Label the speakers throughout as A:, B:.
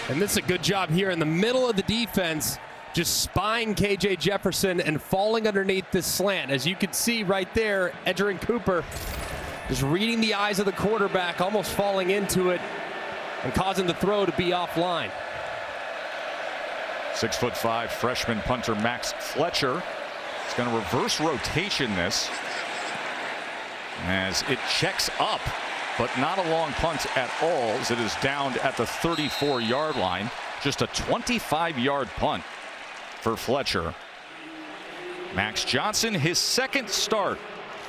A: And this is a good job here in the middle of the defense, just spying KJ Jefferson and falling underneath this slant. As you can see right there, Edgerrin Cooper just reading the eyes of the quarterback, almost falling into it and causing the throw to be offline.
B: 6'5" freshman punter Max Fletcher is going to reverse rotation this as it checks up, but not a long punt at all, as it is downed at the 34-yard line. Just a 25-yard punt for Fletcher. Max Johnson, his second start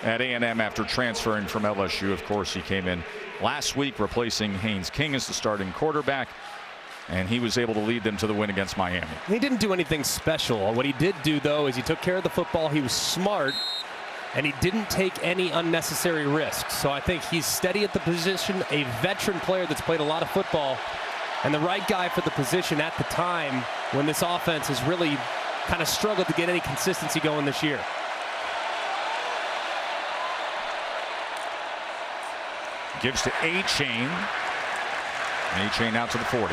B: at A&M after transferring from LSU. Of course, he came in last week replacing Haynes King as the starting quarterback, and he was able to lead them to the win against Miami.
A: He didn't do anything special. What he did do, though, is he took care of the football. He was smart, and he didn't take any unnecessary risks. So I think he's steady at the position, a veteran player that's played a lot of football, and the right guy for the position at the time when this offense has really kind of struggled to get any consistency going this year.
B: Gives to A-Chain. A-Chain out to the 40.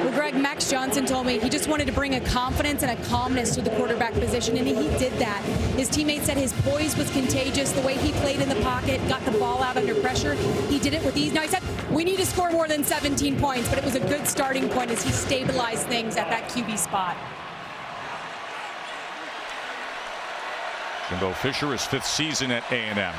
C: Well, Greg, Max Johnson told me he just wanted to bring a confidence and a calmness to the quarterback position, and he did that. His teammates said his poise was contagious. The way he played in the pocket, got the ball out under pressure, he did it with ease. Now, he said we need to score more than 17 points, but it was a good starting point as he stabilized things at that QB spot.
B: Jimbo Fisher, his 5th season at A&M.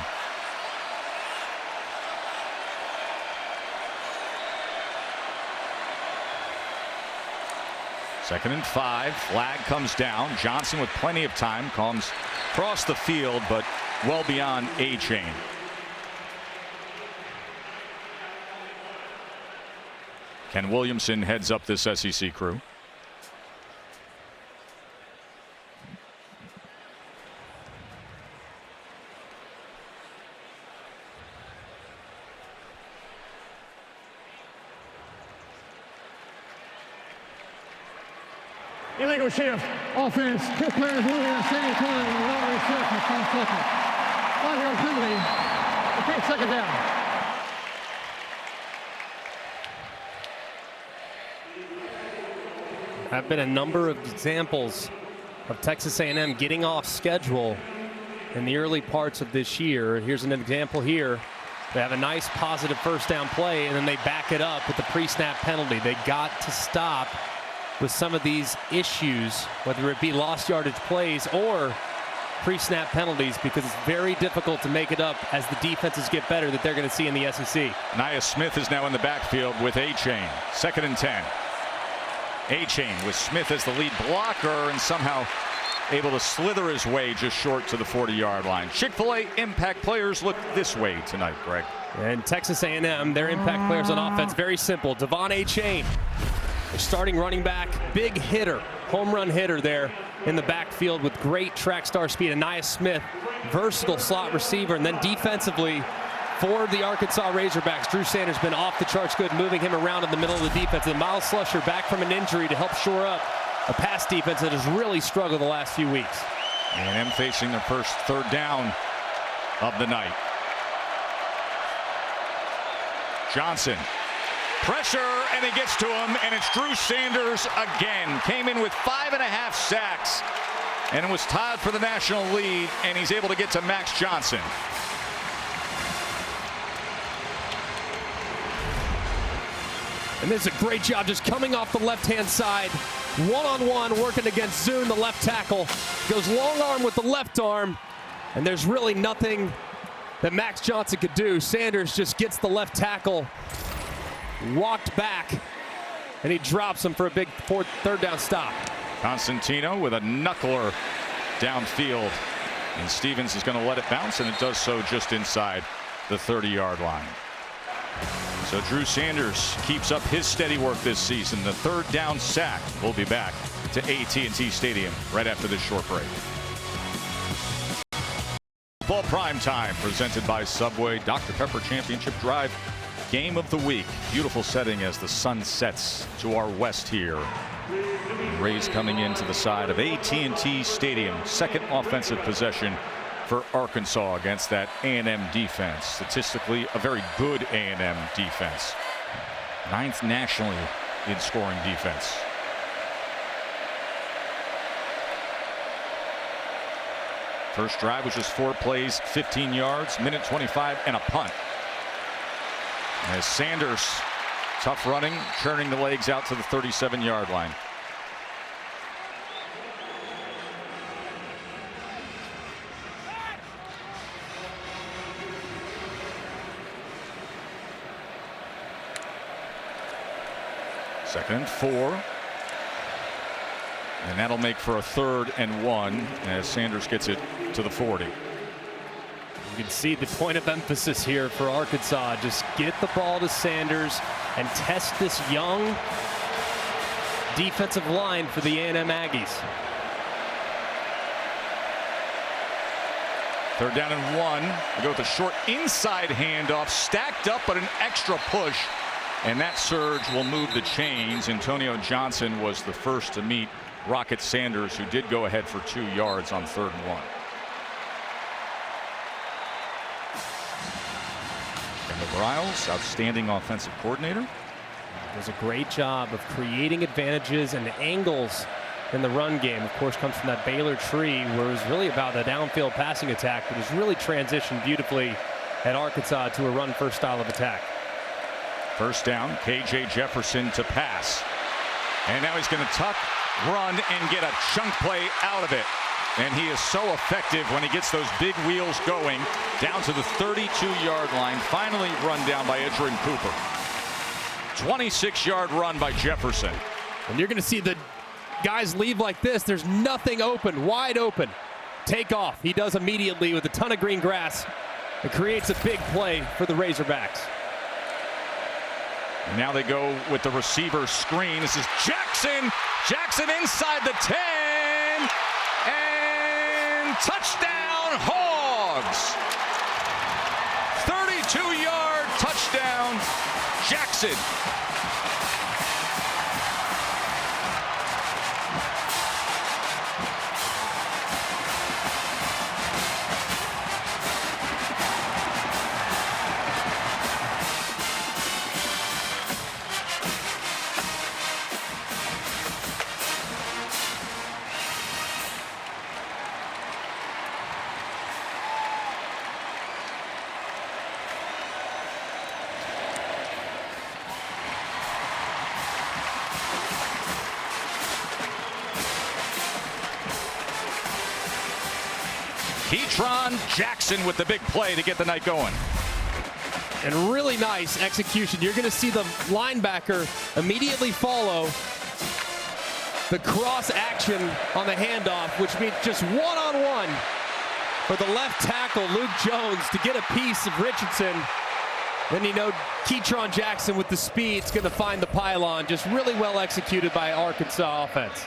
B: Second and 5. Flag comes down. Johnson with plenty of time comes across the field, but well beyond A-Chain. Ken Williamson heads up this SEC crew.
D: Illegal shift, offense, 2 players moving at the same time in the lower shift for 5 seconds. 5-yard penalty, repeat second down.
A: There have been a number of examples of Texas A&M getting off schedule in the early parts of this year. Here's an example here. They have a nice positive first down play, and then they back it up with the pre-snap penalty. They got to stop with some of these issues, whether it be lost yardage plays or pre-snap penalties, because it's very difficult to make it up as the defenses get better that they're going to see in the SEC.
B: Nia Smith is now in the backfield with A-Chain. 2nd and 10. A-Chain with Smith as the lead blocker and somehow able to slither his way just short to the 40-yard line. Chick-fil-A impact players look this way tonight, Greg.
A: And Texas A&M, their impact players on offense, very simple. Devon A-Chain, starting running back, big hitter, home run hitter there in the backfield with great track star speed. And Nia Smith, versatile slot receiver. And then defensively for the Arkansas Razorbacks, Drew Sanders been off the charts good, moving him around in the middle of the defense. And Miles Slusher back from an injury to help shore up a pass defense that has really struggled the last few weeks.
B: A&M facing their first 3rd down of the night. Johnson. Pressure, and it gets to him, and it's Drew Sanders again. Came in with 5.5 sacks, and was tied for the national lead, and he's able to get to Max Johnson.
A: And this is a great job just coming off the left-hand side. One-on-one, working against Zune, the left tackle. Goes long arm with the left arm, and there's really nothing that Max Johnson could do. Sanders just gets the left tackle, walked back, and he drops him for a big 3rd down stop.
B: Constantino with a knuckler downfield, and Stevens is going to let it bounce, and it does so just inside the 30-yard line. So Drew Sanders keeps up his steady work this season. The 3rd down sack. We'll be back to AT&T Stadium right after this short break. Football Prime Time presented by Subway. Dr. Pepper Championship Drive. Game of the week. Beautiful setting as the sun sets to our west here. Rays coming into the side of AT&T Stadium. 2nd offensive possession for Arkansas against that A&M defense. Statistically, a very good A&M defense. 9th nationally in scoring defense. First drive was just 4 plays, 15 yards, minute 25, and a punt. As Sanders, tough running, churning the legs out to the 37-yard line. Second and 4. And that'll make for a 3rd and 1 as Sanders gets it to the 40.
A: You can see the point of emphasis here for Arkansas. Just get the ball to Sanders and test this young defensive line for the A&M Aggies.
B: 3rd down and 1. We go with a short inside handoff, stacked up, but an extra push. And that surge will move the chains. Antonio Johnson was the first to meet Rocket Sanders, who did go ahead for 2 yards on 3rd and 1. Riles, outstanding offensive coordinator.
A: Does a great job of creating advantages and angles in the run game. Of course, comes from that Baylor tree where it was really about a downfield passing attack, but has really transitioned beautifully at Arkansas to a run-first style of attack.
B: First down, KJ Jefferson to pass. And now he's going to tuck, run, and get a chunk play out of it. And he is so effective when he gets those big wheels going down to the 32-yard line. Finally run down by Edgerrin Cooper. 26-yard run by Jefferson.
A: And you're going to see the guys leave like this. There's nothing open, wide open. Take off. He does immediately with a ton of green grass. It creates a big play for the Razorbacks.
B: And now they go with the receiver screen. This is Jackson. Jackson inside the 10. And touchdown, Hogs. 32-yard touchdown, Jackson. Ketron Jackson with the big play to get the night going.
A: And really nice execution. You're going to see the linebacker immediately follow the cross action on the handoff, which means just one-on-one for the left tackle, Luke Jones, to get a piece of Richardson. Then you know Ketron Jackson with the speed is going to find the pylon. Just really well executed by Arkansas offense.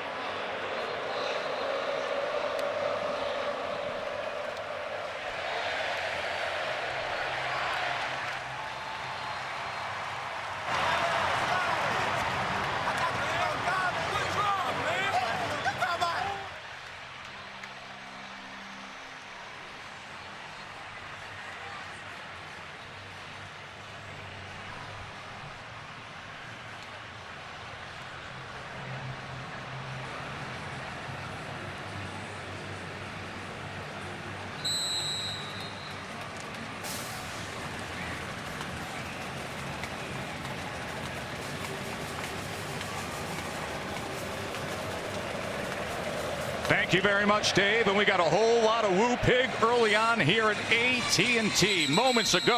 B: Thank you very much, Dave. And we got a whole lot of woo pig early on here at AT&T. Moments ago,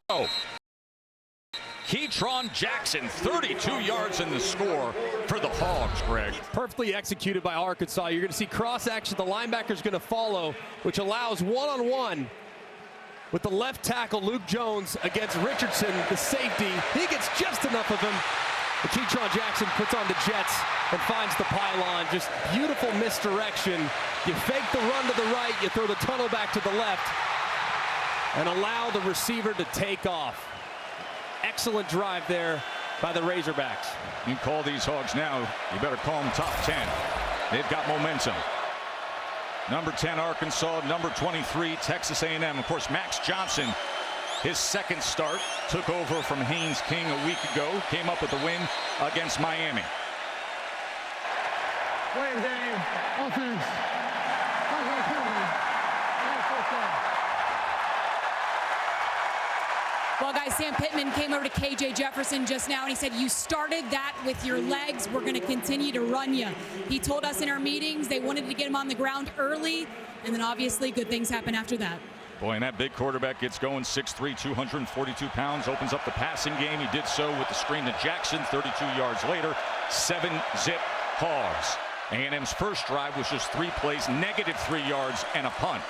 B: Ketron Jackson, 32 yards in the score for the Hogs, Greg.
A: Perfectly executed by Arkansas. You're going to see cross action. The linebacker's going to follow, which allows one-on-one with the left tackle, Luke Jones, against Richardson, the safety. He gets just enough of him. And Ketron Jackson puts on the jets and finds the pylon. Just beautiful misdirection. You fake the run to the right, you throw the tunnel back to the left, and allow the receiver to take off. Excellent drive there by the Razorbacks.
B: You call these Hogs now, you better call them top 10. They've got momentum. Number 10, Arkansas. Number 23, Texas A&M. Of course, Max Johnson his second start. Took over from Haynes King a week ago. Came up with the win against Miami.
D: Play game, offense.
C: Well, guys, Sam Pittman came over to KJ Jefferson just now, and he said, you started that with your legs. We're going to continue to run you. He told us in our meetings they wanted to get him on the ground early, and then obviously good things happen after that.
B: Boy, and that big quarterback gets going, 6'3", 242 pounds, opens up the passing game. He did so with the screen to Jackson. 32 yards later, 7-zip Hogs. A&M's first drive was just 3 plays, -3 yards and a punt.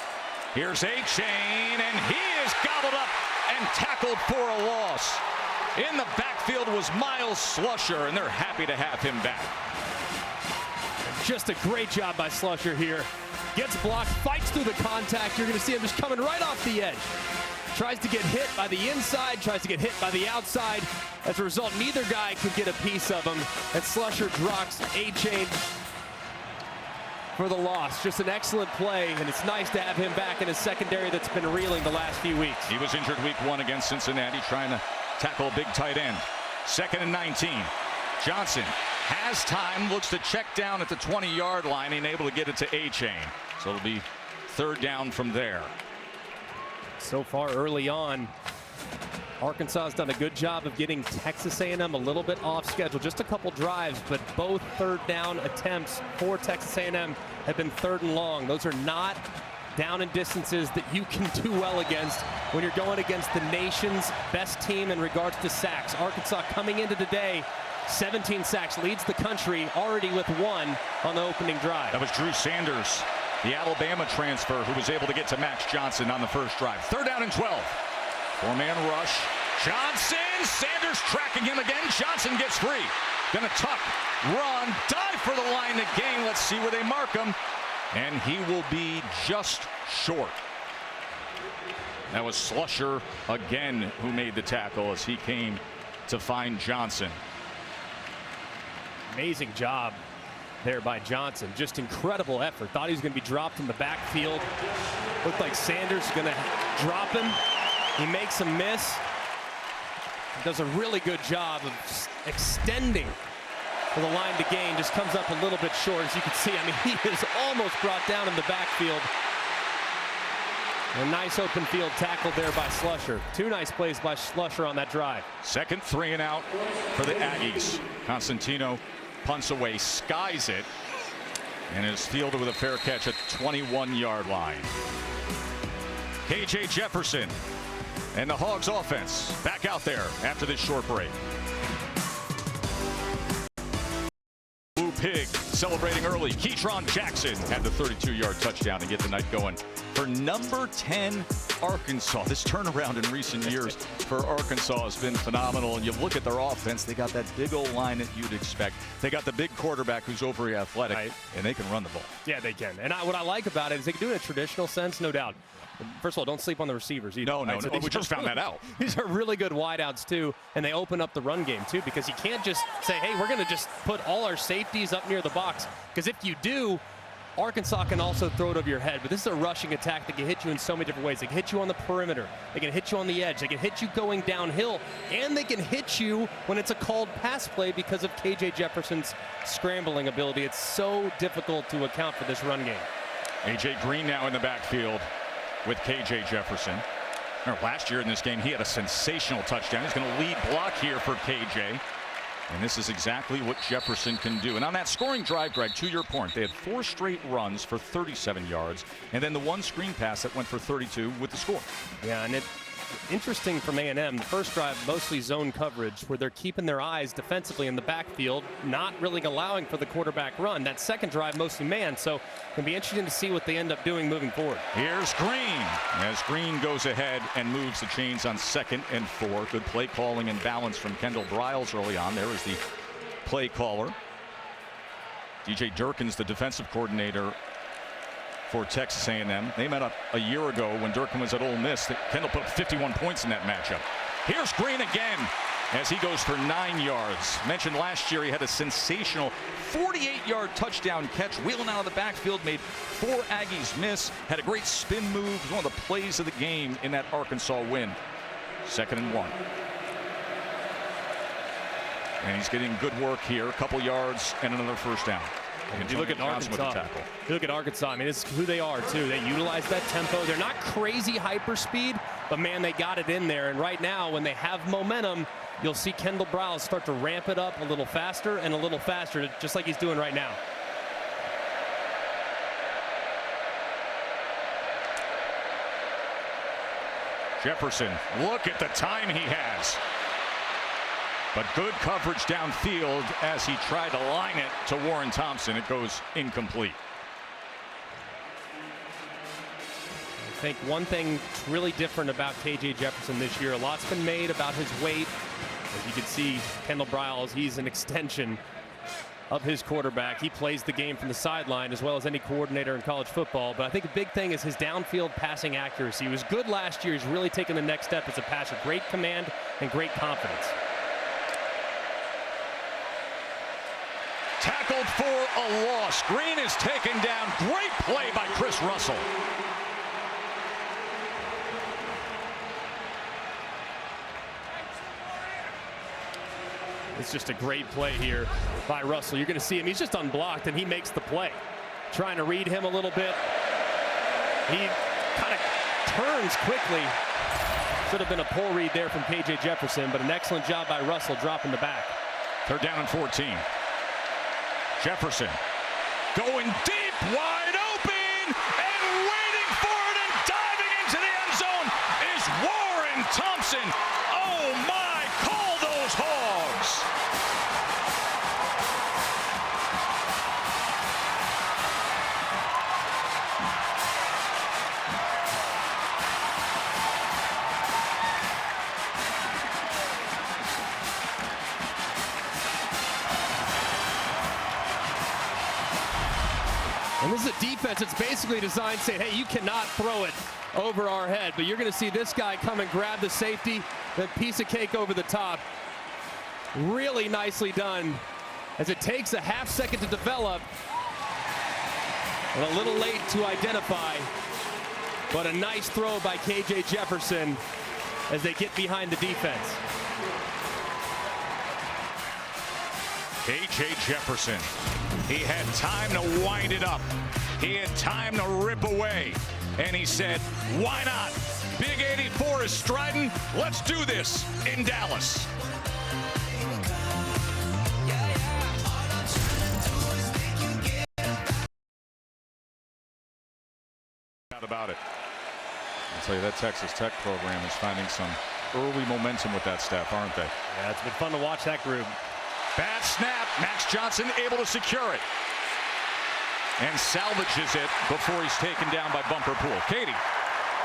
B: Here's A-Chain, and he is gobbled up and tackled for a loss. In the backfield was Miles Slusher, and they're happy to have him back.
A: Just a great job by Slusher here. Gets blocked, fights through the contact. You're going to see him just coming right off the edge. Tries to get hit by the inside, tries to get hit by the outside. As a result, neither guy could get a piece of him, and Slusher drops A-Chain for the loss. Just an excellent play, and it's nice to have him back in a secondary that's been reeling the last few weeks.
B: He was injured week 1 against Cincinnati, trying to tackle a big tight end. 2nd and 19. Johnson has time, looks to check down at the 20-yard line, and able to get it to A-Chain. So it'll be 3rd down from there.
A: So far early on, Arkansas has done a good job of getting Texas A&M a little bit off schedule. Just a couple drives, but both 3rd down attempts for Texas A&M have been 3rd and long. Those are not down and distances that you can do well against when you're going against the nation's best team in regards to sacks. Arkansas coming into today, 17 sacks, leads the country already with 1 on the opening drive.
B: That was Drew Sanders, the Alabama transfer, who was able to get to Max Johnson on the first drive. 3rd down and 12. 4-man rush. Johnson, Sanders tracking him again. Johnson gets free. Gonna tuck, run, dive for the line to gain. Let's see where they mark him. And he will be just short. That was Slusher again who made the tackle as he came to find Johnson.
A: Amazing job there by Johnson. Just incredible effort. Thought he was going to be dropped in the backfield. Looked like Sanders is going to drop him. He makes a miss. Does a really good job of extending for the line to gain. Just comes up a little bit short, as you can see. I mean, he is almost brought down in the backfield. A nice open field tackle there by Slusher. 2 nice plays by Slusher on that drive.
B: 2nd 3 and out for the Aggies. Constantino punts away, skies it, and is fielded with a fair catch at 21-yard line. KJ Jefferson and the Hogs offense back out there after this short break. Blue Pig celebrating early. Keyshawn Jackson had the 32-yard touchdown to get the night going for number 10 Arkansas. This turnaround in recent years for Arkansas has been phenomenal. And you look at their offense, they got that big old line that you'd expect. They got the big quarterback who's overly athletic,
A: right,
B: and they can run the ball.
A: Yeah, they can. And what I like about it is they can do it in a traditional sense, no doubt. First of all, don't sleep on the receivers either.
B: No,
A: right?
B: no, we just found that out.
A: These are really good wideouts too, and they open up the run game too, because you can't just say, hey, we're going to just put all our safeties up near the box, because if you do, Arkansas can also throw it over your head. But this is a rushing attack that can hit you in so many different ways. They can hit you on the perimeter. They can hit you on the edge. They can hit you going downhill. And they can hit you when it's a called pass play because of KJ Jefferson's scrambling ability. It's so difficult to account for this run game.
B: A.J. Green now in the backfield with KJ Jefferson. Last year in this game, he had a sensational touchdown. He's going to lead block here for KJ. And this is exactly what Jefferson can do. And on that scoring drive, Greg, to your point, they had 4 straight runs for 37 yards, and then the 1 screen pass that went for 32 with the score.
A: Yeah, and it's interesting from A&M. The first drive, mostly zone coverage, where they're keeping their eyes defensively in the backfield, not really allowing for the quarterback run. That second drive, mostly man, so it's going to be interesting to see what they end up doing moving forward.
B: Here's Green, as Green goes ahead and moves the chains on 2nd and 4. Good play calling and balance from Kendall Briles early on. There is the play caller. DJ Durkin's the defensive coordinator for Texas A&M. They met up a year ago when Durkin was at Ole Miss. Kendall put up 51 points in that matchup. Here's Green again as he goes for 9 yards. Mentioned last year he had a sensational 48-yard touchdown catch, wheeling out of the backfield, made 4 Aggies miss, had a great spin move. It was one of the plays of the game in that Arkansas win. 2nd and 1. And he's getting good work here. A couple yards and another first down.
A: If you look at Arkansas, I mean, it's who they are, too. They utilize that tempo. They're not crazy hyper speed, but, man, they got it in there. And right now, when they have momentum, you'll see Kendall Browse start to ramp it up a little faster and a little faster, just like he's doing right now.
B: Jefferson, look at the time he has. But good coverage downfield as he tried to line it to Warren Thompson. It goes incomplete.
A: I think one thing really different about KJ Jefferson this year, a lot's been made about his weight. As you can see, Kendall Browse, he's an extension of his quarterback. He plays the game from the sideline as well as any coordinator in college football. But I think the big thing is his downfield passing accuracy. He was good last year. He's really taken the next step as a passer. Great command and great confidence.
B: Tackled for a loss. Green is taken down. Great play by Chris Russell.
A: It's just a great play here by Russell. You're going to see him. He's just unblocked, and he makes the play. Trying to read him a little bit. He kind of turns quickly. Should have been a pull read there from KJ Jefferson, but an excellent job by Russell dropping the back.
B: 3rd down and 14. Jefferson going deep, wide open, and waiting for it and diving into the end zone is Warren Thompson. Oh my, call those Hogs.
A: And this is a defense that's basically designed saying, hey, you cannot throw it over our head. But you're going to see this guy come and grab the safety, that piece of cake over the top. Really nicely done as it takes a half second to develop. And a little late to identify. But a nice throw by KJ Jefferson as they get behind the defense.
B: KJ Jefferson. He had time to wind it up. He had time to rip away. And he said, why not? Big 84 is striding. Let's do this in Dallas. About it. I'll tell you, that Texas Tech program is finding some early momentum with that staff, aren't they?
A: Yeah, it's been fun to watch that group.
B: Bad snap. Max Johnson able to secure it. And salvages it before he's taken down by Bumper Pool. Katie.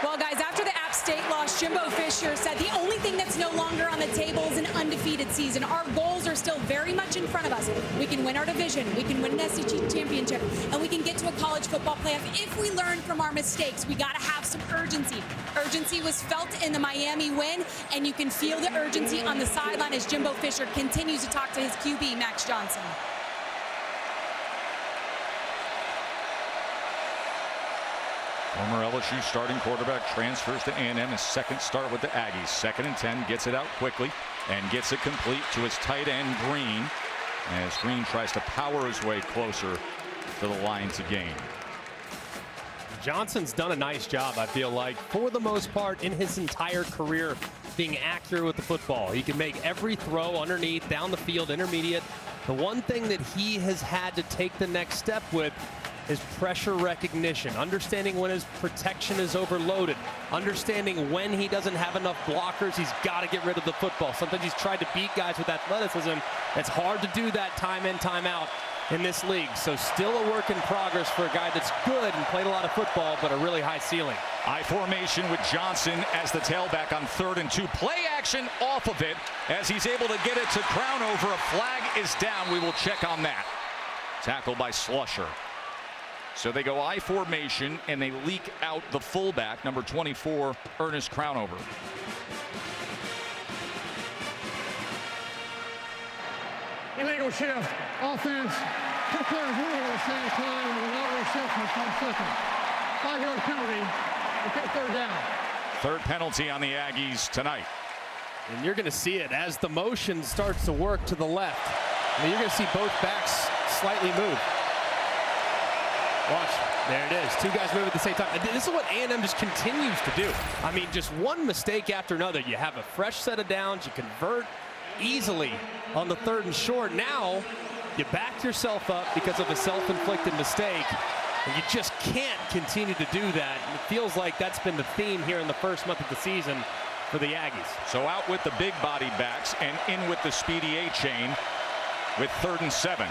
C: Well, guys, after the App State loss, Jimbo Fisher said the only thing that's no longer on the table is an undefeated season. Our goals are still very much in front of us. We can win our division, we can win an SEC championship, and we can get to a college football playoff. If we learn from our mistakes, we got to have some urgency. Urgency was felt in the Miami win, and you can feel the urgency on the sideline as Jimbo Fisher continues to talk to his QB, Max Johnson.
B: Former LSU starting quarterback transfers to A&M, his second start with the Aggies. 2nd and 10, gets it out quickly and gets it complete to his tight end Green as Green tries to power his way closer to the line to gain.
A: Johnson's done a nice job, I feel like, for the most part in his entire career, being accurate with the football. He can make every throw underneath, down the field, intermediate. The one thing that he has had to take the next step with is pressure recognition, understanding when his protection is overloaded, understanding when he doesn't have enough blockers, he's got to get rid of the football. Sometimes he's tried to beat guys with athleticism. It's hard to do that time in, time out in this league. So still a work in progress for a guy that's good and played a lot of football, but a really high ceiling.
B: I formation with Johnson as the tailback on 3rd and 2. Play action off of it as he's able to get it to Crownover. A flag is down. We will check on that. Tackled by Slusher. So they go I formation and they leak out the fullback, number 24, Ernest Crownover.
D: Illegal shift. Offense. 2 players moving at the same time and not reset for 5 seconds. 5-yard penalty. Okay, 3rd down.
B: 3rd penalty on the Aggies tonight.
A: And you're going to see it as the motion starts to work to the left. And you're going to see both backs slightly move. Watch. There it is. Two guys move at the same time. And this is what A&M just continues to do. I mean, just one mistake after another. You have a fresh set of downs. You convert easily on the 3rd and short. Now, you back yourself up because of a self-inflicted mistake. And you just can't continue to do that. And it feels like that's been the theme here in the first month of the season for the Aggies.
B: So out with the big body backs and in with the speedy A-chain with 3rd and 7.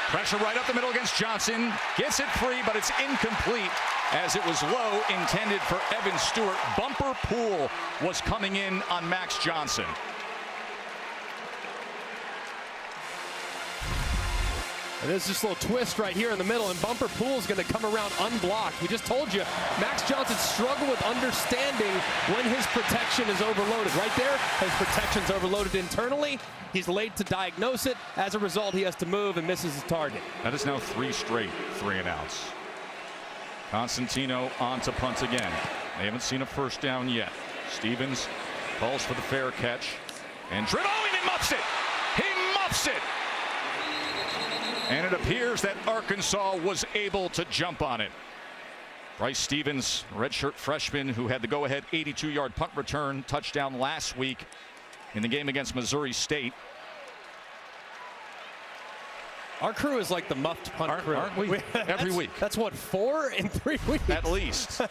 B: Pressure right up the middle against Johnson. Gets it free, but it's incomplete as it was low, intended for Evan Stewart. Bumper pool was coming in on Max Johnson.
A: And there's this little twist right here in the middle, and Bumper Pool's going to come around unblocked. We just told you, Max Johnson struggled with understanding when his protection is overloaded. Right there, his protection's overloaded internally. He's late to diagnose it. As a result, he has to move and misses his target.
B: That is now 3 straight 3-and-outs. Constantino on to punt again. They haven't seen a first down yet. Stevens calls for the fair catch. And he muffs it! He muffs it! And it appears that Arkansas was able to jump on it. Bryce Stevens, redshirt freshman who had the go-ahead 82-yard punt return touchdown last week in the game against Missouri State.
A: Our crew is like the muffed punt crew.
B: Aren't we? Every week.
A: That's what, 4 in 3 weeks?
B: At least.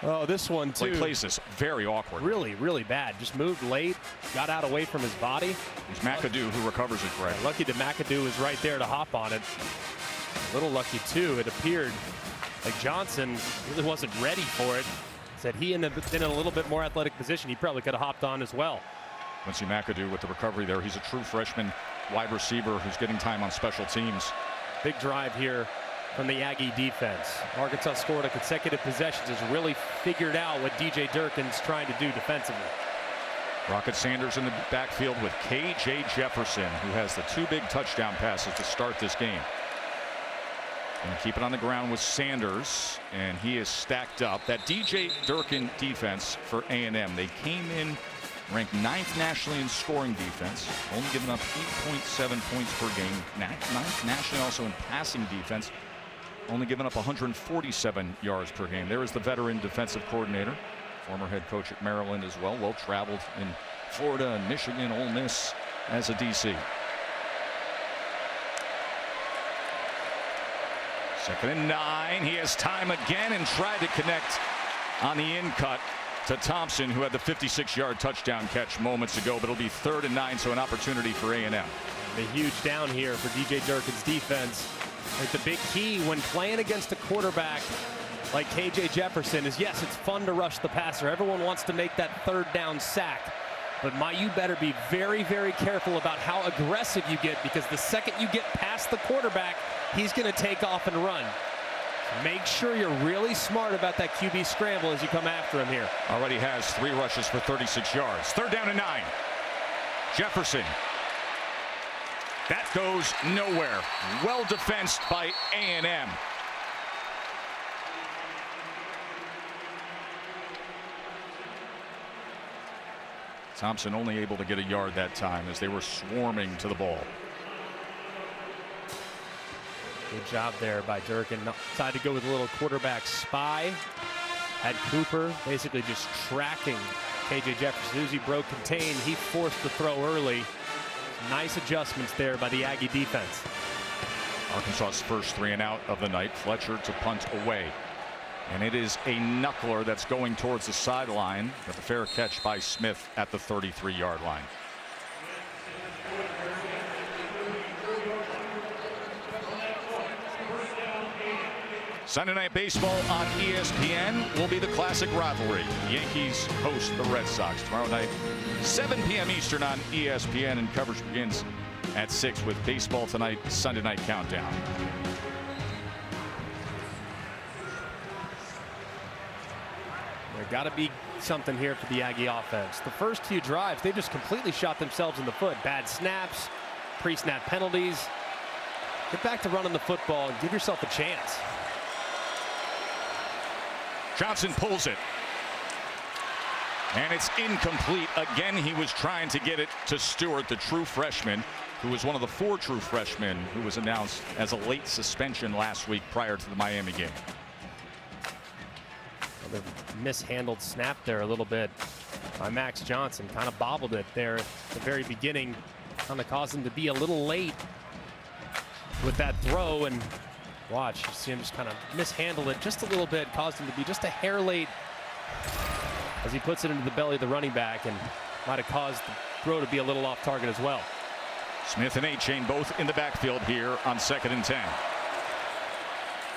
A: Oh, this one too.
B: He plays this very awkward.
A: Really, really bad. Just moved late, got out away from his body.
B: It's McAdoo who recovers it, Greg.
A: Lucky that McAdoo was right there to hop on it. A little lucky too. It appeared like Johnson really wasn't ready for it. Said he had been in a little bit more athletic position, he probably could have hopped on as well.
B: Quincy McAdoo with the recovery there. He's a true freshman wide receiver who's getting time on special teams.
A: Big drive here from the Aggie defense. Arkansas scored a consecutive possessions, has really figured out what DJ Durkin's trying to do defensively.
B: Rocket Sanders in the backfield with K.J. Jefferson, who has the 2 big touchdown passes to start this game. And keep it on the ground with Sanders, and he is stacked up. That DJ Durkin defense for A&M, they came in ranked 9th nationally in scoring defense, only giving up 8.7 points per game. 9th nationally also in passing defense, only giving up 147 yards per game. There is the veteran defensive coordinator, former head coach at Maryland as well, well-traveled in Florida and Michigan, Ole Miss as a DC. 2nd and 9. He has time again and tried to connect on the in-cut to Thompson, who had the 56-yard touchdown catch moments ago, but it'll be 3rd and 9, so an opportunity for A&M.
A: A huge down here for DJ Durkin's defense. Like the big key when playing against a quarterback like KJ Jefferson is, yes, it's fun to rush the passer. Everyone wants to make that 3rd down sack. But you better be very, very careful about how aggressive you get, because the second you get past the quarterback, he's going to take off and run. So make sure you're really smart about that QB scramble as you come after him here.
B: Already has 3 rushes for 36 yards. 3rd down and 9. Jefferson. That goes nowhere. Well defensed by A&M. Thompson only able to get a yard that time as they were swarming to the ball.
A: Good job there by Durkin. Decided to go with a little quarterback spy. Had Cooper basically just tracking KJ Jefferson. As he broke contain, he forced the throw early. Nice adjustments there by the Aggie defense.
B: Arkansas's first 3-and-out of the night. Fletcher to punt away. And it is a knuckler that's going towards the sideline, but the fair catch by Smith at the 33-yard line. Sunday Night Baseball on ESPN will be the classic rivalry. Yankees host the Red Sox tomorrow night, 7 p.m. Eastern on ESPN, and coverage begins at 6 with Baseball Tonight Sunday Night Countdown.
A: There got to be something here for the Aggie offense. The first 2 drives, they just completely shot themselves in the foot. Bad snaps, pre-snap penalties. Get back to running the football and give yourself a chance.
B: Johnson pulls it. And it's incomplete. Again, he was trying to get it to Stewart, the true freshman, who was one of the 4 true freshmen who was announced as a late suspension last week prior to the Miami game.
A: Another mishandled snap there a little bit by Max Johnson. Kind of bobbled it there at the very beginning. Kind of caused him to be a little late with that throw. And watch, you see him just kind of mishandle it just a little bit. Caused him to be just a hair late as he puts it into the belly of the running back, and might have caused the throw to be a little off target as well.
B: Smith and A-Chain both in the backfield here on 2nd and 10.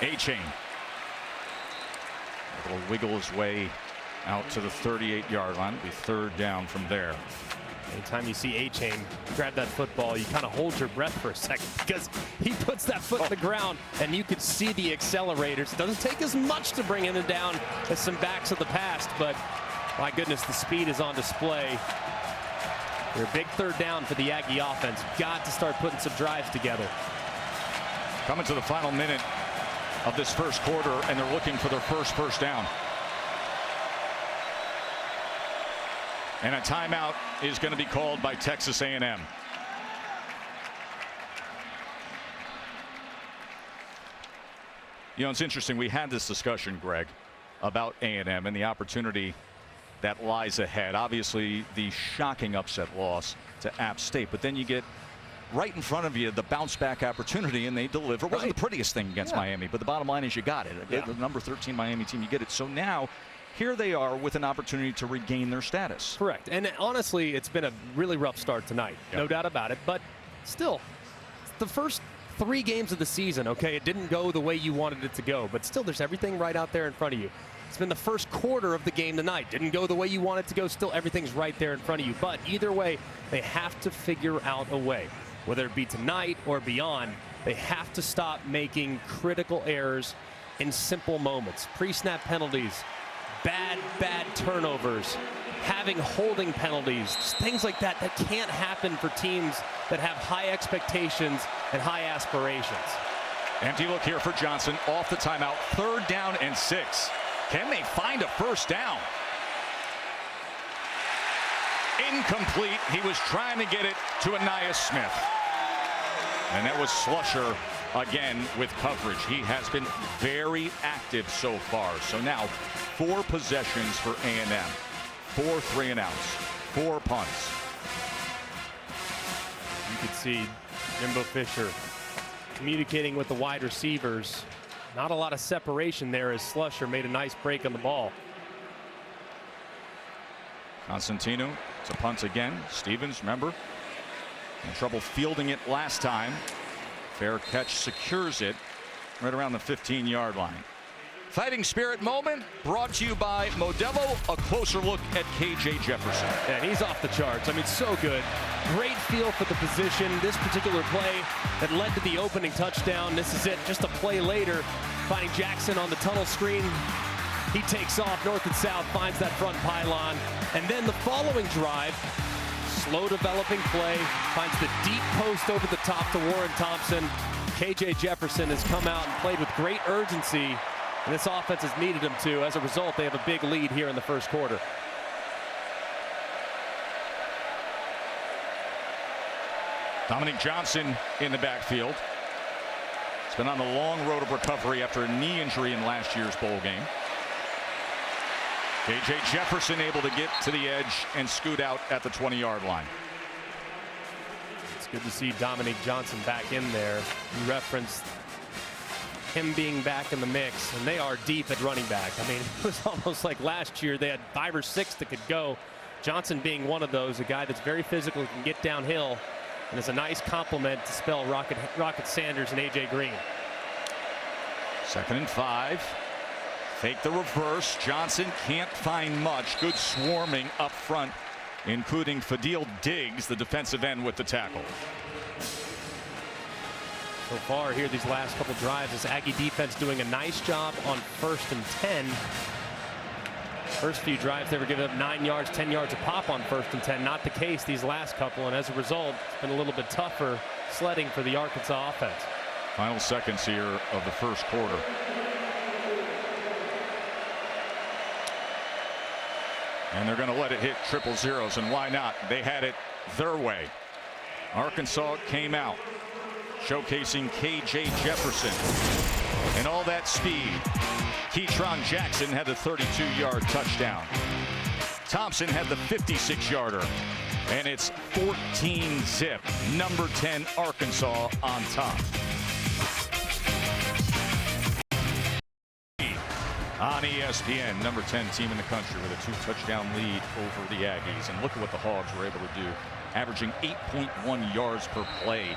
B: A-Chain will wiggle his way out to the 38-yard line. It'll be 3rd down from there.
A: Anytime you see A-Chain grab that football, you kind of hold your breath for a second, because he puts that foot in the ground and you could see the accelerators. It doesn't take as much to bring him down as some backs of the past, but my goodness, the speed is on display. They're a big 3rd down for the Aggie offense. Got to start putting some drives together.
B: Coming to the final minute of this first quarter, and they're looking for their first down. And a timeout is going to be called by Texas A&M. You know, it's interesting. We had this discussion, Greg, about A&M and the opportunity that lies ahead. Obviously, the shocking upset loss to App State, but then you get right in front of you the bounce back opportunity, and they deliver. It wasn't the prettiest thing against Miami, but the bottom line is you got it. The number 13 Miami team, you get it. So now here they are with an opportunity to regain their status.
A: Correct. And honestly, it's been a really rough start tonight. No doubt about it. But still, the first 3 games of the season, okay, it didn't go the way you wanted it to go, but still there's everything right out there in front of you. It's been the first quarter of the game tonight. Didn't go the way you want it to go. Still, everything's right there in front of you. But either way, they have to figure out a way, whether it be tonight or beyond. They have to stop making critical errors in simple moments. Pre-snap penalties, bad turnovers, having holding penalties, just things like that that can't happen for teams that have high expectations and high aspirations.
B: Empty look here for Johnson off the timeout. 3rd down and 6. Can they find a first down? Incomplete. He was trying to get it to Anais Smith. And that was Slusher again with coverage. He has been very active so far. So now 4 possessions for A&M. 4 3-and-outs. 4 punts.
A: You could see Jimbo Fisher communicating with the wide receivers. Not a lot of separation there as Slusher made a nice break on the ball.
B: Constantino, it's a punt again. Stevens, remember, in trouble fielding it last time. Fair catch secures it right around the 15-yard line. Fighting spirit moment brought to you by Modelo. A closer look at KJ Jefferson.
A: And he's off the charts. I mean, so good. Great feel for the position. This particular play that led to the opening touchdown. This is it. Just a play later, finding Jackson on the tunnel screen. He takes off north and south, finds that front pylon. And then the following drive, slow developing play, finds the deep post over the top to Warren Thompson. KJ Jefferson has come out and played with great urgency. And this offense has needed him to. As a result, they have a big lead here in the first quarter.
B: Dominic Johnson in the backfield. He's been on the long road of recovery after a knee injury in last year's bowl game. KJ Jefferson able to get to the edge and scoot out at the 20-yard line.
A: It's good to see Dominic Johnson back in there. You referenced him being back in the mix, and they are deep at running back. I mean, it was almost like last year they had 5 or 6 that could go. Johnson being one of those, a guy that's very physical, can get downhill, and is a nice complement to spell Rocket Sanders and A.J. Green.
B: 2nd and 5. Fake the reverse. Johnson can't find much. Good swarming up front, including Fadil Diggs, the defensive end, with the tackle.
A: So far here, these last couple drives, this Aggie defense doing a nice job on 1st and 10. First few drives, they were giving up 9 yards, 10 yards a pop on 1st and 10. Not the case these last couple, and as a result, it's been a little bit tougher sledding for the Arkansas offense.
B: Final seconds here of the first quarter. And they're going to let it hit triple zeros, and why not? They had it their way. Arkansas came out, showcasing KJ Jefferson and all that speed. Keytron Jackson had the 32-yard touchdown. Thompson had the 56-yarder, and it's 14-zip. Number 10 Arkansas on top. On ESPN, number 10 team in the country with a 2-touchdown lead over the Aggies. And look at what the Hogs were able to do, averaging 8.1 yards per play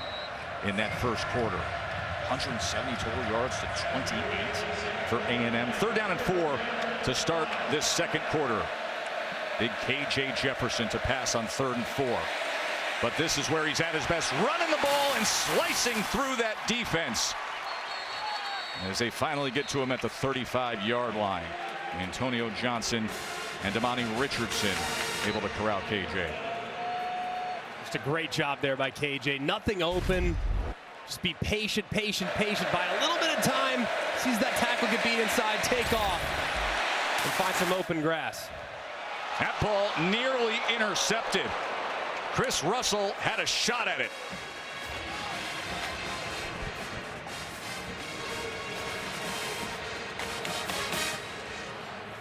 B: in that first quarter. 170 total yards to 28 for A&M. 3rd down and 4 to start this second quarter. Big KJ Jefferson to pass on 3rd and 4. But this is where he's at his best, running the ball and slicing through that defense. As they finally get to him at the 35-yard line. Antonio Johnson and Damani Richardson able to corral KJ.
A: Just a great job there by KJ. Nothing open. Just be patient, patient, patient. By a little bit of time, sees that tackle get beat inside, take off, and find some open grass.
B: That ball nearly intercepted. Chris Russell had a shot at it.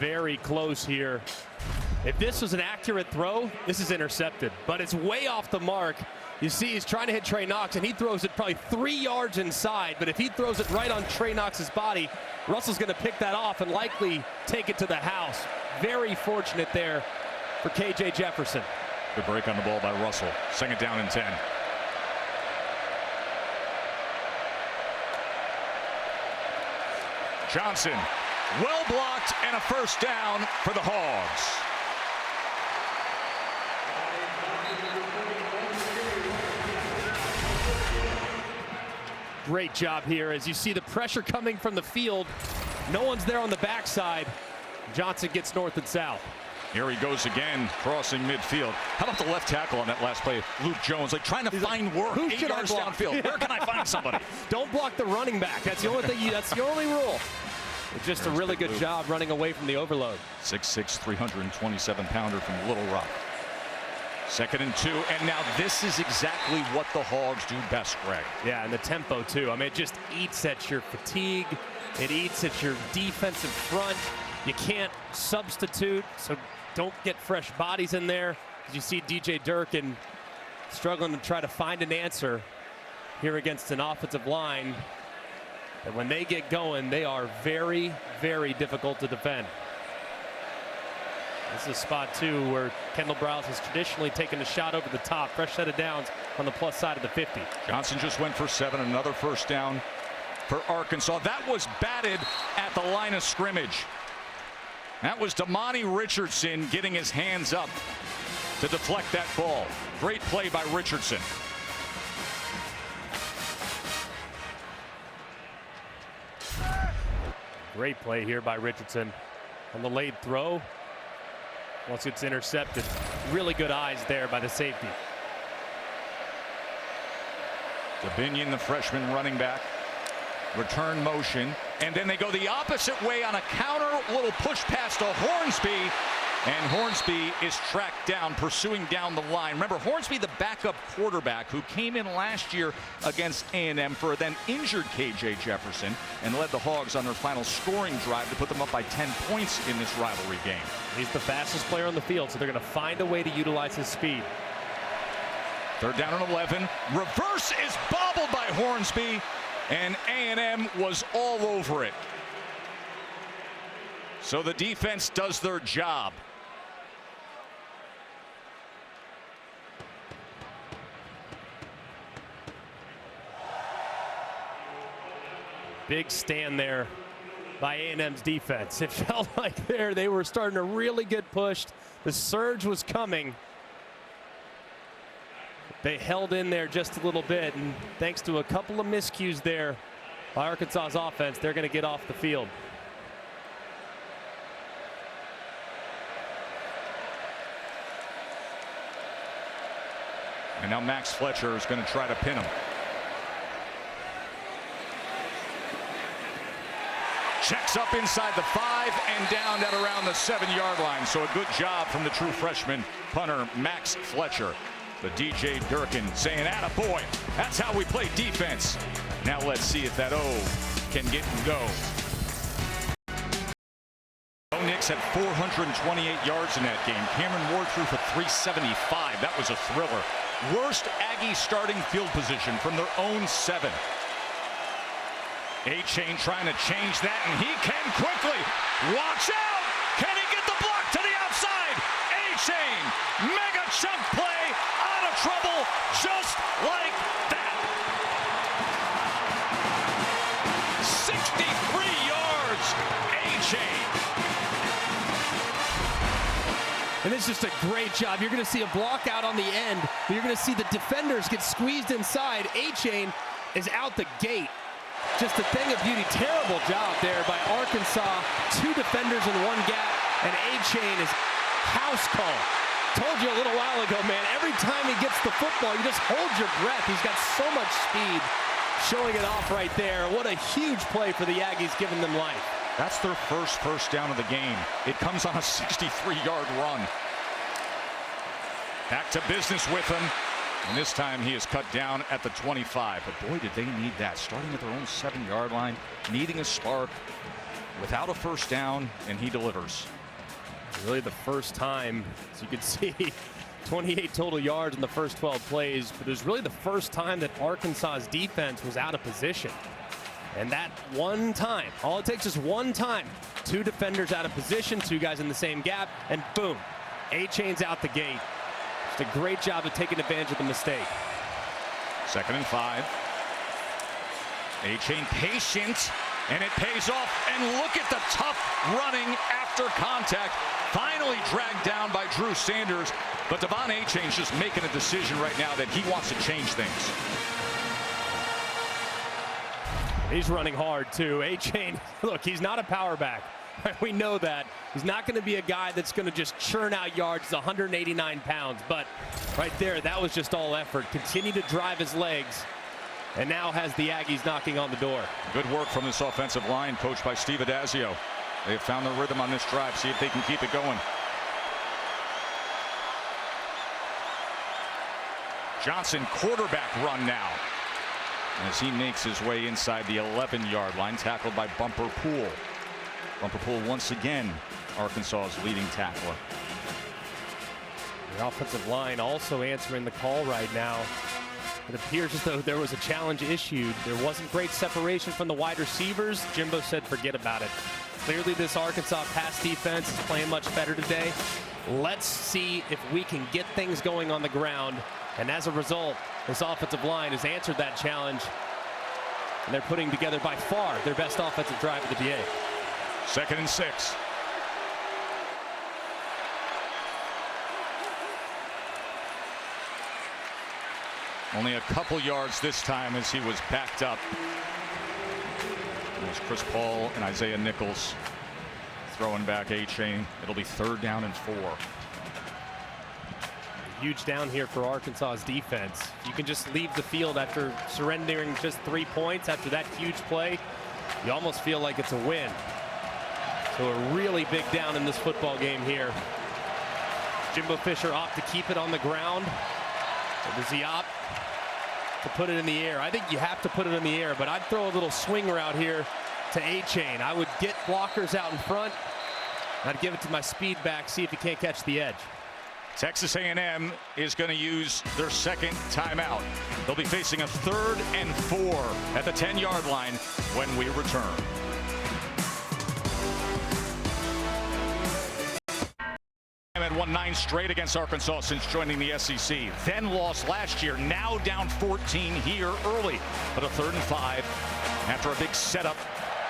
A: Very close here. If this was an accurate throw, this is intercepted, but it's way off the mark. You see he's trying to hit Trey Knox, and he throws it probably 3 yards inside, but if he throws it right on Trey Knox's body, Russell's going to pick that off and likely take it to the house. Very fortunate there for KJ Jefferson.
B: Good break on the ball by Russell. 2nd down and 10. Johnson, well blocked, and a 1st down for the Hogs.
A: Great job here as you see the pressure coming from the field. No one's there on the backside. Johnson gets north and south.
B: Here he goes again, crossing midfield. How about the left tackle on that last play? Luke Jones, like trying to find work.
A: Who
B: 8
A: should
B: yards
A: I block?
B: downfield. Where can I find somebody?
A: Don't block the running back. That's the only thing. That's the only rule. It's just a really good job running away from the overload.
B: 6'6", 327-pounder from Little Rock. 2nd and 2, and now this is exactly what the Hogs do best, Greg.
A: Yeah, and the tempo too. I mean, it just eats at your fatigue. It eats at your defensive front. You can't substitute, so don't get fresh bodies in there. As you see DJ Durkin struggling to try to find an answer here against an offensive line. And when they get going, they are very, very difficult to defend. This is a spot, too, where Kendall Browse has traditionally taken a shot over the top. Fresh set of downs on the plus side of the 50.
B: Johnson just went for 7, another 1st down for Arkansas. That was batted at the line of scrimmage. That was Damani Richardson getting his hands up to deflect that ball. Great play by Richardson.
A: Great play here by Richardson on the late throw. Once it's intercepted, really good eyes there by the safety.
B: Dabinion, the freshman running back, return motion, and then they go the opposite way on a counter, little push pass to Hornsby, and Hornsby is tracked down, pursuing down the line. Remember, Hornsby, the backup quarterback who came in last year against A&M for a then injured KJ Jefferson and led the Hogs on their final scoring drive to put them up by 10 points in this rivalry game.
A: He's the fastest player on the field, so they're going to find a way to utilize his speed.
B: 3rd down and 11. Reverse is bobbled by Hornsby, and A&M was all over it. So the defense does their job.
A: Big stand there by A&M's defense. It felt like they were starting to really get pushed. The surge was coming. They held in there just a little bit, and thanks to a couple of miscues there by Arkansas's offense, they're going to get off the field.
B: And now Max Fletcher is going to try to pin him. Checks up inside the 5 and down at around the 7-yard line. So a good job from the true freshman punter, Max Fletcher. But DJ Durkin saying, attaboy, that's how we play defense. Now let's see if that O can get and go. Knicks had 428 yards in that game. Cameron Ward threw for 375. That was a thriller. Worst Aggie starting field position from their own 7. A-Chain trying to change that, and he can quickly. Watch out! Can he get the block to the outside? A-Chain, mega chunk play, out of trouble, just like that. 63 yards, A-Chain.
A: And it's just a great job. You're going to see a block out on the end, but you're going to see the defenders get squeezed inside. A-Chain is out the gate. Just a thing of beauty. Terrible job there by Arkansas. 2 defenders in 1 gap, and A-Chain is house call. Told you a little while ago, man, every time he gets the football, you just hold your breath. He's got so much speed. Showing it off right there. What a huge play for the Aggies, giving them life.
B: That's their first down of the game. It comes on a 63-yard run. Back to business with him. And this time he is cut down at the 25. But boy, did they need that. Starting at their own 7-yard line, needing a spark, without a first down, and he delivers.
A: Really the first time, as you can see, 28 total yards in the first 12 plays. But it was really the first time that Arkansas's defense was out of position. And that one time, all it takes is one time. 2 defenders out of position, 2 guys in the same gap, and boom, A-Chain's out the gate. Just a great job of taking advantage of the mistake.
B: 2nd and 5. A-Chain patient, and it pays off. And look at the tough running after contact. Finally dragged down by Drew Sanders. But Devon A-Chain's just making a decision right now that he wants to change things.
A: He's running hard too. A-Chain, look, he's not a power back. We know that. He's not going to be a guy that's going to just churn out yards. He's 189 pounds. But right there, that was just all effort. Continue to drive his legs. And now has the Aggies knocking on the door.
B: Good work from this offensive line, coached by Steve Adazio. They have found the rhythm on this drive. See if they can keep it going. Johnson, quarterback run now, as he makes his way inside the 11-yard line, tackled by Bumper Poole. Bumper Poole once again, Arkansas's leading tackler.
A: The offensive line also answering the call right now. It appears as though there was a challenge issued. There wasn't great separation from the wide receivers. Jimbo said forget about it. Clearly this Arkansas pass defense is playing much better today. Let's see if we can get things going on the ground. And as a result, this offensive line has answered that challenge. And they're putting together by far their best offensive drive of the day.
B: 2nd and 6. Only a couple yards this time as he was backed up. There's Chris Paul and Isaiah Nichols throwing back A-Chain. It'll be 3rd down and 4.
A: Huge down here for Arkansas's defense. You can just leave the field after surrendering just 3 points after that huge play. You almost feel like it's a win. So a really big down in this football game here. Jimbo Fisher opt to keep it on the ground. Or does he opt to put it in the air? I think you have to put it in the air, but I'd throw a little swing route here to A-Chain. I would get blockers out in front. I'd give it to my speed back, see if he can't catch the edge.
B: Texas A&M is going to use their 2nd timeout. They'll be facing a 3rd and 4 at the 10-yard line when we return. Had won 9 straight against Arkansas since joining the SEC. Then lost last year. Now down 14 here early. But a 3rd and 5 after a big setup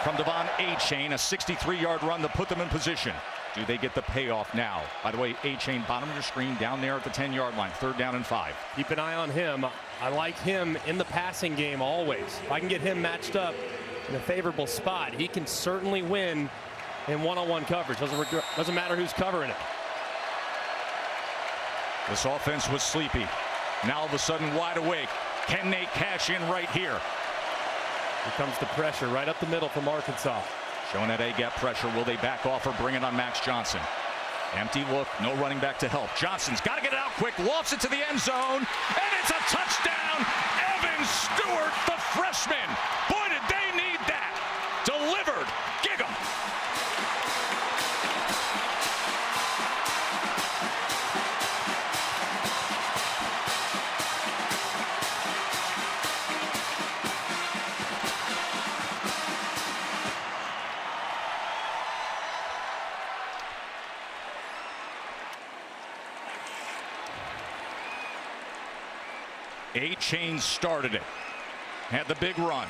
B: from Devon A-Chain. A 63-yard run to put them in position. Do they get the payoff now? By the way, A-Chain, bottom of your screen, down there at the 10-yard line. 3rd down and 5.
A: Keep an eye on him. I like him in the passing game always. If I can get him matched up in a favorable spot, he can certainly win in one-on-one coverage. Doesn't matter who's covering it.
B: This offense was sleepy. Now all of a sudden wide awake. Can they cash in right here?
A: Here comes the pressure right up the middle from Arkansas.
B: Showing that A-gap pressure. Will they back off or bring it on Max Johnson? Empty look. No running back to help. Johnson's got to get it out quick. Lofts it to the end zone. And it's a touchdown. Evan Stewart, the freshman. Boy, did they need that. Delivered. Gig 'em. A-Chain started it. Had the big run.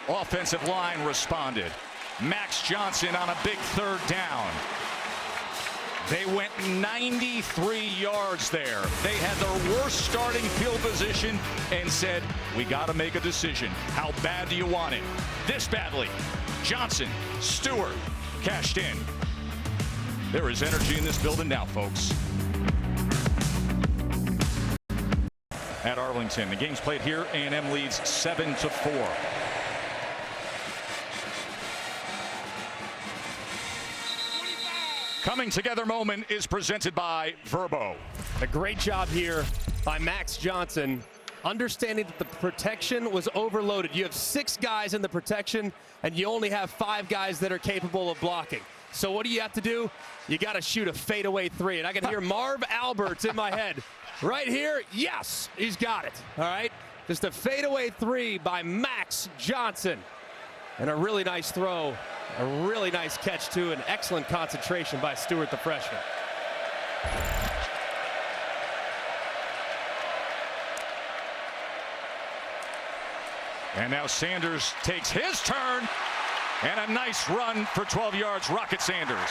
B: Offensive line responded. Max Johnson on a big third down. They went 93 yards there. They had their worst starting field position and said, we got to make a decision. How bad do you want it? This badly. Johnson, Stewart, cashed in. There is energy in this building now, folks. At Arlington, the game's played here. A&M leads 7-4. Coming together moment is presented by Verbo.
A: A great job here by Max Johnson, understanding that the protection was overloaded. You have 6 guys in the protection, and you only have 5 guys that are capable of blocking. So what do you have to do? You got to shoot a fadeaway 3. And I can hear Marv Alberts in my head. Right here, yes, he's got it. All right, just a fadeaway 3 by Max Johnson. And a really nice throw, a really nice catch, too, and excellent concentration by Stewart, the freshman.
B: And now Sanders takes his turn, and a nice run for 12 yards, Rocket Sanders.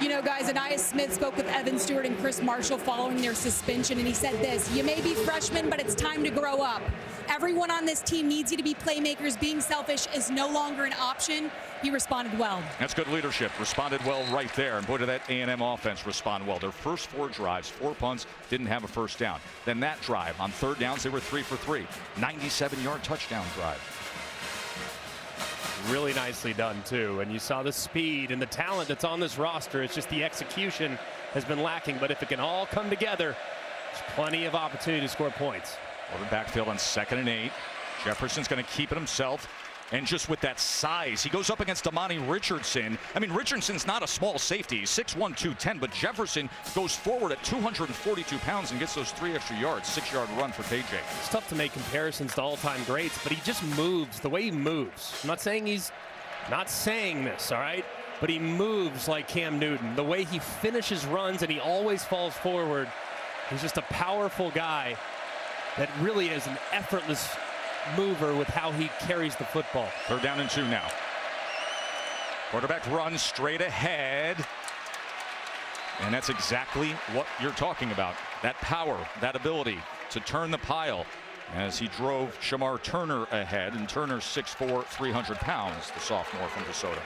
C: You know, guys, Anais Smith spoke with Evan Stewart and Chris Marshall following their suspension, and he said this: you may be freshmen, but it's time to grow up. Everyone on this team needs you to be playmakers. Being selfish is no longer an option. He responded well.
B: That's good leadership. Responded well right there. And boy, did that A&M offense respond well. Their first 4 drives, 4 punts, didn't have a first down. Then that drive, on 3rd downs, they were 3 for 3. 97-yard touchdown drive.
A: Really nicely done, too. And you saw the speed and the talent that's on this roster. It's just the execution has been lacking. But if it can all come together, there's plenty of opportunity to score points.
B: Over the backfield on 2nd and 8. Jefferson's going to keep it himself. And just with that size, he goes up against Amani Richardson. I mean, Richardson's not a small safety. He's 6'1", 210, but Jefferson goes forward at 242 pounds and gets those 3 extra yards. 6-yard run for KJ.
A: It's tough to make comparisons to all-time greats, but he just moves the way he moves. I'm not saying he's not saying this, all right? But he moves like Cam Newton. The way he finishes runs, and he always falls forward. He's just a powerful guy that really is an effortless mover with how he carries the football.
B: 3rd down and 2 now. Quarterback runs straight ahead. And that's exactly what you're talking about. That power, that ability to turn the pile as he drove Shamar Turner ahead. And Turner's 6'4", 300 pounds, the sophomore from DeSoto.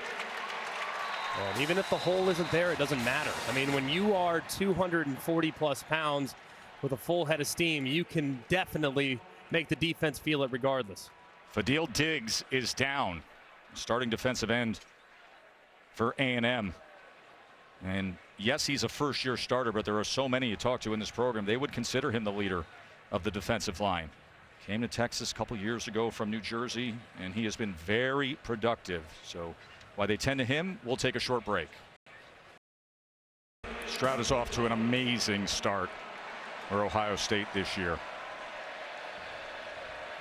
A: And even if the hole isn't there, it doesn't matter. I mean, when you are 240-plus pounds with a full head of steam, you can definitely make the defense feel it regardless.
B: Fadil Diggs is down, starting defensive end for A&M. And yes, he's a first-year starter, but there are so many you talk to in this program, they would consider him the leader of the defensive line. Came to Texas a couple years ago from New Jersey, and he has been very productive. So why they tend to him, we'll take a short break. Stroud is off to an amazing start for Ohio State this year.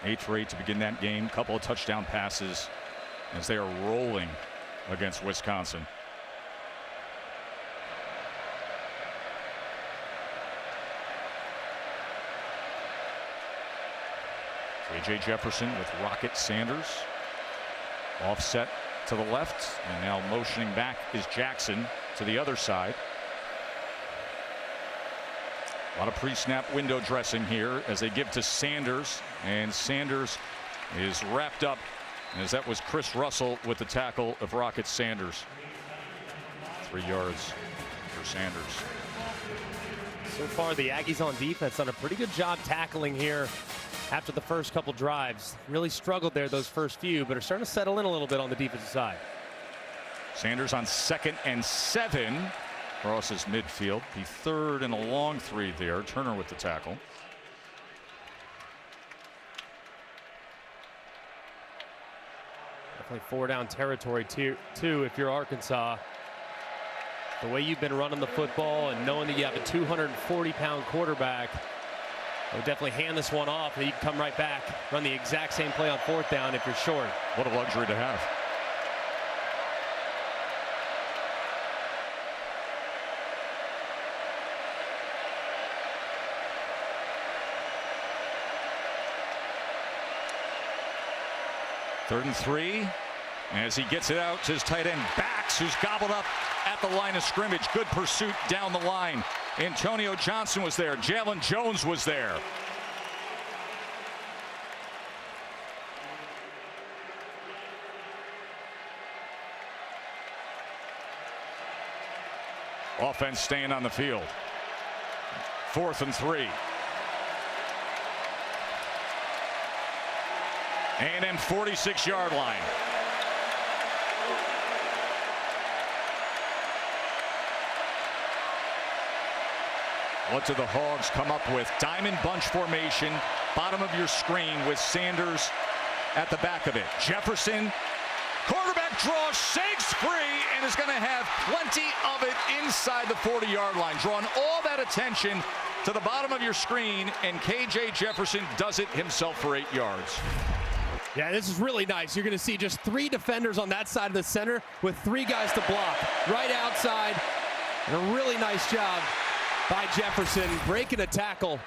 B: 8 for 8 to begin that game. Couple of touchdown passes as they are rolling against Wisconsin. KJ Jefferson with Rocket Sanders. Offset to the left, and now motioning back is Jackson to the other side. A lot of pre-snap window dressing here as they give to Sanders, and Sanders is wrapped up as that was Chris Russell with the tackle of Rocket Sanders. 3 yards for Sanders.
A: So far, the Aggies on defense done a pretty good job tackling here after the first couple drives. Really struggled there those first few, but are starting to settle in a little bit on the defensive side.
B: Sanders on 2nd and 7. Crosses midfield. The 3rd and a long 3 there. Turner with the tackle.
A: Definitely 4-down territory too if you're Arkansas. The way you've been running the football and knowing that you have a 240-pound quarterback, I would definitely hand this one off and you can come right back, run the exact same play on 4th down if you're short.
B: What a luxury to have. Third and 3. As he gets it out to his tight end, Backs, who's gobbled up at the line of scrimmage. Good pursuit down the line. Antonio Johnson was there. Jalen Jones was there. Offense staying on the field. 4th and 3. A&M 46-yard line. What do the Hogs come up with? Diamond bunch formation, bottom of your screen with Sanders at the back of it. Jefferson, quarterback draw, shakes free, and is going to have plenty of it inside the 40-yard line. Drawing all that attention to the bottom of your screen, and KJ Jefferson does it himself for 8 yards.
A: Yeah, this is really nice. You're going to see just 3 defenders on that side of the center with 3 guys to block. Right outside, and a really nice job by Jefferson, breaking a tackle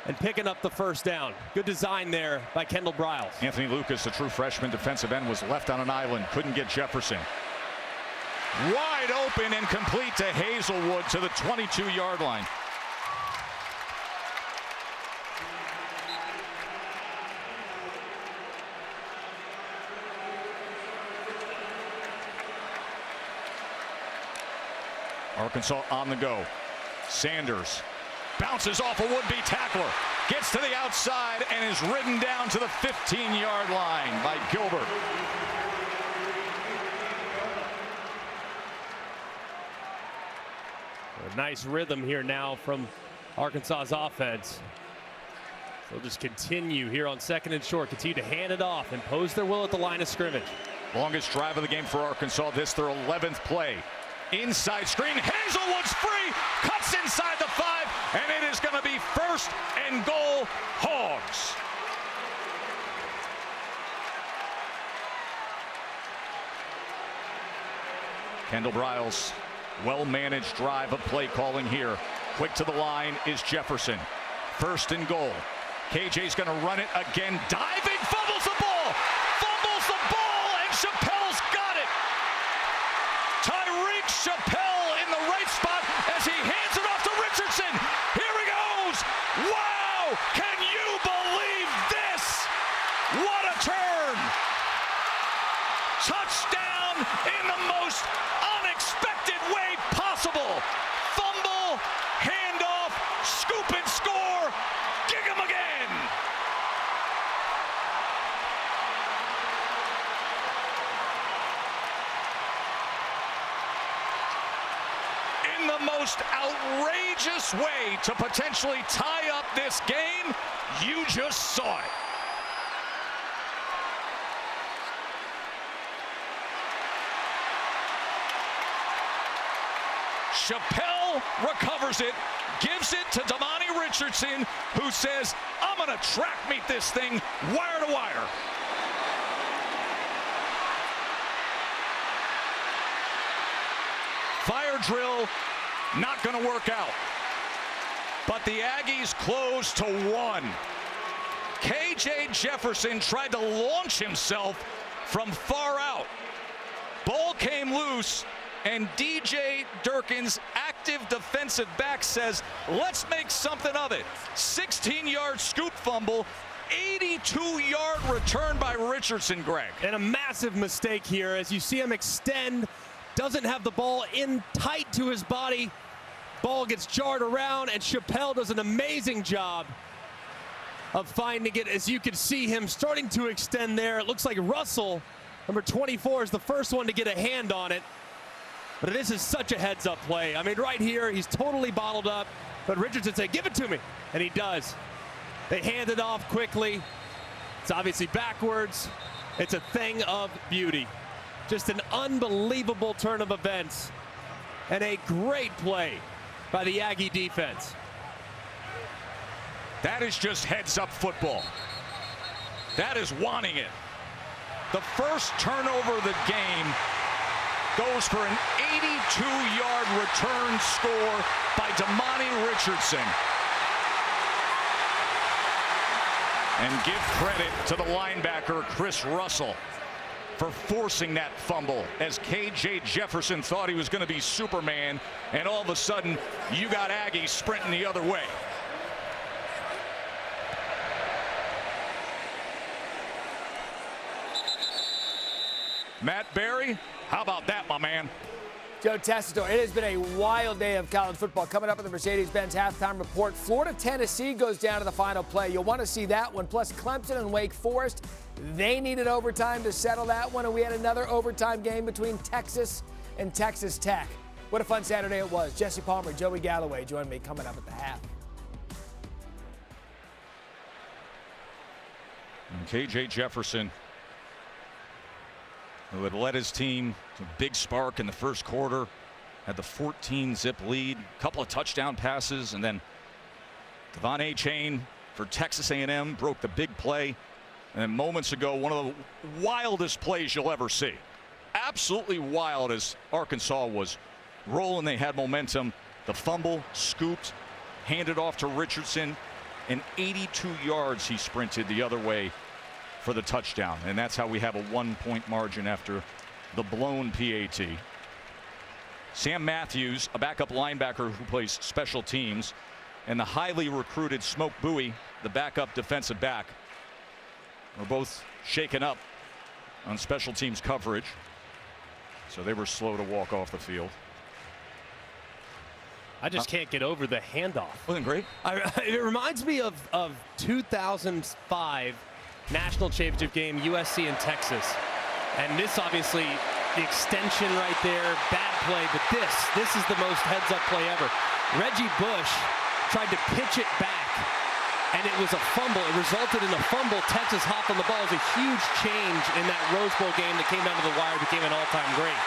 A: and picking up the first down. Good design there by Kendall Briles.
B: Anthony Lucas, the true freshman defensive end, was left on an island, couldn't get Jefferson. Wide open and complete to Hazelwood to the 22-yard line. Arkansas on the go. Sanders bounces off a would-be tackler, gets to the outside, and is ridden down to the 15-yard line by Gilbert.
A: A nice rhythm here now from Arkansas's offense. They'll just continue here on 2nd and short, continue to hand it off, impose their will at the line of scrimmage.
B: Longest drive of the game for Arkansas. This their 11th play. Inside screen, Hazelwood's free, cuts inside the 5, and it is going to be 1st and goal, Hogs. Kendall Briles, well-managed drive of play calling here. Quick to the line is Jefferson. 1st and goal. KJ's going to run it again, diving, fumbles the ball, and Chappell's got it. Tyreek Chappelle in the right spot as he hands it off to Richardson. Here he goes. Wow! Can you believe this? What a turn! Touchdown in the most unexpected way possible. Fumble, handoff, scoop and score. Kick him again. In the most outrageous way to potentially tie up this game, you just saw it. Chappelle recovers it, gives it to Damani Richardson, who says, I'm going to track meet this thing wire to wire. Fire drill, not going to work out. But the Aggies close to 1. KJ Jefferson tried to launch himself from far out. Ball came loose, and DJ Durkin's active defensive back says, let's make something of it. 16-yard scoop fumble, 82-yard return by Richardson, Greg.
A: And a massive mistake here as you see him extend, doesn't have the ball in tight to his body. Ball gets jarred around, and Chappelle does an amazing job of finding it, as you can see him starting to extend there. It looks like Russell, number 24, is the first one to get a hand on it. But this is such a heads-up play. I mean, right here, he's totally bottled up. But Richardson said, give it to me. And he does. They hand it off quickly. It's obviously backwards. It's a thing of beauty. Just an unbelievable turn of events. And a great play by the Aggie defense.
B: That is just heads-up football. That is wanting it. The first turnover of the game goes for an 82-yard return score by Damani Richardson. And give credit to the linebacker, Chris Russell, for forcing that fumble as KJ Jefferson thought he was going to be Superman, and all of a sudden you got Aggies sprinting the other way. Matt Berry, how about that, my man?
E: Joe Tessitore, it has been a wild day of college football. Coming up in the Mercedes-Benz halftime report, Florida-Tennessee goes down to the final play. You'll want to see that one. Plus, Clemson and Wake Forest, they needed overtime to settle that one, and we had another overtime game between Texas and Texas Tech. What a fun Saturday it was. Jesse Palmer, Joey Galloway join me coming up at the half.
B: And KJ Jefferson, who had led his team to a big spark in the first quarter, had the 14-zip lead, a couple of touchdown passes, and then Devon Achane for Texas A&M broke the big play. And then moments ago, one of the wildest plays you'll ever see. Absolutely wild as Arkansas was rolling. They had momentum. The fumble, scooped, handed off to Richardson, and 82 yards he sprinted the other way for the touchdown. And that's how we have a 1-point margin after the blown PAT. Sam Matthews, a backup linebacker who plays special teams, and the highly recruited Smoke Bowie, the backup defensive back, were both shaken up on special teams coverage. So they were slow to walk off the field.
A: I just can't get over the handoff.
B: Wasn't great?
A: It reminds me of 2005 national championship game, USC and Texas. And this obviously, the extension right there, bad play, but this is the most heads-up play ever. Reggie Bush tried to pitch it back, and it was a fumble. It resulted in a fumble. Texas hopped on the ball. It was a huge change in that Rose Bowl game that came down to the wire, became an all-time great.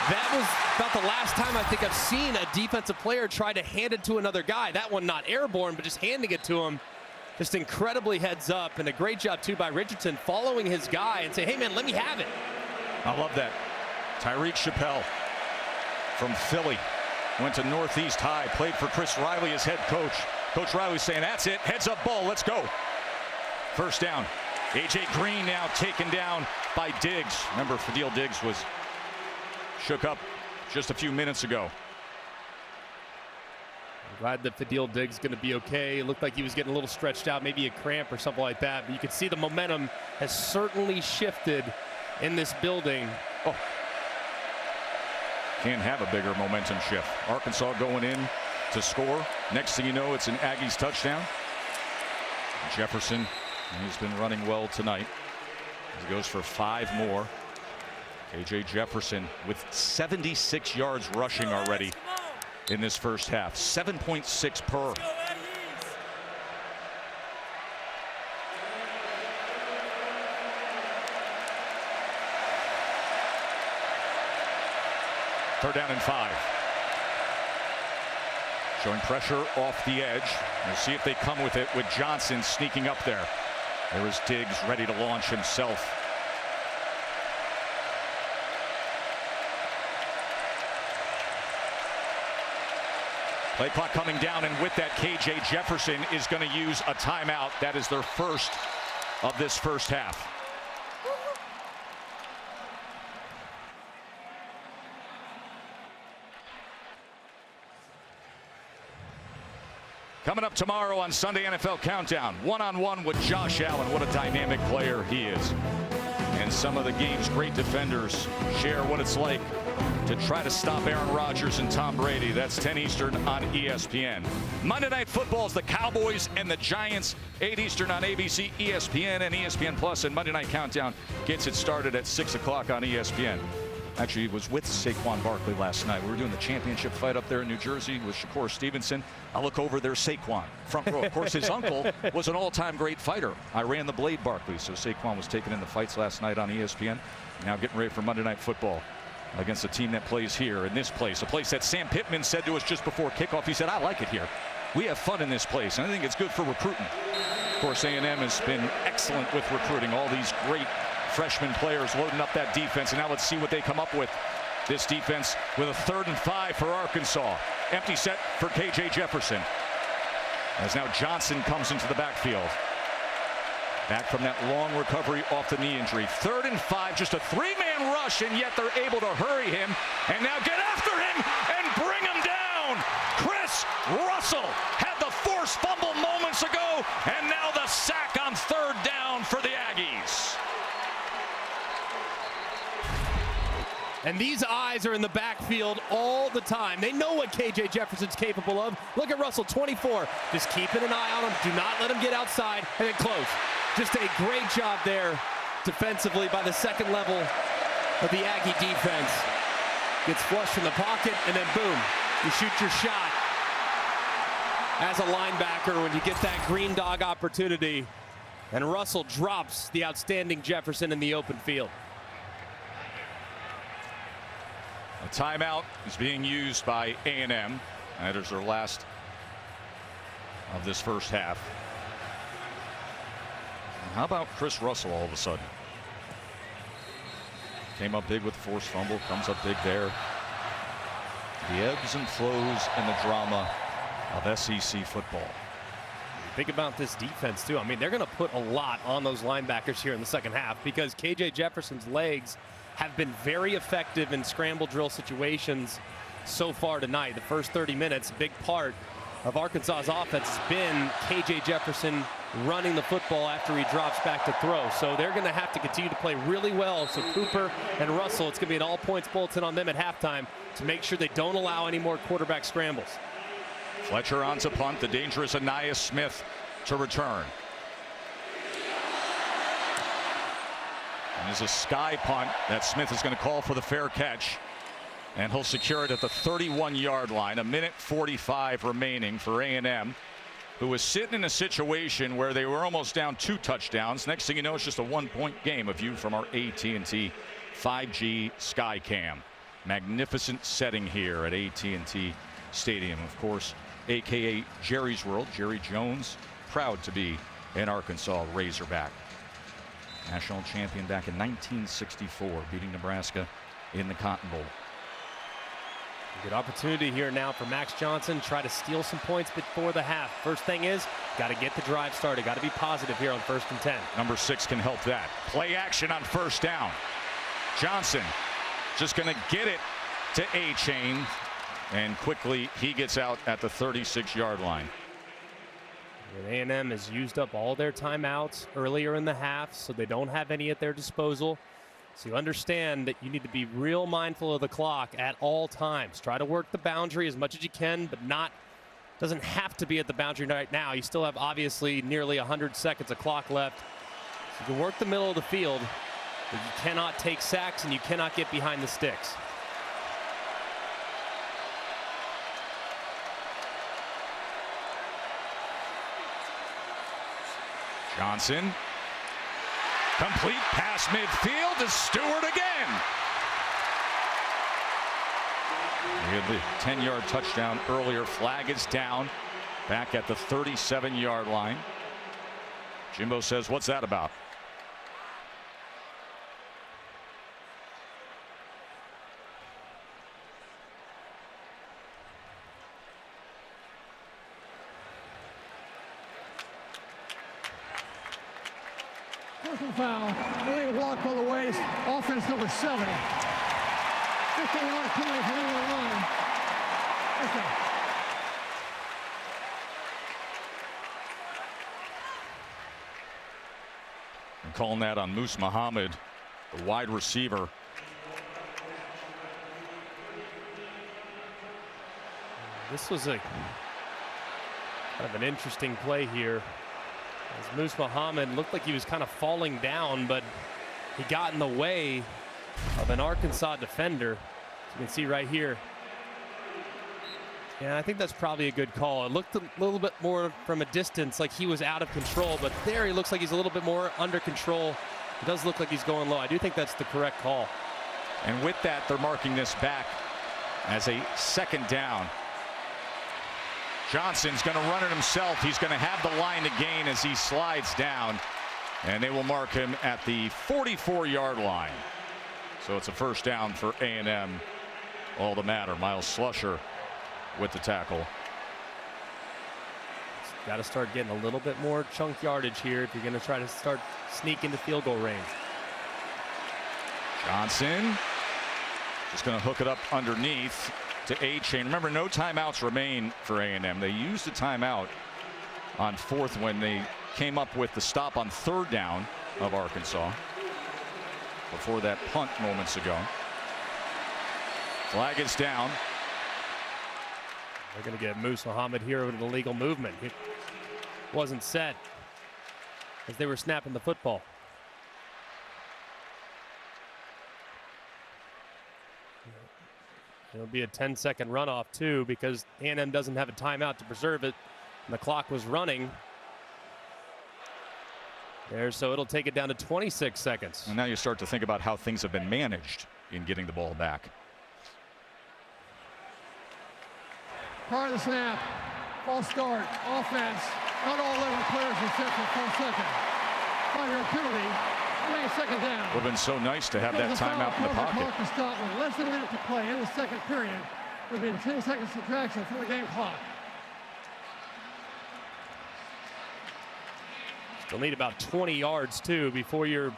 A: That was about the last time I think I've seen a defensive player try to hand it to another guy. That one not airborne, but just handing it to him. Just incredibly heads up, and a great job too by Richardson following his guy and say, hey man, let me have it.
B: I love that. Tyreek Chappelle from Philly went to Northeast High, played for Chris Riley as head coach. Coach Riley saying, that's it, heads up ball, let's go. First down. AJ Green now taken down by Diggs. Remember, Fadil Diggs was shook up just a few minutes ago.
A: Glad that Fadil Diggs is going to be okay. It looked like he was getting a little stretched out, maybe a cramp or something like that. But you can see the momentum has certainly shifted in this building.
B: Oh. Can't have a bigger momentum shift. Arkansas going in to score. Next thing you know, it's an Aggies touchdown. Jefferson, he's been running well tonight. He goes for 5 more. KJ Jefferson with 76 yards rushing already in this first half. 7.6 per. Third down and 5. Showing pressure off the edge. We'll see if they come with it with Johnson sneaking up there. There is Diggs ready to launch himself. Play clock coming down, and with that, KJ Jefferson is going to use a timeout. That is their first of this first half. Coming up tomorrow on Sunday NFL Countdown, one-on-one with Josh Allen. What a dynamic player he is. And some of the game's great defenders share what it's like to try to stop Aaron Rodgers and Tom Brady. That's 10 Eastern on ESPN. Monday Night Football is the Cowboys and the Giants. 8 Eastern on ABC, ESPN, and ESPN Plus. And Monday Night Countdown gets it started at 6 o'clock on ESPN. Actually, was with Saquon Barkley last night. We were doing the championship fight up there in New Jersey with Shakur Stevenson. I look over, there's Saquon, front row. Of course, his uncle was an all-time great fighter. I ran the Blade Barkley, so Saquon was taking in the fights last night on ESPN. Now getting ready for Monday Night Football against a team that plays here in this place, a place that Sam Pittman said to us just before kickoff. He said, I like it here. We have fun in this place, and I think it's good for recruiting. Of course, A&M has been excellent with recruiting all these great freshman players loading up that defense. And now let's see what they come up with. This defense with a 3rd and 5 for Arkansas. Empty set for KJ Jefferson. As now Johnson comes into the backfield. Back from that long recovery off the knee injury. 3rd and 5, just a 3-man rush, and yet they're able to hurry him. And now get after him and bring him down. Chris Russell had the forced fumble moments ago, and now the sack on 3rd down for the Aggies.
A: And these eyes are in the backfield all the time. They know what KJ Jefferson's capable of. Look at Russell, 24. Just keeping an eye on him. Do not let him get outside and then close. Just a great job there defensively by the second level of the Aggie defense. Gets flushed in the pocket, and then boom, you shoot your shot as a linebacker when you get that green dog opportunity. And Russell drops the outstanding Jefferson in the open field.
B: A timeout is being used by A&M. That is their last of this first half. And how about Chris Russell all of a sudden? Came up big with the forced fumble, comes up big there. The ebbs and flows and the drama of SEC football.
A: Think about this defense too. I mean, they're going to put a lot on those linebackers here in the second half because KJ Jefferson's legs have been very effective in scramble drill situations so far tonight. The first 30 minutes, a big part of Arkansas's offense has been KJ Jefferson running the football after he drops back to throw. So they're going to have to continue to play really well. So Cooper and Russell, it's going to be an all-points bulletin on them at halftime to make sure they don't allow any more quarterback scrambles.
B: Fletcher on to punt, the dangerous Anais Smith to return. And there's a sky punt that Smith is going to call for the fair catch. And he'll secure it at the 31-yard line. 1:45 remaining for A&M, who was sitting in a situation where they were almost down 2 touchdowns. Next thing you know, it's just a 1-point game. A view from our AT&T 5G Skycam. Magnificent setting here at AT&T Stadium. Of course, a.k.a. Jerry's World. Jerry Jones, proud to be an Arkansas Razorback. National champion back in 1964, beating Nebraska in the Cotton Bowl.
A: Good opportunity here now for Max Johnson. Try to steal some points before the half. First thing is, got to get the drive started. Got to be positive here on 1st and 10.
B: Number 6 can help that. Play action on 1st down. Johnson just going to get it to A-Chain. And quickly, he gets out at the 36-yard line.
A: A&M has used up all their timeouts earlier in the half, so they don't have any at their disposal. So you understand that you need to be real mindful of the clock at all times. Try to work the boundary as much as you can, but doesn't have to be at the boundary right now. You still have obviously nearly 100 seconds of clock left. So you can work the middle of the field, but you cannot take sacks and you cannot get behind the sticks.
B: Johnson, complete pass midfield to Stewart again. He had the 10-yard touchdown earlier. Flag is down back at the 37-yard line. Jimbo says, what's that about?
D: Personal foul, illegal block on the waist, offense number 7. 15-yard penalty from the line. Okay.
B: I'm calling that on Moose Muhammad the wide receiver.
A: This was a kind of an interesting play here. As Moose Muhammad looked like he was kind of falling down, but he got in the way of an Arkansas defender. As you can see right here. Yeah, I think that's probably a good call. It looked a little bit more from a distance like he was out of control, but there he looks like he's a little bit more under control. It does look like he's going low. I do think that's the correct call.
B: And with that, they're marking this back as a second down. Johnson's going to run it himself. He's going to have the line to gain as he slides down, and they will mark him at the 44-yard line. So it's a first down for A&M. All the matter. Miles Slusher with the tackle.
A: Got to start getting a little bit more chunk yardage here if you're going to try to start sneaking the field goal range.
B: Johnson just going to hook it up underneath to A-Chain. Remember, no timeouts remain for A&M. They used a timeout on fourth when they came up with the stop on third down of Arkansas before that punt moments ago. Flag is down.
A: They're going to get Moose Muhammad here with an illegal movement. It wasn't set as they were snapping the football. It'll be a 10-second runoff too, because A&M doesn't have a timeout to preserve it, and the clock was running there, so it'll take it down to 26 seconds.
B: And now you start to think about how things have been managed in getting the ball back.
D: Prior to the snap, false start, offense. Not all 11 players are set for 4 seconds. 5-yard penalty. Remain second down.
B: Would have been so nice to have that timeout in the pocket.
D: Clock to stop with less than a minute to play in the second period. Would be a 10-second subtraction from the game clock.
A: Still need about 20 yards too before you're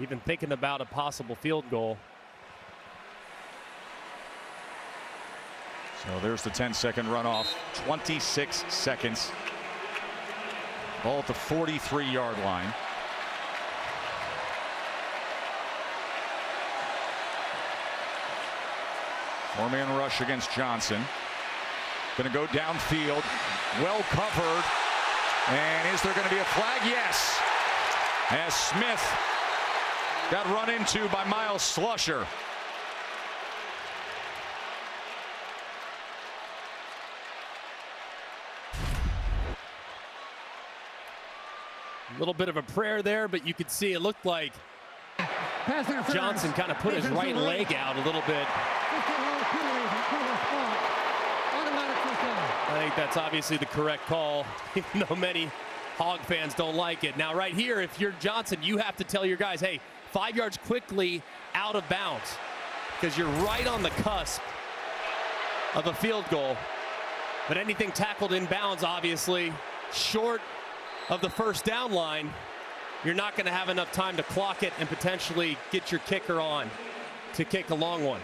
A: even thinking about a possible field goal.
B: So there's the 10-second runoff. 26 seconds. Ball at the 43-yard line. Four-man rush against Johnson. Going to go downfield. Well covered. And is there going to be a flag? Yes. As Smith got run into by Miles Slusher.
A: A little bit of a prayer there, but you could see it looked like Johnson kind of put his right leg out a little bit. I think that's obviously the correct call, even though many Hog fans don't like it. Now, right here, if you're Johnson, you have to tell your guys, hey, 5 yards quickly out of bounds, because you're right on the cusp of a field goal. But anything tackled in bounds, obviously, short of the first down line, you're not going to have enough time to clock it and potentially get your kicker on to kick a long one.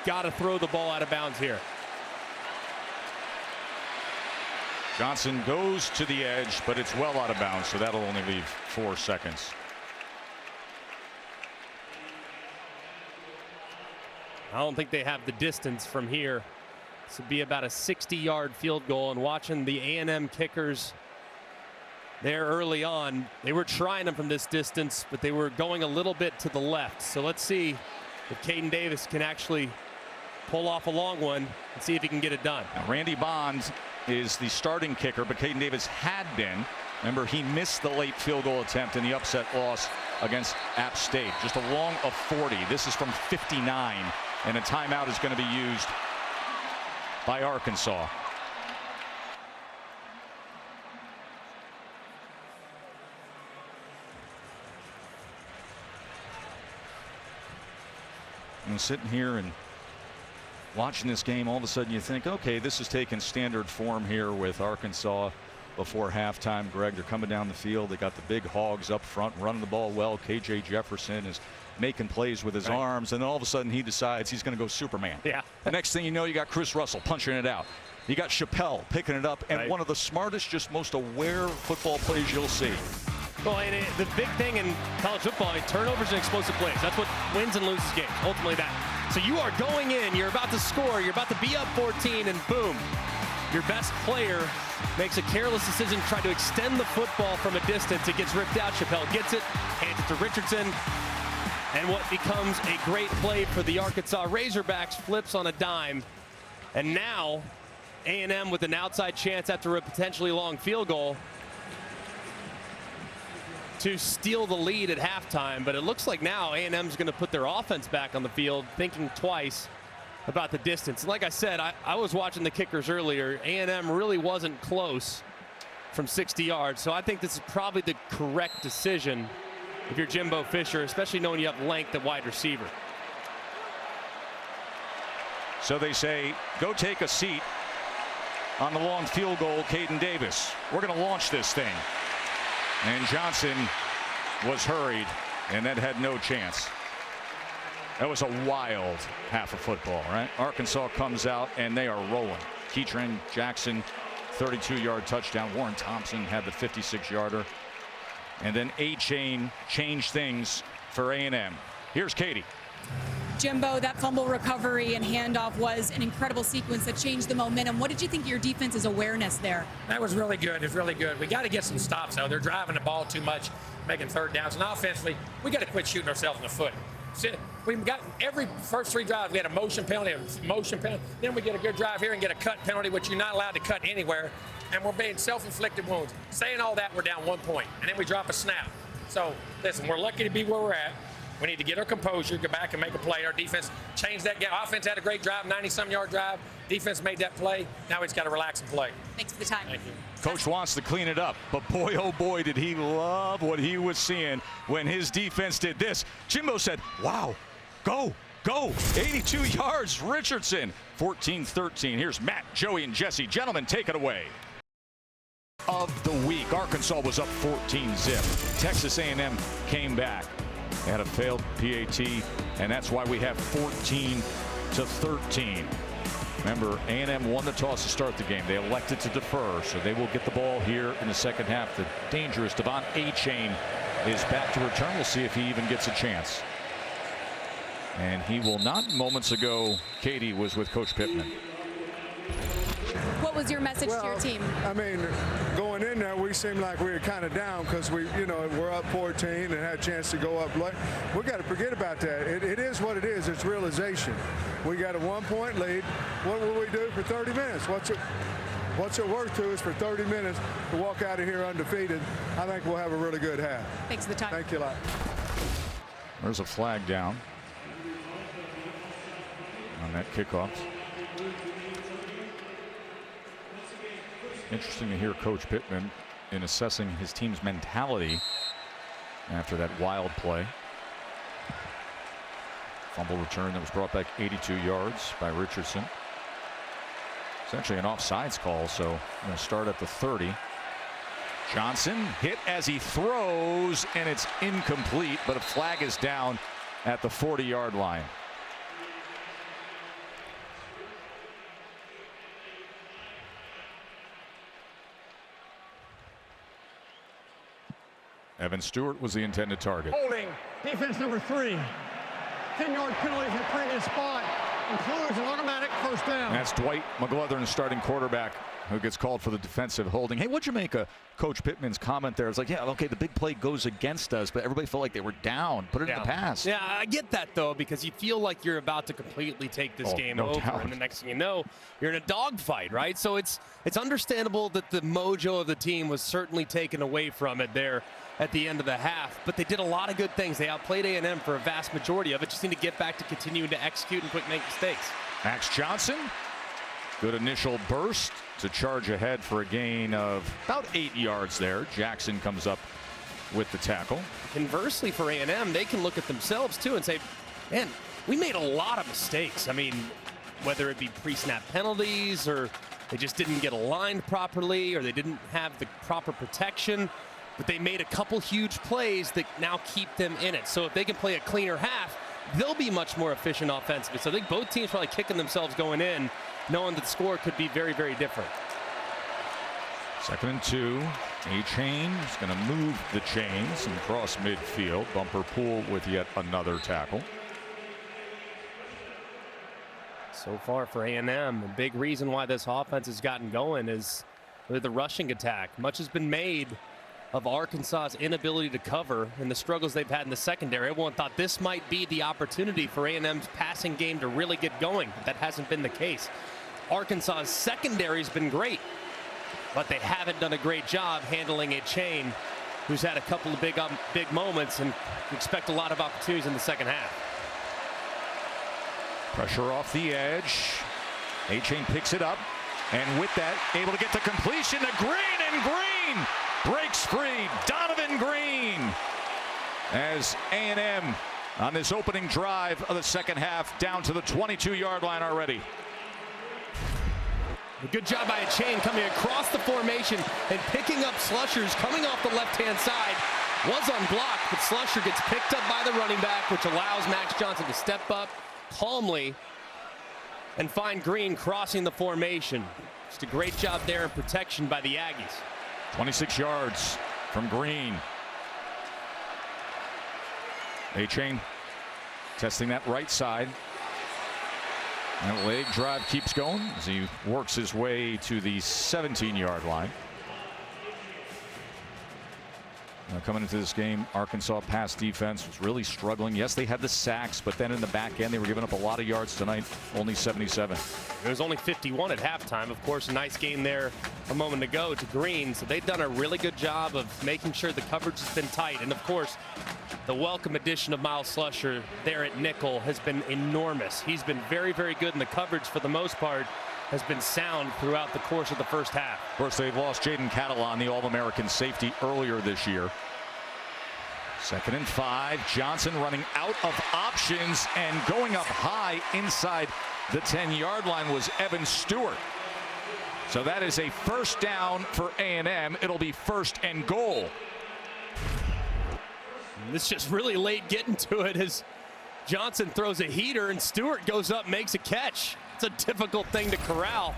A: Got to throw the ball out of bounds here.
B: Johnson goes to the edge, but it's well out of bounds, so that'll only leave 4 seconds.
A: I don't think they have the distance from here. This would be about a 60-yard field goal, and watching the A&M kickers there early on, they were trying them from this distance, but they were going a little bit to the left. So let's see if Caden Davis can actually pull off a long one and see if he can get it done.
B: Now, Randy Bond is the starting kicker, but Caden Davis had been. Remember, he missed the late field goal attempt in the upset loss against App State. Just a long of 40. This is from 59, and a timeout is going to be used by Arkansas. I'm sitting here and watching this game, all of a sudden you think, okay, this is taking standard form here with Arkansas before halftime. Greg, they're coming down the field. They got the big Hogs up front running the ball well. KJ Jefferson is making plays with his arms, and then all of a sudden he decides he's going to go Superman.
A: Yeah.
B: The next thing you know, you got Chris Russell punching it out. You got Chappelle picking it up, and one of the smartest, just most aware football plays you'll see.
A: Well, and the big thing in college football, turnovers and explosive plays. That's what wins and loses games, ultimately that. So you are going in, you're about to score, you're about to be up 14, and boom, your best player makes a careless decision to try to extend the football from a distance. It gets ripped out. Chappelle gets it, hands it to Richardson. And what becomes a great play for the Arkansas Razorbacks flips on a dime. And now A&M with an outside chance after a potentially long field goal to steal the lead at halftime. But it looks like now A&M's going to put their offense back on the field, thinking twice about the distance. And like I said, I was watching the kickers earlier. A&M really wasn't close from 60 yards. So I think this is probably the correct decision if you're Jimbo Fisher, especially knowing you have length at wide receiver.
B: So they say, go take a seat on the long field goal, Caden Davis. We're going to launch this thing. And Johnson was hurried, and that had no chance. That was a wild half of football, right? Arkansas comes out, and they are rolling. Keatron Jackson, 32-yard touchdown. Warren Thompson had the 56-yarder. And then A-Chain changed things for A&M. Here's Katie.
C: Jimbo, that fumble recovery and handoff was an incredible sequence that changed the momentum. What did you think of your defense's awareness there?
F: That was really good. It's really good. We got to get some stops, though. They're driving the ball too much, making third downs. And offensively, we got to quit shooting ourselves in the foot. We've got every first three drives, we had a motion penalty, Then we get a good drive here and get a cut penalty, which you're not allowed to cut anywhere. And we're being self-inflicted wounds. Saying all that, we're down 1 point. And then we drop a snap. So, listen, we're lucky to be where we're at. We need to get our composure, go back and make a play. Our defense changed that game. Offense had a great drive, 90-some-yard drive. Defense made that play. Now he's got to relax and play.
C: Thanks for the time.
F: Thank you.
B: Coach wants to clean it up, but boy, oh boy, did he love what he was seeing when his defense did this. Jimbo said, wow, go, 82 yards, Richardson, 14-13. Here's Matt, Joey, and Jesse. Gentlemen, take it away. Of the week, Arkansas was up 14-zip. Texas A&M came back. They had a failed PAT, and that's why we have 14-13. Remember, A&M won the toss to start the game. They elected to defer, so they will get the ball here in the second half. The dangerous Devon A-Chain is back to return. We'll see if he even gets a chance. And he will not. Moments ago, Katie was with Coach Pittman.
C: What was your message to your team?
G: I mean, going in there, we seemed like we were kind of down because we're up 14 and had a chance to go up late. We got to forget about that. It is what it is. It's realization. We got a 1 point lead. What will we do for 30 minutes? What's it worth to us for 30 minutes to walk out of here undefeated? I think we'll have a really good half.
C: Thanks for the time.
G: Thank you a lot.
B: There's a flag down on that kickoff. Interesting to hear Coach Pittman in assessing his team's mentality after that wild play. Fumble return that was brought back 82 yards by Richardson. It's actually an offsides call, so I'm going to start at the 30. Johnson hit as he throws, and it's incomplete, but a flag is down at the 40-yard line. Evan Stewart was the intended target.
D: Holding. Defense number 3. 10-yard penalty from the previous spot. Includes an automatic first down.
B: That's Dwight McGlothern, starting quarterback, who gets called for the defensive holding. Hey, what'd you make of Coach Pittman's comment there? It's like, yeah, okay, the big play goes against us, but everybody felt like they were down. Put it in the pass.
A: Yeah, I get that, though, because you feel like you're about to completely take this game over.
B: Doubt.
A: And the next thing you know, you're in a dogfight, right? So it's understandable that the mojo of the team was certainly taken away from it there at the end of the half, but they did a lot of good things. They outplayed A&M for a vast majority of it. Just need to get back to continuing to execute and quit making mistakes.
B: Max Johnson, good initial burst to charge ahead for a gain of about 8 yards there. Jackson comes up with the tackle.
A: Conversely, for A&M, they can look at themselves too and say, man, we made a lot of mistakes. I mean, whether it be pre-snap penalties, or they just didn't get aligned properly, or they didn't have the proper protection, but they made a couple huge plays that now keep them in it. So if they can play a cleaner half, they'll be much more efficient offensively. So I think both teams probably kicking themselves going in, knowing that the score could be very, very different.
B: 2nd and 2. A-Chain is going to move the chains and cross midfield. Bumper Pool with yet another tackle.
A: So far for A&M, a big reason why this offense has gotten going is the rushing attack. Much has been made of Arkansas's inability to cover and the struggles they've had in the secondary. Everyone thought this might be the opportunity for A&M's passing game to really get going. That hasn't been the case. Arkansas's secondary has been great, but they haven't done a great job handling a chain who's had a couple of big moments, and expect a lot of opportunities in the second half.
B: Pressure off the edge. A-Chain picks it up, and with that, able to get the completion to Green, and Green breaks free. Donovan Green, as A&M on this opening drive of the second half, down to the 22-yard line already.
A: A good job by A-Chain coming across the formation and picking up Slusher's coming off the left-hand side. Was unblocked, but Slusher gets picked up by the running back, which allows Max Johnson to step up calmly and find Green crossing the formation. Just a great job there in protection by the Aggies.
B: 26 yards from Green. A-Chain testing that right side. That leg drive keeps going as he works his way to the 17-yard line. Now, coming into this game, Arkansas pass defense was really struggling. Yes, they had the sacks, but then in the back end, they were giving up a lot of yards tonight, only 77.
A: It was only 51 at halftime. Of course, a nice game there a moment ago to Green. So they've done a really good job of making sure the coverage has been tight. And of course, the welcome addition of Miles Slusher there at nickel has been enormous. He's been very, very good in the coverage for the most part. Has been sound throughout the course of the first half.
B: Of course, they've lost Jaden Catalan, the All-American safety, earlier this year. 2nd and 5. Johnson running out of options and going up high inside the 10-yard line was Evan Stewart. So that is a first down for A&M. It'll be 1st and goal.
A: And this just really late getting to it as Johnson throws a heater and Stewart goes up, makes a catch. It's a difficult thing to corral.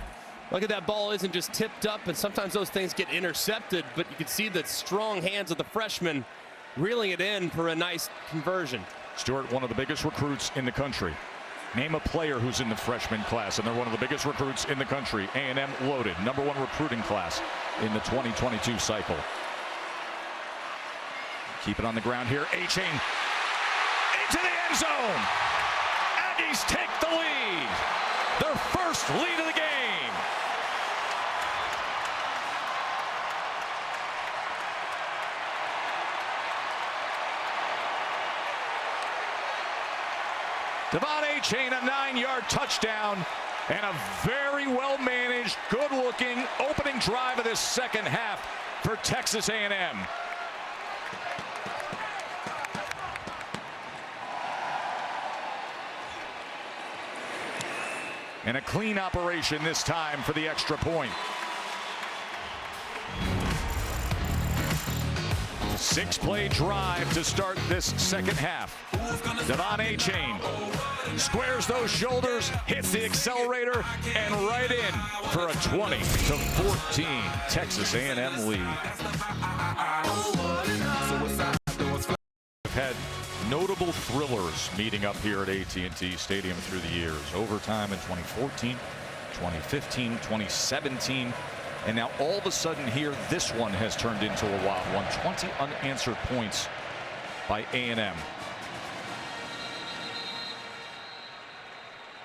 A: Look at that ball, isn't just tipped up, and sometimes those things get intercepted, but you can see the strong hands of the freshman reeling it in for a nice conversion.
B: Stewart, one of the biggest recruits in the country. Name a player who's in the freshman class, and they're one of the biggest recruits in the country. A&M loaded, #1 recruiting class in the 2022 cycle. Keep it on the ground here. A-Chain into the end zone. Aggies take the lead. Their first lead of the game. Devon A-Chain, a 9-yard touchdown, and a very well-managed, good-looking opening drive of this second half for Texas A&M. And a clean operation this time for the extra point. 6-play drive to start this second half. Devon A-Chain squares those shoulders, hits the accelerator, and right in for a 20-14 Texas A&M lead. We've had notable thrillers meeting up here at AT&T Stadium through the years. Overtime in 2014, 2015, 2017. And now all of a sudden here, this one has turned into a wild one. 20 unanswered points by A&M.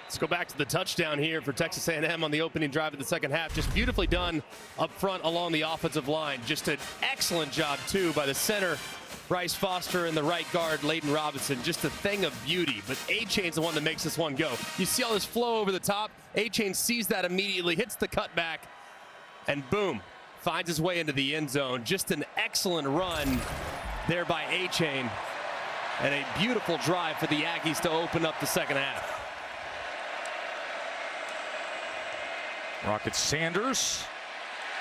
A: Let's go back to the touchdown here for Texas A&M on the opening drive of the second half. Just beautifully done up front along the offensive line. Just an excellent job, too, by the center, Bryce Foster, and the right guard, Layden Robinson. Just a thing of beauty. But A-Chain's the one that makes this one go. You see all this flow over the top. A-Chain sees that immediately, hits the cutback, and boom, finds his way into the end zone. Just an excellent run there by A-Chain. And a beautiful drive for the Aggies to open up the second half.
B: Rocket Sanders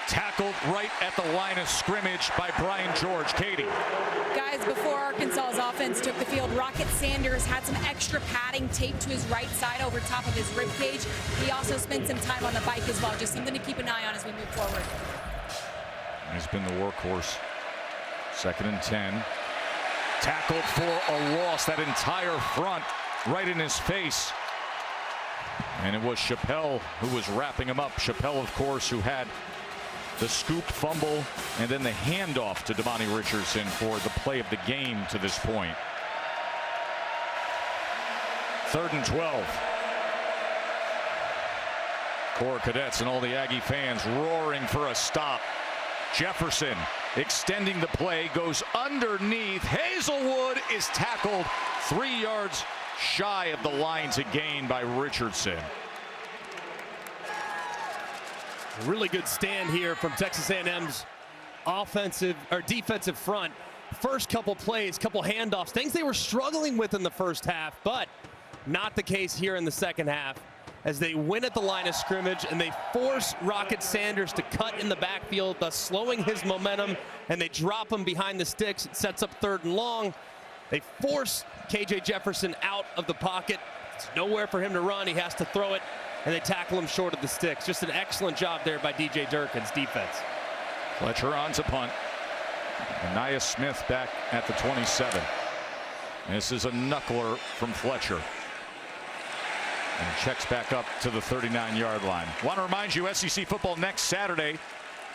B: tackled right at the line of scrimmage by Brian George. Katie.
C: Guys, before Arkansas's offense took the field, Rocket Sanders had some extra padding taped to his right side over top of his rib cage. He also spent some time on the bike as well. Just something to keep an eye on as we move forward.
B: He's been the workhorse. 2nd and 10. Tackled for a loss. That entire front right in his face. And it was Chappelle who was wrapping him up. Chappelle, of course, who had the scoop fumble and then the handoff to Damani Richardson for the play of the game to this point. 3rd and 12. Corps Cadets and all the Aggie fans roaring for a stop. Jefferson extending the play, goes underneath. Hazelwood is tackled 3 yards shy of the line to gain by Richardson.
A: Really good stand here from Texas A&M's offensive or defensive front. First couple plays, couple handoffs, things they were struggling with in the first half, but not the case here in the second half, as they win at the line of scrimmage and they force Rocket Sanders to cut in the backfield, thus slowing his momentum, and they drop him behind the sticks. It sets up 3rd and long. They force KJ Jefferson out of the pocket. It's nowhere for him to run. He has to throw it, and they tackle him short of the sticks. Just an excellent job there by DJ Durkin's defense.
B: Fletcher on to punt. Anaya Smith back at the 27. And this is a knuckler from Fletcher. And checks back up to the 39-yard line. Want to remind you, SEC football next Saturday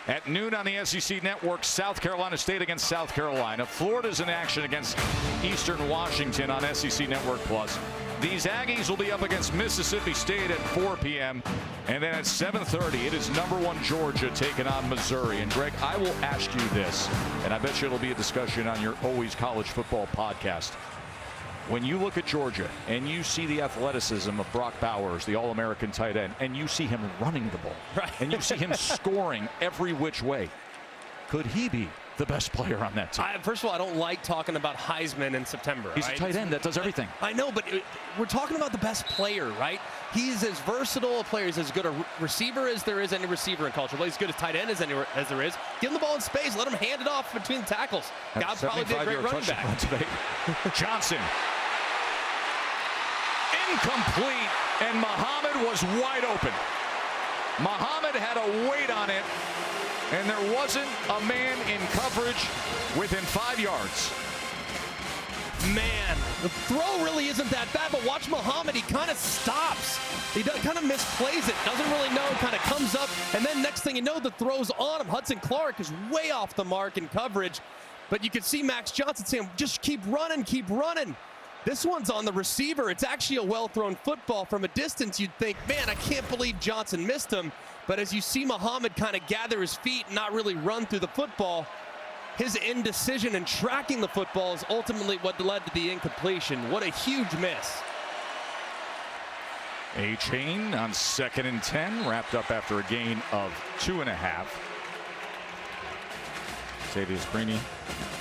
B: at noon on the SEC Network. South Carolina State against South Carolina. Florida's in action against Eastern Washington on SEC Network Plus. These Aggies will be up against Mississippi State at 4 p.m. And then at 7:30, it is #1 Georgia taking on Missouri. And Greg, I will ask you this, and I bet you it'll be a discussion on your Always College Football podcast. When you look at Georgia and you see the athleticism of Brock Bowers, the All-American tight end, and you see him running the ball,
A: right,
B: and you see him scoring every which way, could he be the best player on that team?
A: First of all, I don't like talking about Heisman in September.
B: He's a tight end that does everything.
A: I know, but we're talking about the best player, right? He's as versatile a player, he's as good a receiver as there is any receiver in college football. He's as good a tight end as there is. Give him the ball in space. Let him hand it off between the tackles. God probably be a great running back.
B: Today. Johnson. Incomplete, and Muhammad was wide open. Muhammad had a weight on it, and there wasn't a man in coverage within 5 yards.
A: Man, the throw really isn't that bad, but watch Muhammad. He kind of stops. He kind of misplays it. Doesn't really know, kind of comes up, and then next thing you know, the throw's on him. Hudson Clark is way off the mark in coverage, but you can see Max Johnson saying, just keep running, keep running. This one's on the receiver. It's actually a well-thrown football. From a distance, you'd think, man, I can't believe Johnson missed him. But as you see Muhammad kind of gather his feet and not really run through the football, his indecision in tracking the football is ultimately what led to the incompletion. What a huge miss.
B: A-Chain on 2nd and 10, wrapped up after a gain of 2.5. Tavius Brini,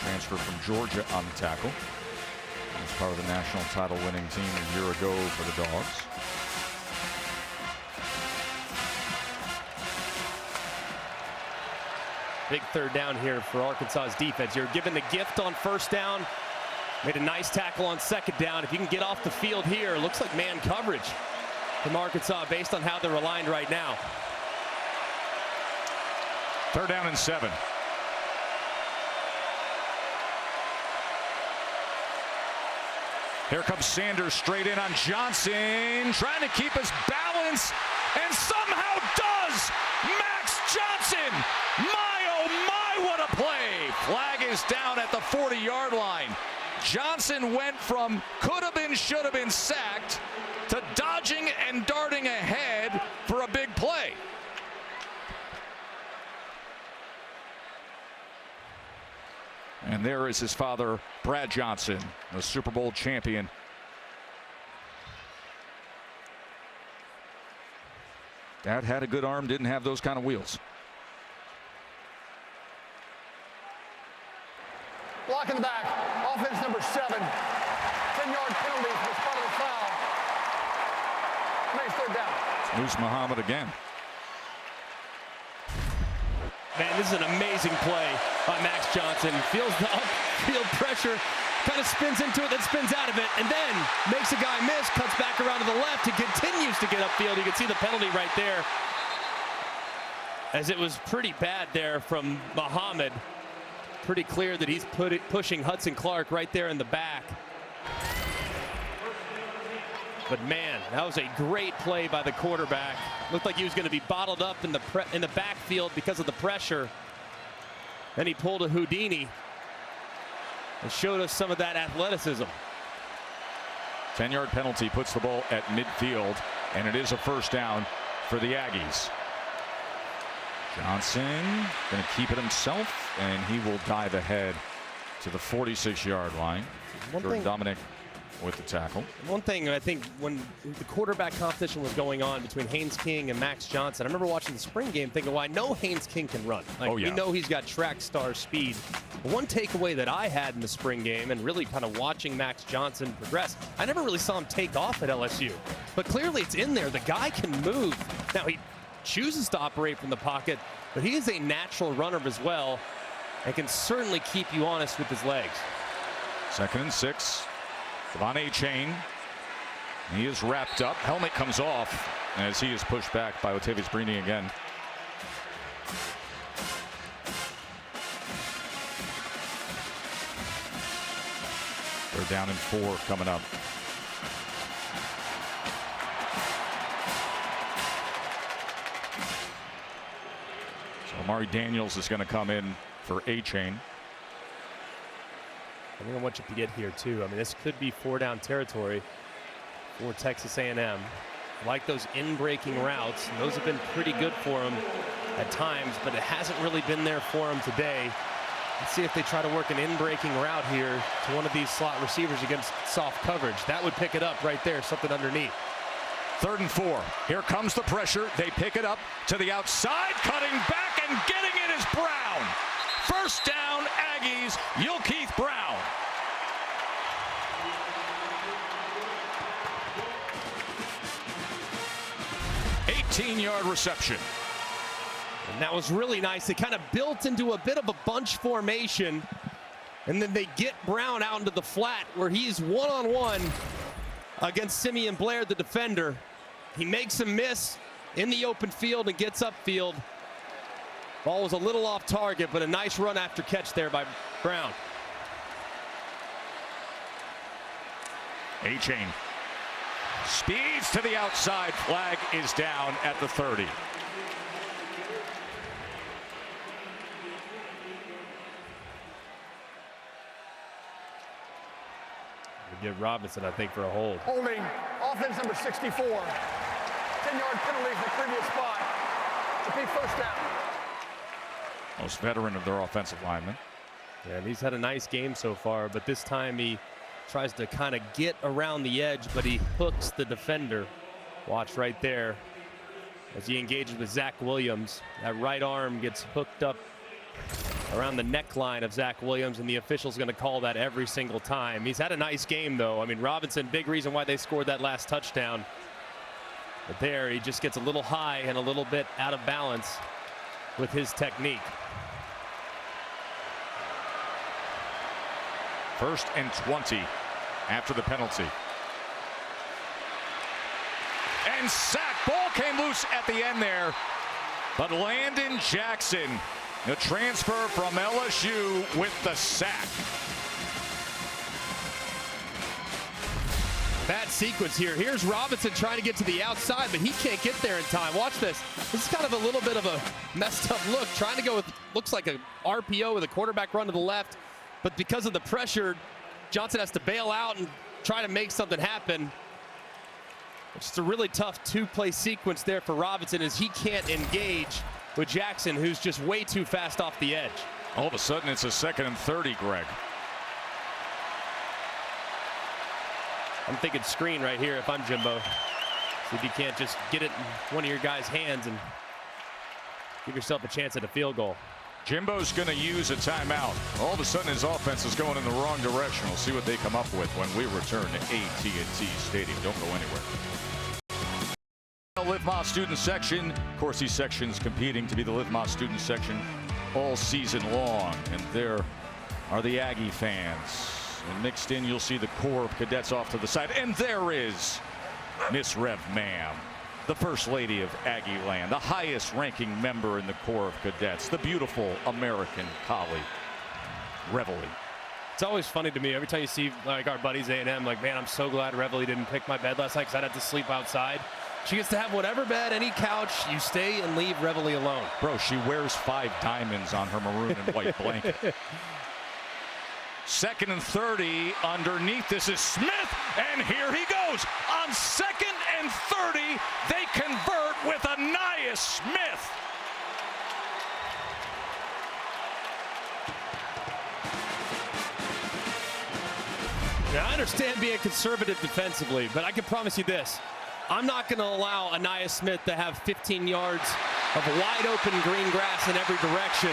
B: transfer from Georgia on the tackle. He was part of the national title winning team a year ago for the Dogs.
A: Big 3rd down here for Arkansas's defense. You're given the gift on 1st down. Made a nice tackle on 2nd down. If you can get off the field here, looks like man coverage from Arkansas based on how they're aligned right now.
B: 3rd down and 7. Here comes Sanders straight in on Johnson, trying to keep his balance, and somehow does! Max Johnson! My, oh my, what a play! Flag is down at the 40-yard line. Johnson went from could have been, should have been sacked to dodging and darting ahead for a big play. And there is his father, Brad Johnson, the Super Bowl champion. Dad had a good arm, didn't have those kind of wheels.
D: Block in the back. Offense number 7. 10-yard penalty as part of the foul. Makes 3rd down.
B: Moose Muhammad again.
A: Man, this is an amazing play by Max Johnson. Feels the upfield pressure, kind of spins into it, then spins out of it, and then makes a guy miss, cuts back around to the left, and continues to get upfield. You can see the penalty right there. as it was pretty bad there from Muhammad. Pretty clear that he's pushing Hudson Clark right there in the back. But man, that was a great play by the quarterback. Looked like he was going to be bottled up in the backfield because of the pressure. Then he pulled a Houdini and showed us some of that athleticism.
B: 10-yard penalty puts the ball at midfield, and it is a first down for the Aggies. Johnson going to keep it himself, and he will dive ahead to the 46-yard line. Jordan Dominic with the tackle.
A: One thing I think when the quarterback competition was going on between Haynes King and Max Johnson, I remember watching the spring game thinking, well, I know Haynes King can run. Like, we know he's got track star speed. But one takeaway that I had in the spring game and really kind of watching Max Johnson progress, I never really saw him take off at LSU. But clearly it's in there. The guy can move. Now he chooses to operate from the pocket, but he is a natural runner as well and can certainly keep you honest with his legs.
B: 2nd and 6. Devon Achane. He is wrapped up. Helmet comes off as he is pushed back by Latavius Brini again. They're down in 4 coming up. So Amari Daniels is going to come in for Achane.
A: I want you to get here too. I mean, this could be 4-down territory for Texas A&M. Like those in-breaking routes, and those have been pretty good for him at times, but it hasn't really been there for him today. Let's see if they try to work an in-breaking route here to one of these slot receivers against soft coverage. That would pick it up right there, something underneath.
B: 3rd and 4. Here comes the pressure. They pick it up to the outside, cutting back and getting it is Brown. First down, Aggies, Yulkeith Brown. Eighteen-yard reception.
A: And that was really nice. They kind of built into a bit of a bunch formation, and then they get Brown out into the flat where he's one-on-one against Simeon Blair, the defender. He makes him miss in the open field and gets upfield. Ball was a little off target, but a nice run after catch there by Brown.
B: Achane speeds to the outside. Flag is down at the 30.
A: We give Robinson, I think, for a hold.
D: Holding offense number 64. 10-yard penalty from the previous spot. It's a big first down.
B: Most veteran of their offensive linemen.
A: Yeah, and he's had a nice game so far, but this time he tries to kind of get around the edge, but he hooks the defender. Watch right there as he engages with Zach Williams. That right arm gets hooked up around the neckline of Zach Williams, and the official's going to call that every single time. He's had a nice game, though. I mean, Robinson, big reason why they scored that last touchdown. But there, he just gets a little high and a little bit out of balance with his technique.
B: 1st and 20 after the penalty. And sack. Ball came loose at the end there. But Landon Jackson, the transfer from LSU, with the sack.
A: Bad sequence here. Here's Robinson trying to get to the outside, but he can't get there in time. Watch this. This is kind of a little bit of a messed up look. Trying to go with, looks like a RPO with a quarterback run to the left. But because of the pressure, Johnson has to bail out and try to make something happen. It's just a really tough 2-play sequence there for Robinson as he can't engage with Jackson, who's just way too fast off the edge.
B: All of a sudden, it's a 2nd and 30, Greg.
A: I'm thinking screen right here if I'm Jimbo. See if you can't just get it in one of your guys' hands and give yourself a chance at a field goal.
B: Jimbo's going to use a timeout. All of a sudden, his offense is going in the wrong direction. We'll see what they come up with when we return to AT&T Stadium. Don't go anywhere. Live Moss student section. Of course, these sections competing to be the Live Moss student section all season long. And there are the Aggie fans. And mixed in, you'll see the core of cadets off to the side. And there is Miss Rev Ma'am. the First Lady of Aggie Land, the highest ranking member in the Corps of Cadets, the beautiful American collie, Reveille.
A: It's always funny to me every time you see like our buddies A&M, like, man, I'm so glad Reveille didn't pick my bed last night because I'd have to sleep outside. She gets to have whatever bed, any couch, you stay and leave Reveille alone.
B: Bro, she wears 5 diamonds on her maroon and white blanket. 2nd and 30 underneath. This is Smith, and here he goes. On 2nd and 30, they convert with Anaya Smith.
A: Now, I understand being conservative defensively, but I can promise you this. I'm not going to allow Anaya Smith to have 15 yards of wide open green grass in every direction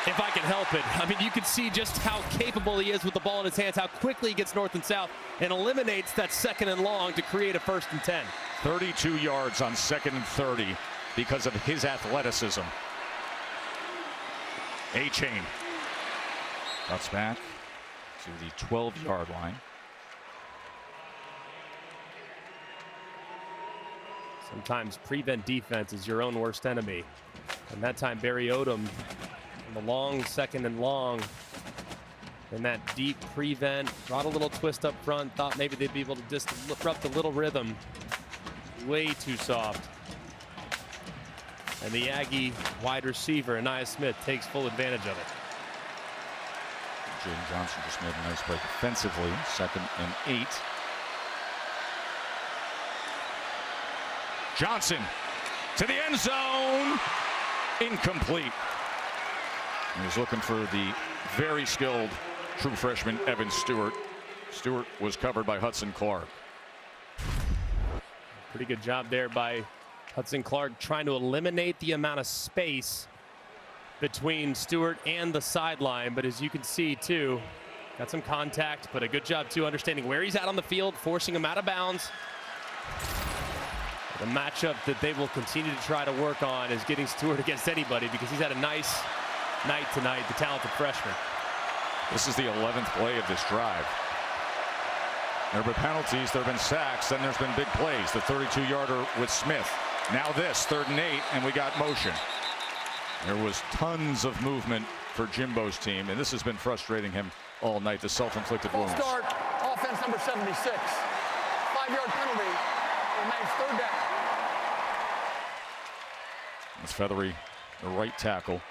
A: if I can help it. I mean, you can see just how capable he is with the ball in his hands, how quickly he gets north and south and eliminates that 2nd and long to create a 1st and 10.
B: 32 yards on 2nd and 30 because of his athleticism. A-Chain cuts back to the 12-yard line.
A: Sometimes prevent defense is your own worst enemy. And that time Barry Odom on the long 2nd and long. And that deep prevent brought a little twist up front. Thought maybe they'd be able to just disrupt a little rhythm. Way too soft. And the Aggie wide receiver, Anaya Smith, takes full advantage of it.
B: Jaden Johnson just made a nice play defensively. 2nd and 8. Johnson to the end zone. Incomplete. He was looking for the very skilled true freshman Evan Stewart. Stewart was covered by Hudson Clark.
A: Pretty good job there by Hudson Clark, trying to eliminate the amount of space between Stewart and the sideline. But as you can see, too, got some contact, but a good job, too, understanding where he's at on the field, forcing him out of bounds. The matchup that they will continue to try to work on is getting Stewart against anybody because he's had a nice night tonight, the talented freshman.
B: This is the 11th play of this drive. There have been penalties, there have been sacks, then there's been big plays. The 32-yarder with Smith. Now this, 3rd and 8, and we got motion. There was tons of movement for Jimbo's team, and this has been frustrating him all night, the self-inflicted wounds.
D: Start, offense number 76. 5-yard penalty, remains 3rd down.
B: That's Feathery, the right tackle.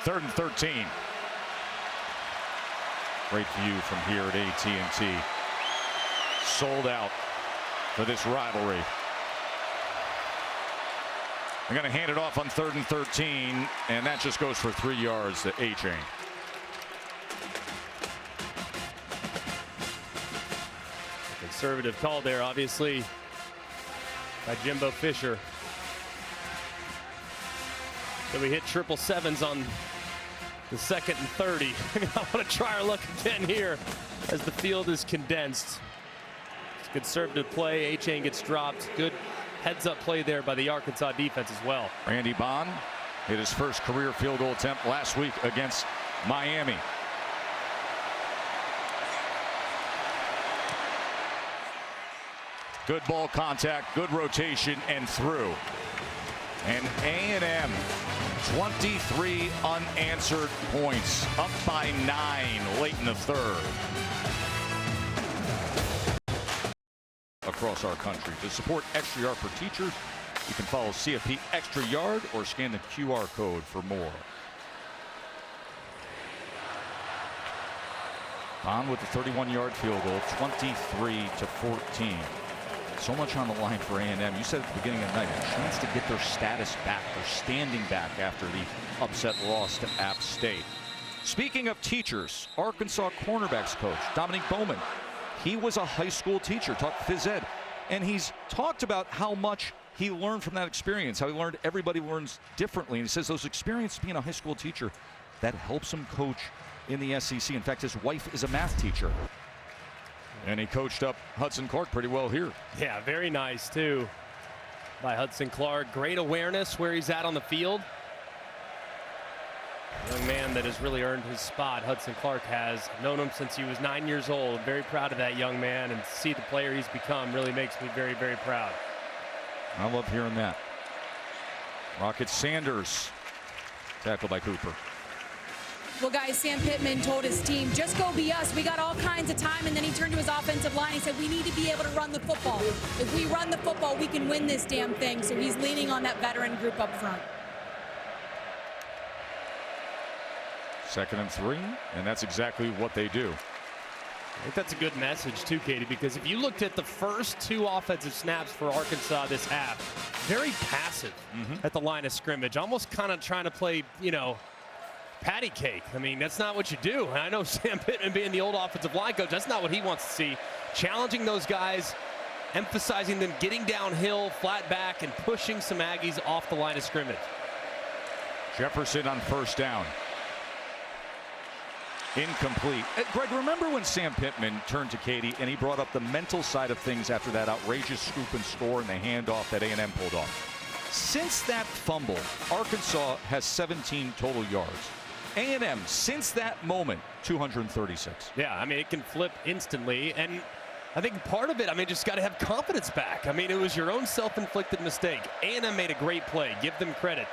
B: Third and 13. Great view from here at AT&T. Sold out for this rivalry. They're going to hand it off on 3rd and 13, and that just goes for 3 yards to A-Chain.
A: Conservative call there, obviously, by Jimbo Fisher. So we hit 777s on the 2nd and 30. I want to try our luck again here as the field is condensed. It's a conservative play. A-Chain gets dropped. Good heads-up play there by the Arkansas defense as well.
B: Randy Bond hit his first career field goal attempt last week against Miami. Good ball contact, good rotation, and through. And A&M, 23 unanswered points, up by 9 late in the 3rd. Across our country. To support Extra Yard for teachers, you can follow CFP Extra Yard or scan the QR code for more. On with the 31-yard field goal, 23-14. So much on the line for A&M. You said at the beginning of the night, a chance to get their status back. They're standing back after the upset loss to App State. Speaking of teachers, Arkansas cornerbacks coach Dominique Bowman. He was a high school teacher, taught phys ed, and he's talked about how much he learned from that experience, how he learned everybody learns differently. And he says those experiences being a high school teacher, that helps him coach in the SEC. In fact, his wife is a math teacher. And he coached up Hudson Clark pretty well here.
A: Yeah, very nice, too. by Hudson Clark. Great awareness where he's at on the field. Young man that has really earned his spot. Hudson Clark has known him since he was 9 years old. Very proud of that young man, and to see the player he's become really makes me very, very proud.
B: I love hearing that. Rocket Sanders, tackled by Cooper.
C: Well, guys, Sam Pittman told his team, just go be us. We got all kinds of time. And then he turned to his offensive line. He said, we need to be able to run the football. If we run the football, we can win this damn thing. So he's leaning on that veteran group up front.
B: 2nd and 3, and that's exactly what they do.
A: I think that's a good message too, Katie, because if you looked at the first 2 offensive snaps for Arkansas this half, very passive at the line of scrimmage, almost kind of trying to play, you know, patty cake. I mean, that's not what you do. And I know Sam Pittman being the old offensive line coach, that's not what he wants to see. Challenging those guys, emphasizing them getting downhill, flat back, and pushing some Aggies off the line of scrimmage.
B: Jefferson on 1st down. Incomplete. Greg, remember when Sam Pittman turned to Katie and he brought up the mental side of things after that outrageous scoop and score and the handoff that A&M pulled off? Since that fumble, Arkansas has 17 total yards. A&M, since that moment, 236.
A: Yeah, I mean, it can flip instantly. And I think part of it, I mean, just got to have confidence back. I mean, it was your own self-inflicted mistake. A&M made a great play. Give them credit.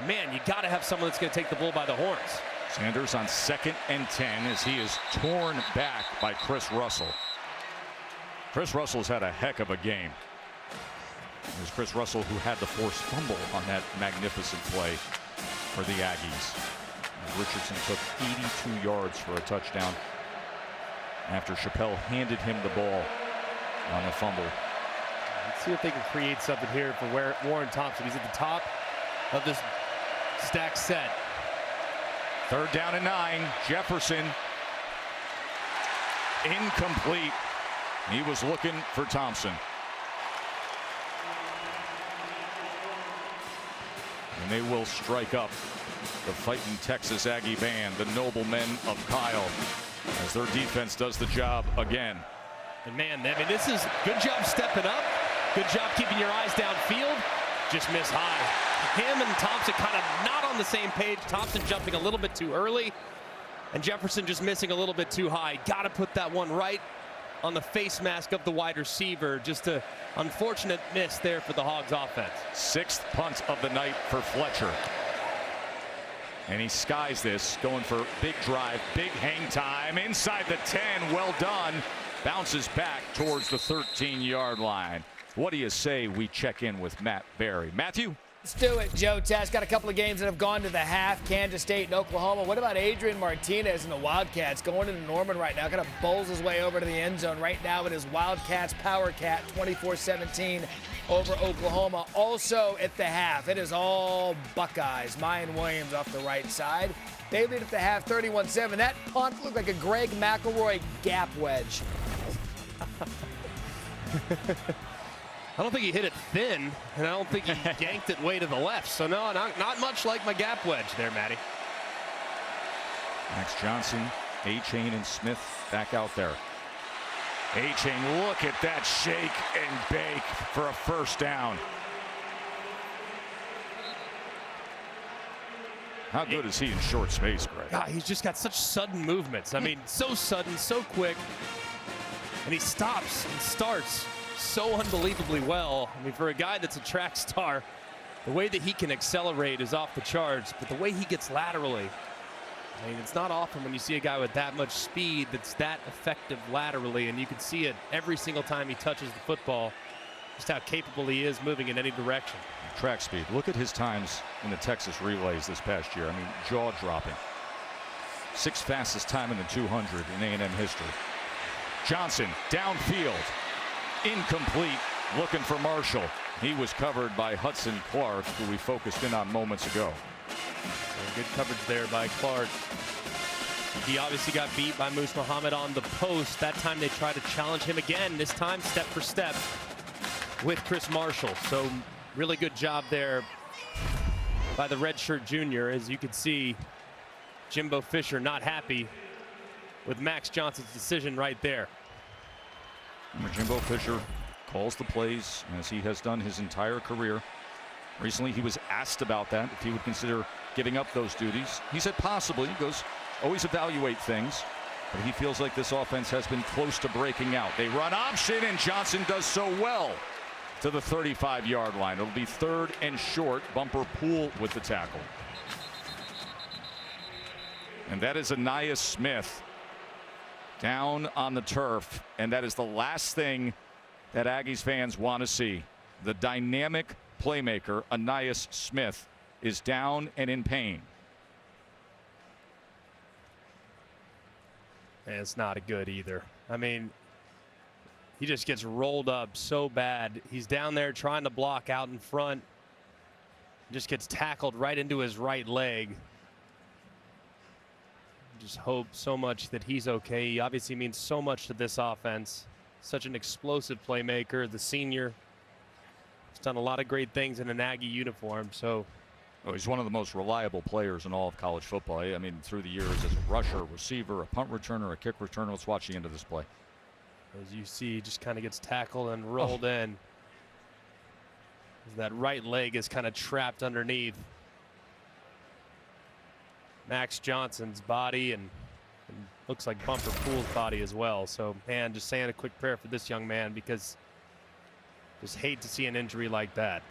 A: Man, you got to have someone that's going to take the bull by the horns.
B: Sanders on 2nd and 10 as he is torn back by Chris Russell. Chris Russell's had a heck of a game. It was Chris Russell who had the forced fumble on that magnificent play for the Aggies. And Richardson took 82 yards for a touchdown after Chappelle handed him the ball on the fumble.
A: Let's see if they can create something here for Warren Thompson. He's at the top of this stack set.
B: 3rd down and 9. Jefferson incomplete. He was looking for Thompson. And they will strike up the fighting Texas Aggie band, the Noblemen of Kyle, as their defense does the job again.
A: And man, I mean, this is good job stepping up. Good job keeping your eyes downfield. Just miss high. Him and Thompson kind of not on the same page. Thompson jumping a little bit too early, and Jefferson just missing a little bit too high. Got to put that one right on the face mask of the wide receiver. Just an unfortunate miss there for the Hogs offense.
B: 6th punt of the night for Fletcher. And he skies this, going for big drive, big hang time inside the 10. Well done. Bounces back towards the 13-yard line. What do you say we check in with Matt Berry? Matthew?
E: Let's do it, Joe Tess. Got a couple of games that have gone to the half. Kansas State and Oklahoma. What about Adrian Martinez and the Wildcats going into Norman right now? Kind of bowls his way over to the end zone. Right now it is Wildcats Power Cat 24-17 over Oklahoma. Also at the half, it is all Buckeyes. Mayan Williams off the right side. They lead at the half 31-7. That punt looked like a Greg McElroy gap wedge.
A: I don't think he hit it thin, and I don't think he yanked it way to the left. So, no, not much like my gap wedge there, Matty.
B: Max Johnson, A-Chain, and Smith back out there. A-Chain, look at that shake and bake for a 1st down. How good is he in short space, Greg?
A: God, he's just got such sudden movements. I mean, so sudden, so quick. And he stops and starts so unbelievably well. I mean, for a guy that's a track star, the way that he can accelerate is off the charts, but the way he gets laterally, I mean, it's not often when you see a guy with that much speed that's that effective laterally, and you can see it every single time he touches the football, just how capable he is moving in any direction.
B: Track speed. Look at his times in the Texas relays this past year. I mean, jaw-dropping. 6th fastest time in the 200 in A&M history. Johnson, downfield. Incomplete, looking for Marshall. He was covered by Hudson Clark, who we focused in on moments ago.
A: So good coverage there by Clark. He obviously got beat by Moose Muhammad on the post. That time they tried to challenge him again, this time step for step with Chris Marshall. So really good job there by the redshirt junior. As you can see, Jimbo Fisher not happy with Max Johnson's decision right there.
B: Jimbo Fisher calls the plays as he has done his entire career. Recently, he was asked about that, if he would consider giving up those duties. He said possibly. He goes, always evaluate things. But he feels like this offense has been close to breaking out. They run option, and Johnson does so well to the 35-yard line. It'll be 3rd and short. Bumper Poole with the tackle. And that is Ainias Smith down on the turf. And that is the last thing that Aggies fans want to see. The dynamic playmaker, Ainias Smith, is down and in pain.
A: And it's not a good either. I mean, he just gets rolled up so bad. He's down there trying to block out in front. Just gets tackled right into his right leg. Just hope so much that he's okay. He obviously means so much to this offense. Such an explosive playmaker, the senior. He's done a lot of great things in an Aggie uniform. So
B: he's one of the most reliable players in all of college football. I mean, through the years as a rusher, receiver, a punt returner, a kick returner. Let's watch the end of this play.
A: As you see, he just kind of gets tackled and rolled in. That right leg is kind of trapped underneath Max Johnson's body and looks like Bumper Poole's body as well. So, man, just saying a quick prayer for this young man, because just hate to see an injury like that.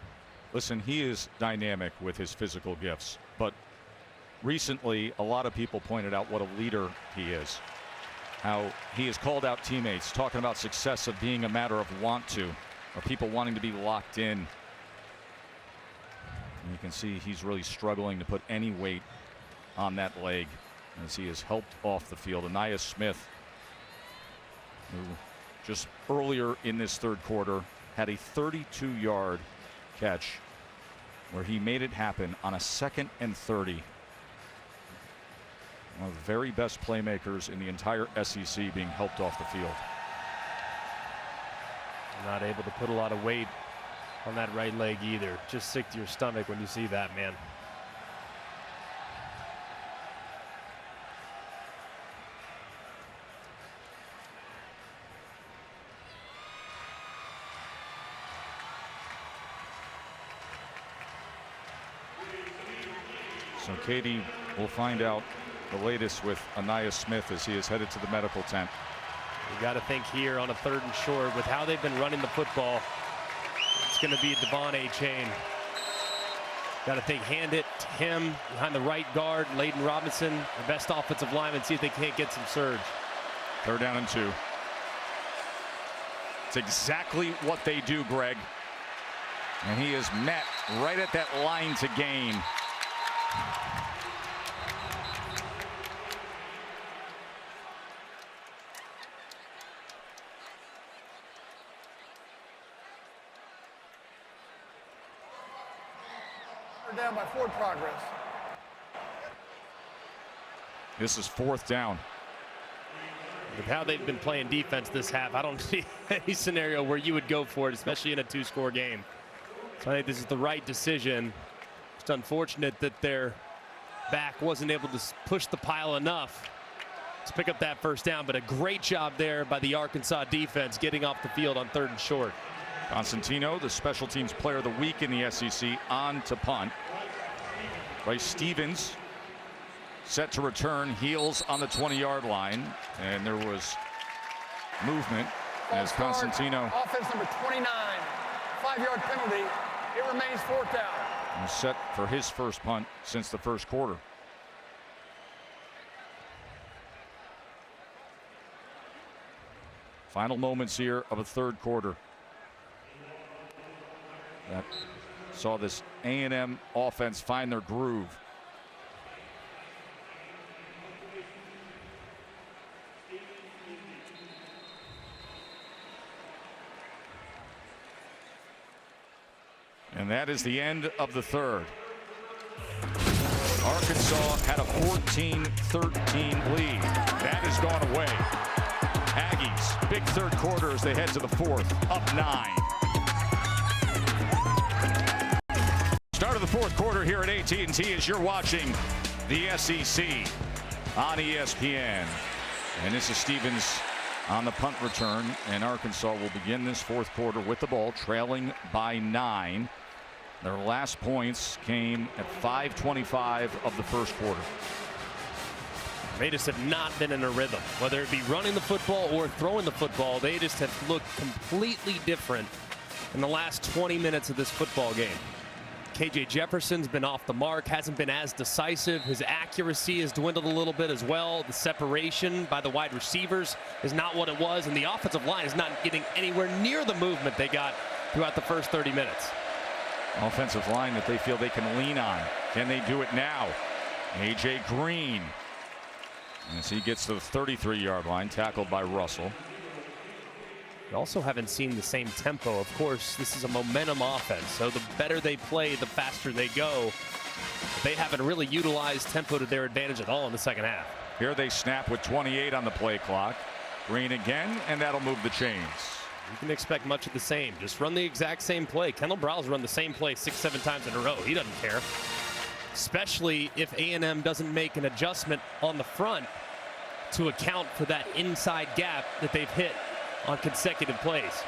B: Listen, he is dynamic with his physical gifts, but recently a lot of people pointed out what a leader he is. How he has called out teammates, talking about success of being a matter of want to, of people wanting to be locked in. And you can see he's really struggling to put any weight on that leg as he is helped off the field. Ainias Smith, who just earlier in this 3rd quarter had a 32-yard catch where he made it happen on a 2nd and 30. One of the very best playmakers in the entire SEC being helped off the field.
A: Not able to put a lot of weight on that right leg either. Just sick to your stomach when you see that, man.
B: So Katie will find out the latest with Ainias Smith as he is headed to the medical tent.
A: You got to think here on a 3rd and short, with how they've been running the football, it's going to be a Devon A. Chain. Got to think, hand it to him behind the right guard, Layden Robinson, the best offensive lineman, see if they can't get some surge.
B: 3rd down and 2. It's exactly what they do, Greg. And he is met right at that line to gain.
D: Down by Ford progress.
B: This is 4th down.
A: With how they've been playing defense this half, I don't see any scenario where you would go for it, especially in a 2-score game. So I think this is the right decision. It's unfortunate that their back wasn't able to push the pile enough to pick up that 1st down, but a great job there by the Arkansas defense getting off the field on 3rd and short.
B: Constantino, the special teams player of the week in the SEC, on to punt. Bryce Stevens set to return, heels on the 20-yard line, and there was movement as Constantino.
D: Offense number 29, 5-yard penalty. It remains 4th down.
B: Was set for his first punt since the 1st quarter. Final moments here of a 3rd quarter. That saw this A&M offense find their groove. And that is the end of the 3rd. Arkansas had a 14-13 lead. That has gone away. Aggies, big 3rd quarter as they head to the 4th, up 9. Start of the 4th quarter here at AT&T as you're watching the SEC on ESPN. And this is Stevens on the punt return, and Arkansas will begin this fourth quarter with the ball, trailing by 9. Their last points came at 5:25 of the first quarter.
A: They just have not been in a rhythm, whether it be running the football or throwing the football. They just have looked completely different in the last 20 minutes of this football game. KJ Jefferson's been off the mark, hasn't been as decisive. His accuracy has dwindled a little bit as well. The separation by the wide receivers is not what it was, and the offensive line is not getting anywhere near the movement they got throughout the first 30 minutes.
B: Offensive line that they feel they can lean on. Can they do it now? A.J. Green, as he gets to the 33-yard line, tackled by Russell.
A: We also haven't seen the same tempo. Of course, this is a momentum offense, so the better they play, the faster they go. They haven't really utilized tempo to their advantage at all in the second half.
B: Here they snap with 28 on the play clock. Green again, and that'll move the chains.
A: You can expect much of the same. Just run the exact same play. Kendall Browell's run the same play 6-7 times in a row. He doesn't care. Especially if A&M doesn't make an adjustment on the front to account for that inside gap that they've hit on consecutive plays.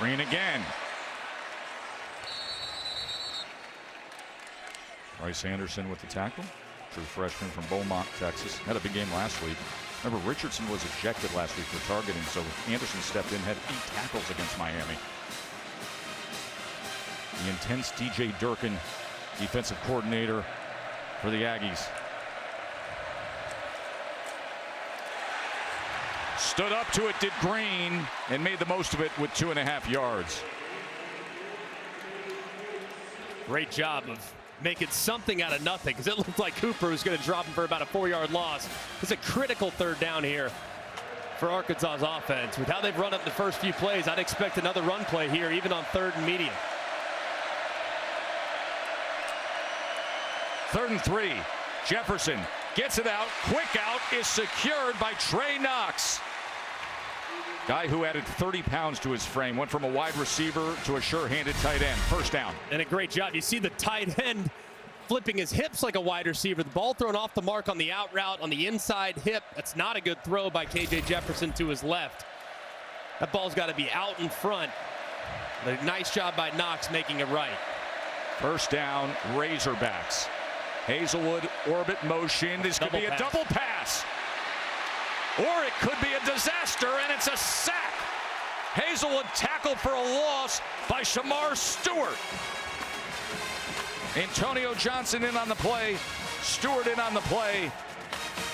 B: Green again. Bryce Anderson with the tackle. True freshman from Beaumont, Texas. Had a big game last week. Remember, Richardson was ejected last week for targeting, so Anderson stepped in, had 8 tackles against Miami. The intense DJ Durkin, defensive coordinator for the Aggies. Stood up to it, did Green, and made the most of it with 2.5 yards.
A: Great job of making something out of nothing, because it looked like Cooper was going to drop him for about a 4-yard loss. It's a critical third down here for Arkansas's offense. With how they've run up the first few plays, I'd expect another run play here, even on 3rd and medium.
B: 3rd and 3. Jefferson gets it out. Quick out is secured by Trey Knox. Guy who added 30 pounds to his frame, went from a wide receiver to a sure-handed tight end. First down.
A: And a great job. You see the tight end flipping his hips like a wide receiver. The ball thrown off the mark on the out route on the inside hip. That's not a good throw by KJ Jefferson to his left. That ball's got to be out in front. But a nice job by Knox making it right.
B: First down, Razorbacks. Hazelwood orbit motion. This could be a double pass. Or it could be a disaster, and it's a sack. Hazelwood tackled for a loss by Shamar Stewart. Antonio Johnson in on the play. Stewart in on the play.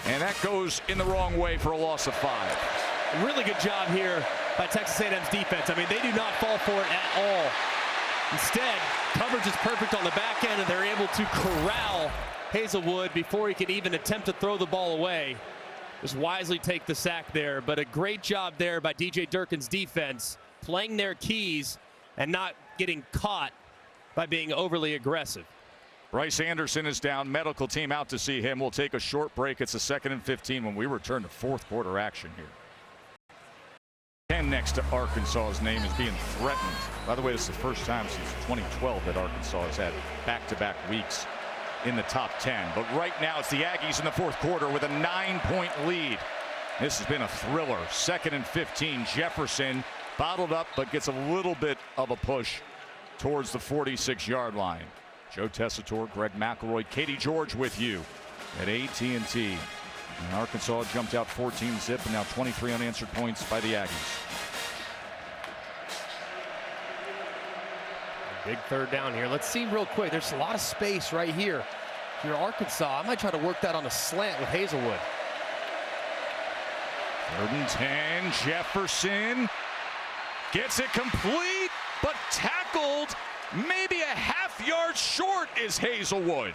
B: And that goes in the wrong way for a loss of 5.
A: A really good job here by Texas A&M's defense. I mean, they do not fall for it at all. Instead, coverage is perfect on the back end, and they're able to corral Hazelwood before he can even attempt to throw the ball away. Just wisely take the sack there, but a great job there by DJ Durkin's defense, playing their keys and not getting caught by being overly aggressive.
B: Bryce Anderson is down. Medical team out to see him. We'll take a short break. It's a 2nd and 15 when we return to fourth quarter action here. 10 next to Arkansas's name is being threatened. By the way, this is the first time since 2012 that Arkansas has had back-to-back weeks in the top 10. But right now it's the Aggies in the fourth quarter with a 9-point lead. This has been a thriller. 2nd and 15. Jefferson bottled up but gets a little bit of a push towards the 46-yard line. Joe Tessitore, Greg McElroy, Katie George with you at AT&T. And Arkansas jumped out 14-zip and now 23 unanswered points by the Aggies.
A: Big third down here. Let's see real quick. There's a lot of space right here. If you're Arkansas, I might try to work that on a slant with Hazelwood.
B: 3rd and 10. Jefferson gets it complete, but tackled maybe a half-yard short is Hazelwood.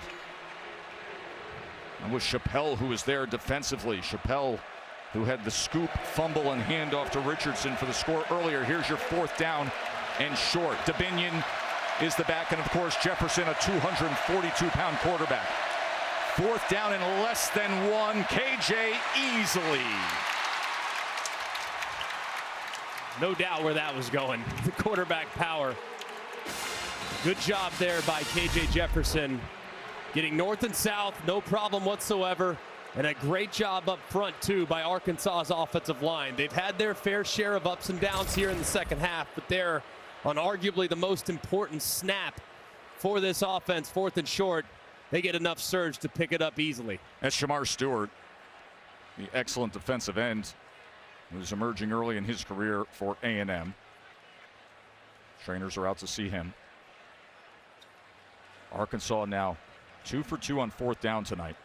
B: It was Chappelle who was there defensively. Chappelle, who had the scoop, fumble, and handoff to Richardson for the score earlier. Here's your 4th down and short. DeBinion is the back, and of course Jefferson, a 242-pound quarterback. 4th down and less than 1. KJ easily.
A: No doubt where that was going. The quarterback power. Good job there by KJ Jefferson. getting north and south, no problem whatsoever. And a great job up front, too, by Arkansas's offensive line. They've had their fair share of ups and downs here in the second half, but they're on arguably the most important snap for this offense, 4th and short. They get enough surge to pick it up easily.
B: That's Shamar Stewart, the excellent defensive end who's emerging early in his career for A&M. Trainers are out to see him. Arkansas now 2 for 2 on 4th down tonight.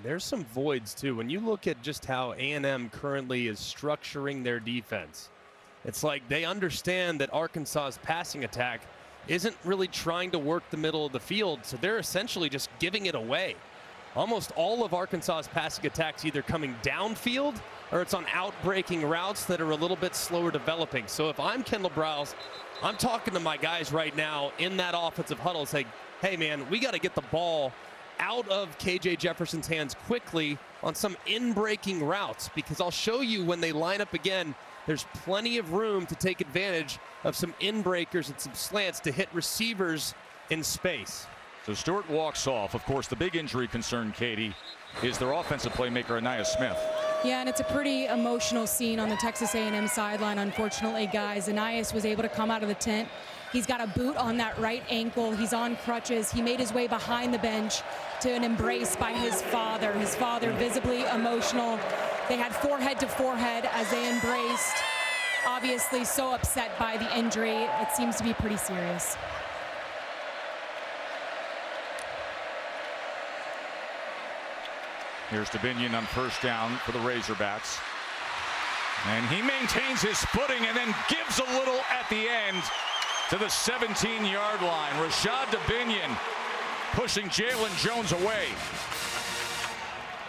A: There's some voids, too. When you look at just how A&M currently is structuring their defense, it's like they understand that Arkansas's passing attack isn't really trying to work the middle of the field, so they're essentially just giving it away. Almost all of Arkansas's passing attacks either coming downfield or it's on out-breaking routes that are a little bit slower developing. So if I'm Kendall Briles, I'm talking to my guys right now in that offensive huddle saying, hey, man, we got to get the ball out of KJ Jefferson's hands quickly on some in-breaking routes, because I'll show you when they line up again, there's plenty of room to take advantage of some in-breakers and some slants to hit receivers in space.
B: So Stewart walks off. Of course, the big injury concern, Katie, is their offensive playmaker, Aniyah Smith.
C: Yeah, and it's a pretty emotional scene on the Texas A&M sideline, unfortunately, guys. Aniyah was able to come out of the tent. He's got a boot on that right ankle. He's on crutches. He made his way behind the bench to an embrace by his father. His father visibly emotional. They had forehead to forehead as they embraced. Obviously so upset by the injury. It seems to be pretty serious.
B: Here's Dabinion on 1st down for the Razorbacks. And he maintains his footing and then gives a little at the end to the 17-yard line. Rashad Dabinion pushing Jalen Jones away.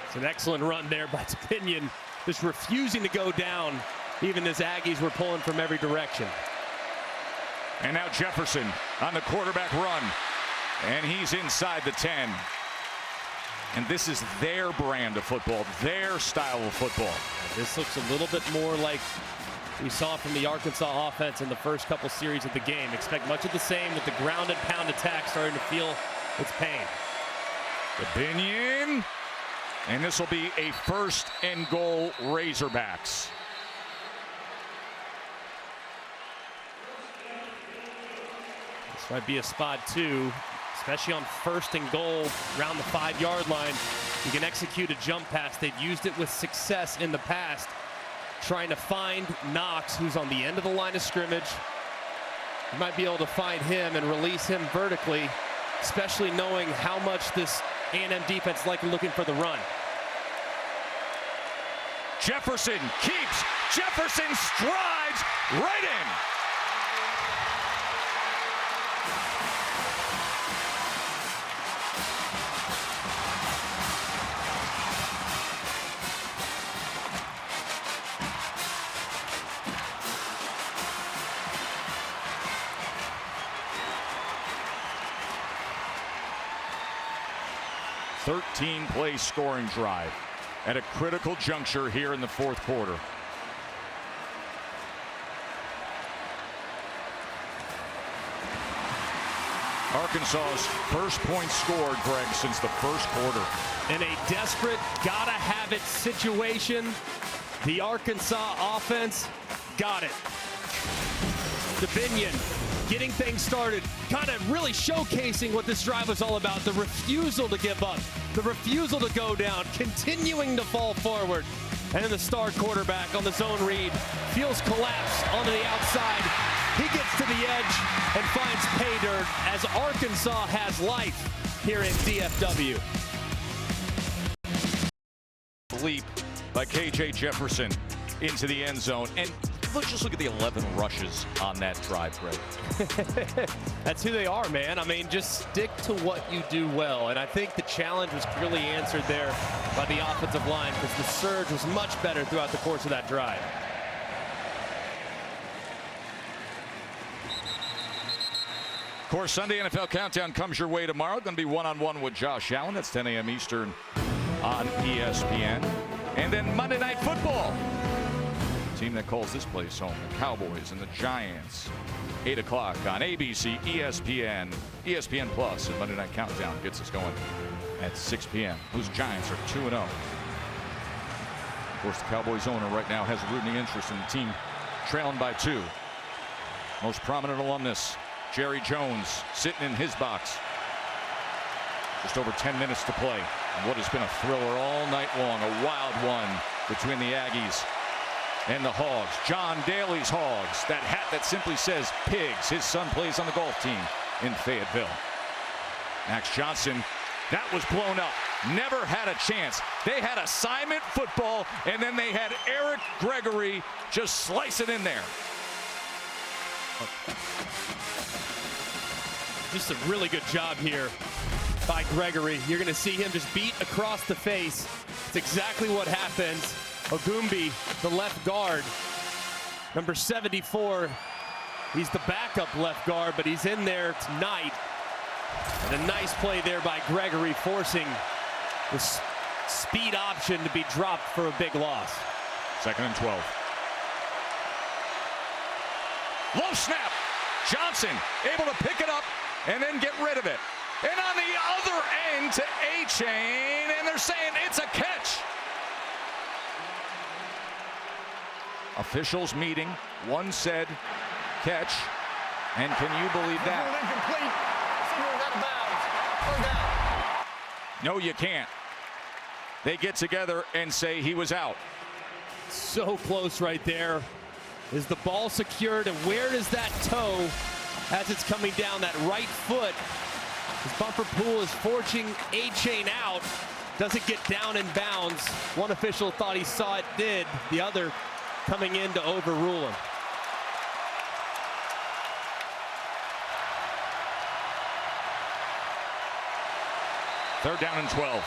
A: It's an excellent run there by Dabinion, just refusing to go down, even as Aggies were pulling from every direction.
B: And now Jefferson on the quarterback run. And he's inside the 10. And this is their brand of football, their style of football.
A: This looks a little bit more like we saw from the Arkansas offense in the first couple series of the game. Expect much of the same, with the ground and pound attack starting to feel its pain.
B: Dabinion. And this will be a 1st and goal Razorbacks.
A: This might be a spot, too, especially on 1st and goal around the 5-yard line. You can execute a jump pass. They've used it with success in the past, trying to find Knox, who's on the end of the line of scrimmage. You might be able to find him and release him vertically, especially knowing how much this A&M defense is likely looking for the run.
B: Jefferson keeps. Jefferson strides right in. Thirteen-play scoring drive at a critical juncture here in the 4th quarter. Arkansas's first point scored, Greg, since the 1st quarter.
A: In a desperate, gotta-have-it situation, the Arkansas offense got it. Dabinion getting things started, kind of really showcasing what this drive was all about. The refusal to give up, the refusal to go down, continuing to fall forward. And then the star quarterback on the zone read feels collapsed onto the outside. He gets to the edge and finds pay dirt as Arkansas has life here in DFW.
B: Leap by KJ Jefferson into the end zone. And let's just look at the 11 rushes on that drive, Greg.
A: That's who they are, man. I mean, just stick to what you do well. And I think the challenge was clearly answered there by the offensive line, because the surge was much better throughout the course of that drive.
B: Of course, Sunday NFL Countdown comes your way tomorrow. Going to be one-on-one with Josh Allen. That's 10 a.m. Eastern on ESPN. And then Monday Night Football. Team that calls this place home, the Cowboys and the Giants. 8 o'clock on ABC, ESPN, ESPN Plus, and Monday Night Countdown gets us going at 6 p.m. Those Giants are 2-0. Of course, the Cowboys owner right now has a rooting interest in the team trailing by 2. Most prominent alumnus, Jerry Jones, sitting in his box. Just over 10 minutes to play. And what has been a thriller all night long, a wild one between the Aggies and the Hogs. John Daly's Hogs, that hat that simply says Pigs. His son plays on the golf team in Fayetteville. Max Johnson, that was blown up. Never had a chance. They had assignment football, and then they had Eric Gregory just slice it in there.
A: Just a really good job here by Gregory. You're going to see him just beat across the face. It's exactly what happens. Ogumbi, the left guard, number 74. He's the backup left guard, but he's in there tonight. And a nice play there by Gregory, forcing the speed option to be dropped for a big loss.
B: 2nd and 12. Low snap. Johnson able to pick it up and then get rid of it. And on the other end to A-Chain, and they're saying it's a catch. Officials meeting. One said catch. And can you believe that? No, you can't. They get together and say he was out.
A: So close right there. Is the ball secured, and where does that toe as it's coming down? That right foot. His bumper pool is forcing A-Chain out. Doesn't get down in bounds. One official thought he saw it, did. The other coming in to overrule him.
B: Third down and 12.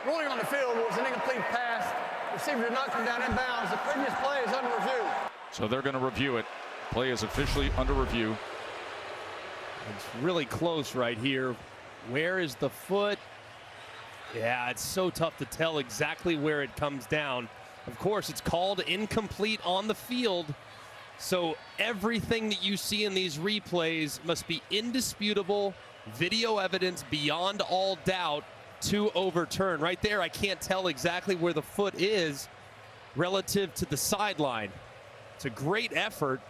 D: Ruling on the field was an incomplete pass. Receiver did not come down in bounds. The previous play is under review.
B: So they're going to review it. Play is officially under review.
A: It's really close right here. Where is the foot? Yeah, it's so tough to tell exactly where it comes down. Of course, it's called incomplete on the field. So everything that you see in these replays must be indisputable video evidence beyond all doubt to overturn. Right there, I can't tell exactly where the foot is relative to the sideline. It's a great effort.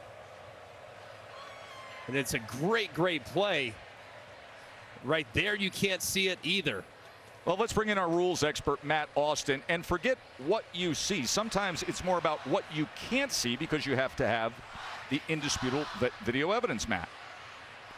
A: And it's a great, great play. Right there, you can't see it either.
B: Well, let's bring in our rules expert, Matt Austin, and forget what you see. Sometimes it's more about what you can't see because you have to have the indisputable video evidence, Matt.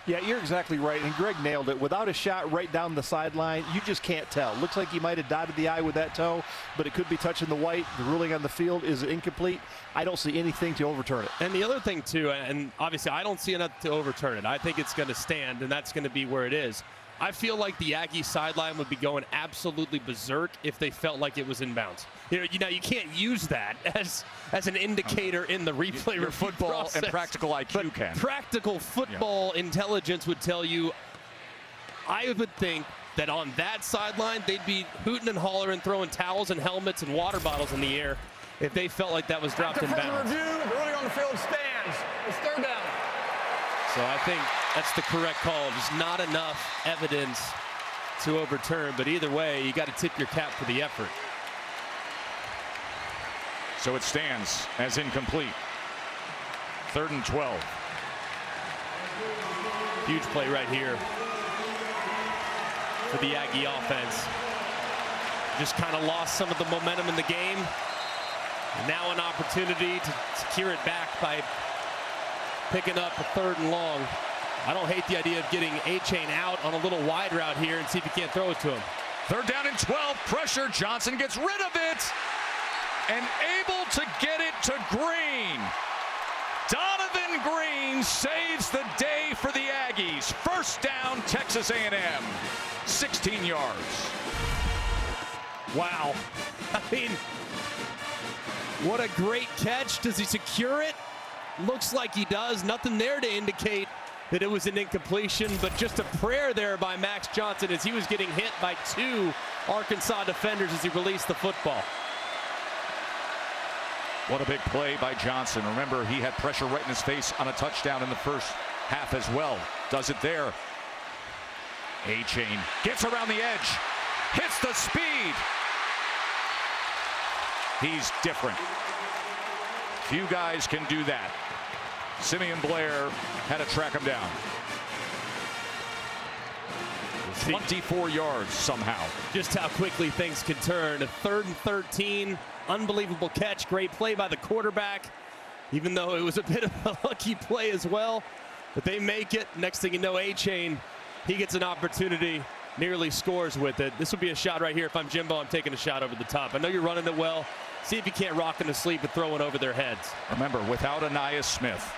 H: Yeah, you're exactly right, and Greg nailed it. Without a shot right down the sideline, you just can't tell. Looks like he might have dotted the I with that toe, but it could be touching the white. The ruling on the field is incomplete. I don't see anything to overturn it.
A: And the other thing, too, and obviously I don't see enough to overturn it. I think it's going to stand, and that's going to be where it is. I feel like the Aggie sideline would be going absolutely berserk if they felt like it was in bounds. You know, you can't use that as an indicator in the replay
B: Your football
A: process.
B: and practical IQ
A: But
B: can.
A: Practical football intelligence would tell you, I would think that on that sideline, they'd be hooting and hollering, throwing towels and helmets and water bottles in the air if they felt like that was dropped in bounds.
D: Review, the ruling on the field stands. It's third down.
A: So I think that's the correct call. Just not enough evidence to overturn. But either way, you got to tip your cap for the effort.
B: So it stands as incomplete. 3rd and 12.
A: Huge play right here for the Aggie offense. Just kind of lost some of the momentum in the game. And now an opportunity to secure it back by picking up a 3rd and long. I don't hate the idea of getting A-Chain out on a little wide route here and see if you can't throw it to him.
B: 3rd down and 12. Pressure. Johnson gets rid of it and able to get it to Green. Donovan Green saves the day for the Aggies. 1st down, Texas A&M. 16 yards.
A: Wow. I mean, What a great catch. Does he secure it? Looks like he does. Nothing there to indicate that it was an incompletion, but just a prayer there by Max Johnson as he was getting hit by 2 Arkansas defenders as he released the football.
B: What a big play by Johnson. Remember, he had pressure right in his face on a touchdown in the first half as well. Does it there. A-Chain gets around the edge, hits the speed. He's different. Few guys can do that. Simeon Blair had to track him down. 24 yards somehow.
A: Just how quickly things can turn. A 3rd and 13. Unbelievable catch. Great play by the quarterback, even though it was a bit of a lucky play as well. But they make it. Next thing you know, A-Chain, he gets an opportunity, nearly scores with it. This would be a shot right here. If I'm Jimbo, I'm taking a shot over the top. I know you're running it well. See if you can't rock them to sleep and throw it over their heads.
B: Remember, without Anaya Smith,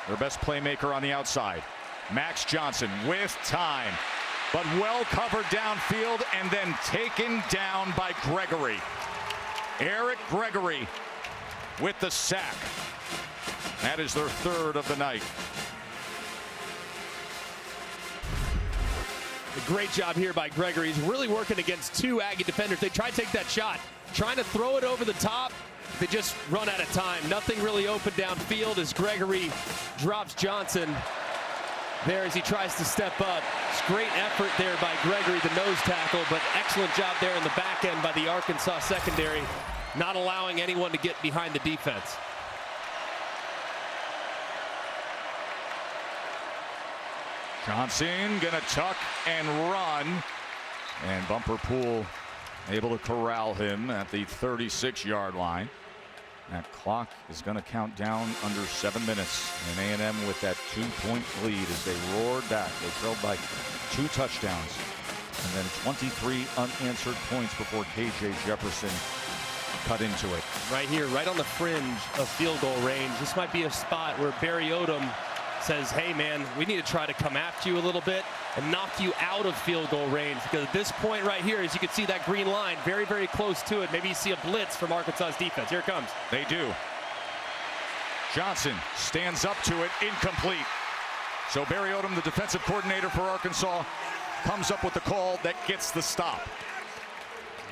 B: their best playmaker on the outside, Max Johnson with time, but well covered downfield and then taken down by Gregory. Eric Gregory with the sack. That is their 3rd of the night.
A: A great job here by Gregory. He's really working against 2 Aggie defenders. They try to take that shot, trying to throw it over the top. They just run out of time. Nothing really open downfield as Gregory drops Johnson there as he tries to step up. It's great effort there by Gregory, the nose tackle, but excellent job there in the back end by the Arkansas secondary, not allowing anyone to get behind the defense.
B: Johnson gonna tuck and run, and Bumper Pool able to corral him at the 36-yard line. That clock is going to count down under 7 minutes. And A&M with that 2-point lead as they roared back. They trailed by 2 touchdowns. And then 23 unanswered points before KJ Jefferson cut into it.
A: Right here, right on the fringe of field goal range. This might be a spot where Barry Odom says, hey man, we need to try to come after you a little bit and knock you out of field goal range, because at this point right here, as you can see that green line, very, very close to it. Maybe you see a blitz from Arkansas's defense. Here it comes.
B: They do. Johnson stands up to it, incomplete. So Barry Odom, the defensive coordinator for Arkansas, comes up with the call that gets the stop.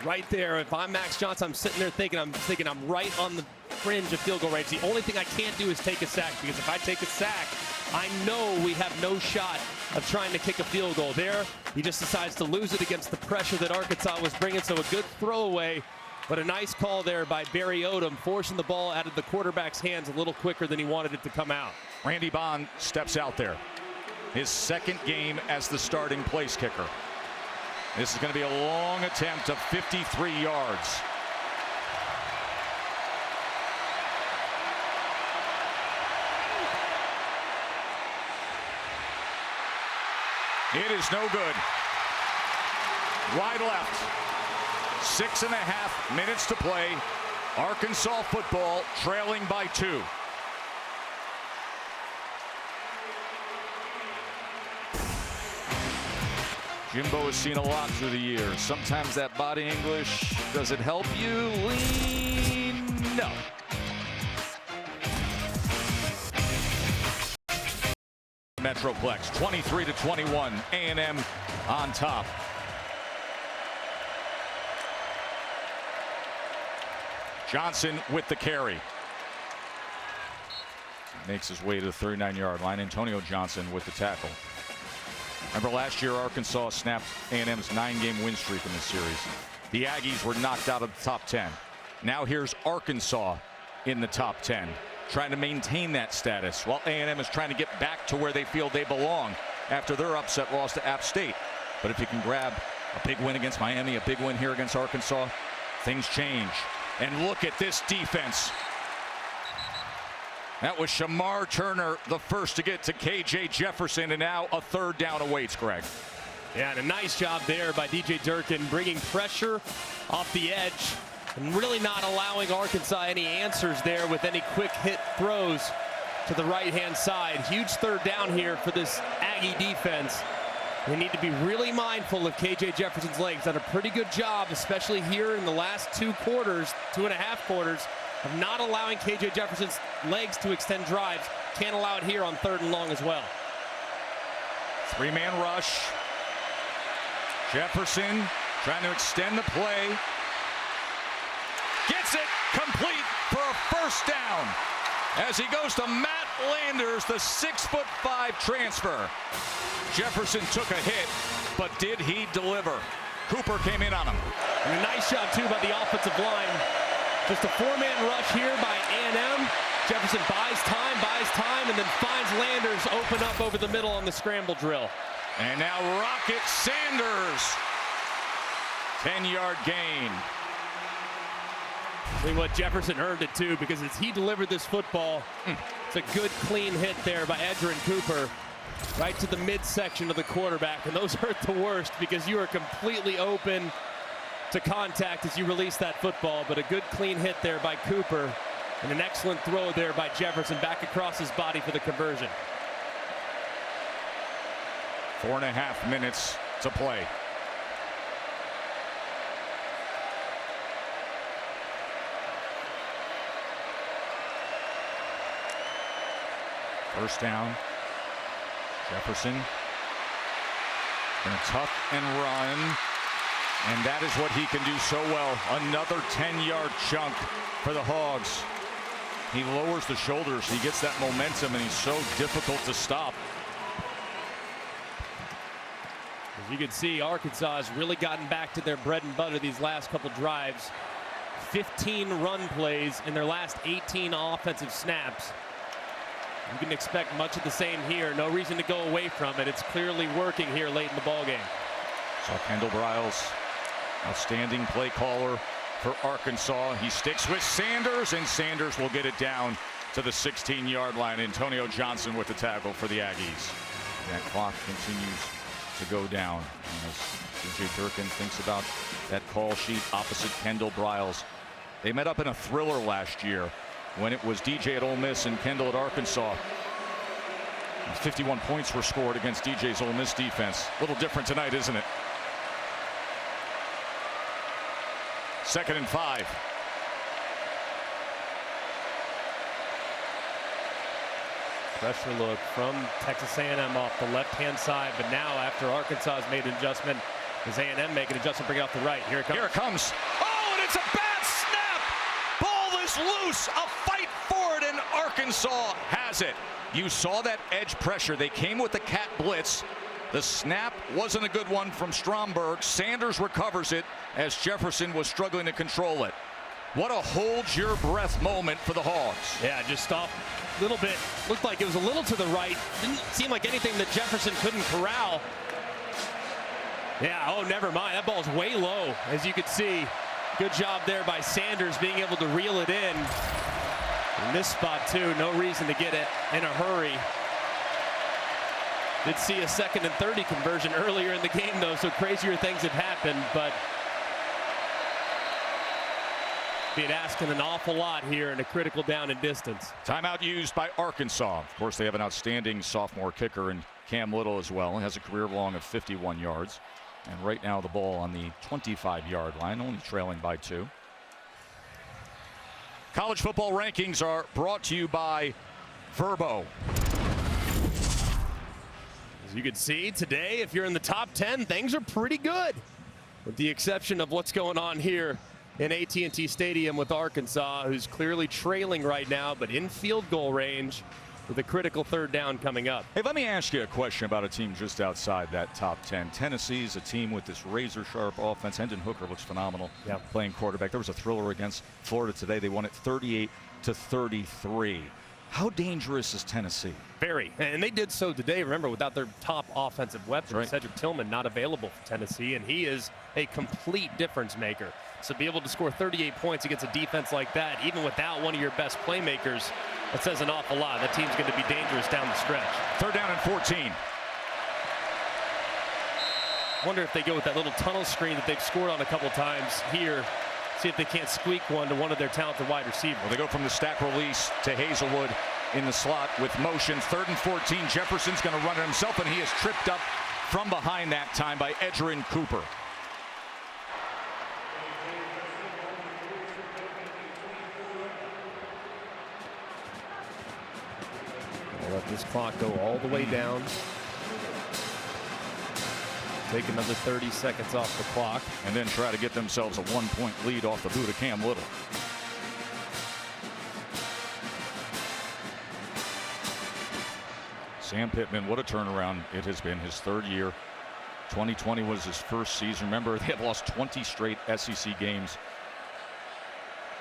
A: Right there, if I'm Max Johnson, I'm sitting there thinking I'm right on the fringe of field goal range. The only thing I can't do is take a sack, because if I take a sack, I know we have no shot of trying to kick a field goal. There, he just decides to lose it against the pressure that Arkansas was bringing, so a good throwaway, but a nice call there by Barry Odom, forcing the ball out of the quarterback's hands a little quicker than he wanted it to come out.
B: Randy Bond steps out there. His 2nd game as the starting place kicker. This is going to be a long attempt of 53 yards. It is no good. Wide left. 6.5 minutes to play. Arkansas football trailing by 2. Jimbo has seen a lot through the years. Sometimes that body English, does it help you? Lean, no. Metroplex, 23-21, A&M on top. Johnson with the carry. Makes his way to the 39-yard line. Antonio Johnson with the tackle. Remember last year Arkansas snapped A&M's 9-game win streak in this series. The Aggies were knocked out of the top 10. Now here's Arkansas in the top 10, trying to maintain that status, while A&M is trying to get back to where they feel they belong after their upset loss to App State. But if you can grab a big win against Miami, a big win here against Arkansas, things change. And look at this defense. That was Shamar Turner, the first to get to KJ Jefferson, and now a 3rd down awaits, Greg.
A: Yeah, and a nice job there by DJ Durkin, bringing pressure off the edge and really not allowing Arkansas any answers there with any quick hit throws to the right-hand side. Huge 3rd down here for this Aggie defense. They need to be really mindful of KJ Jefferson's legs. Done a pretty good job, especially here in the last 2 quarters, 2.5 quarters, of not allowing KJ Jefferson's legs to extend drives. Can't allow it here on 3rd and long as well.
B: 3-man rush. Jefferson trying to extend the play. Gets it complete for a first down as he goes to Matt Landers, the 6'5" transfer. Jefferson took a hit, but did he deliver? Cooper came in on him.
A: And a nice job, too, by the offensive line. Just a 4-man rush here by A&M. Jefferson buys time, and then finds Landers open up over the middle on the scramble drill.
B: And now Rocket Sanders. 10-yard gain.
A: See what Jefferson earned it, too, because as he delivered this football, it's a good, clean hit there by Edgerrin Cooper. Right to the midsection of the quarterback, and those hurt the worst because you are completely open to contact as you release that football, but a good clean hit there by Cooper and an excellent throw there by Jefferson back across his body for the conversion.
B: 4.5 minutes to play. First down. Jefferson gonna tuck and run, and that is what he can do so well. Another 10-yard chunk for the Hogs. He lowers the shoulders, he gets that momentum, and he's so difficult to stop.
A: As you can see, Arkansas has really gotten back to their bread and butter these last couple drives. 15 run plays in their last 18 offensive snaps. You can expect much of the same here. No reason to go away from it. It's clearly working here late in the ballgame.
B: So Kendall Briles, outstanding play caller for Arkansas. He sticks with Sanders, and Sanders will get it down to the 16-yard line. Antonio Johnson with the tackle for the Aggies. And that clock continues to go down as DJ Durkin thinks about that call sheet opposite Kendall Briles. They met up in a thriller last year when it was DJ at Ole Miss and Kendall at Arkansas. 51 points were scored against DJ's Ole Miss defense. A little different tonight, isn't it? 2nd and 5.
A: Pressure look from Texas A&M off the left-hand side, but now after Arkansas has made an adjustment, does A&M make an adjustment, bring it off the right? Here it comes.
B: Here it comes. Oh, and it's a bad snap. Ball is loose. A fight for it, and Arkansas has it. You saw that edge pressure. They came with the cat blitz. The snap wasn't a good one from Stromberg. Sanders recovers it as Jefferson was struggling to control it. What a hold your breath moment for the Hogs.
A: Yeah, just off a little bit. Looked like it was a little to the right. Didn't seem like anything that Jefferson couldn't corral. Yeah, oh, never mind. That ball's way low, as you could see. Good job there by Sanders being able to reel it in. In this spot, too, no reason to get it in a hurry. Did see a 2nd and 30 conversion earlier in the game, though, so crazier things have happened, but being asking an awful lot here in a critical down and distance.
B: Timeout used by Arkansas. Of course, they have an outstanding sophomore kicker in Cam Little as well. He has a career long of 51 yards. And right now the ball on the 25-yard line, only trailing by 2. College football rankings are brought to you by Verbo.
A: As you can see today, if you're in the top 10, things are pretty good. With the exception of what's going on here in AT&T Stadium with Arkansas, who's clearly trailing right now, but in field goal range with a critical 3rd down coming up.
B: Hey, let me ask you a question about a team just outside that top 10. Tennessee's a team with this razor-sharp offense. Hendon Hooker looks phenomenal playing quarterback. There was a thriller against Florida today. They won it 38-33. How dangerous is Tennessee?
A: Very. And they did so today, remember, without their top offensive weapon.
B: Right.
A: Cedric Tillman not available for Tennessee, and he is a complete difference maker. So be able to score 38 points against a defense like that, even without one of your best playmakers, that says an awful lot. That team's going to be dangerous down the stretch.
B: 3rd down and 14.
A: Wonder if they go with that little tunnel screen that they've scored on a couple times here. See if they can't squeak one to one of their talented wide receivers.
B: Well, they go from the stack release to Hazelwood in the slot with motion. 3rd and 14. Jefferson's going to run it himself, and he is tripped up from behind that time by Edgerrin Cooper.
A: They'll let this clock go all the way down. Take another 30 seconds off the clock.
B: And then try to get themselves a 1-point lead off the boot of Cam Little. Sam Pittman, what a turnaround it has been. His third year. 2020 was his first season. Remember, they have lost 20 straight SEC games.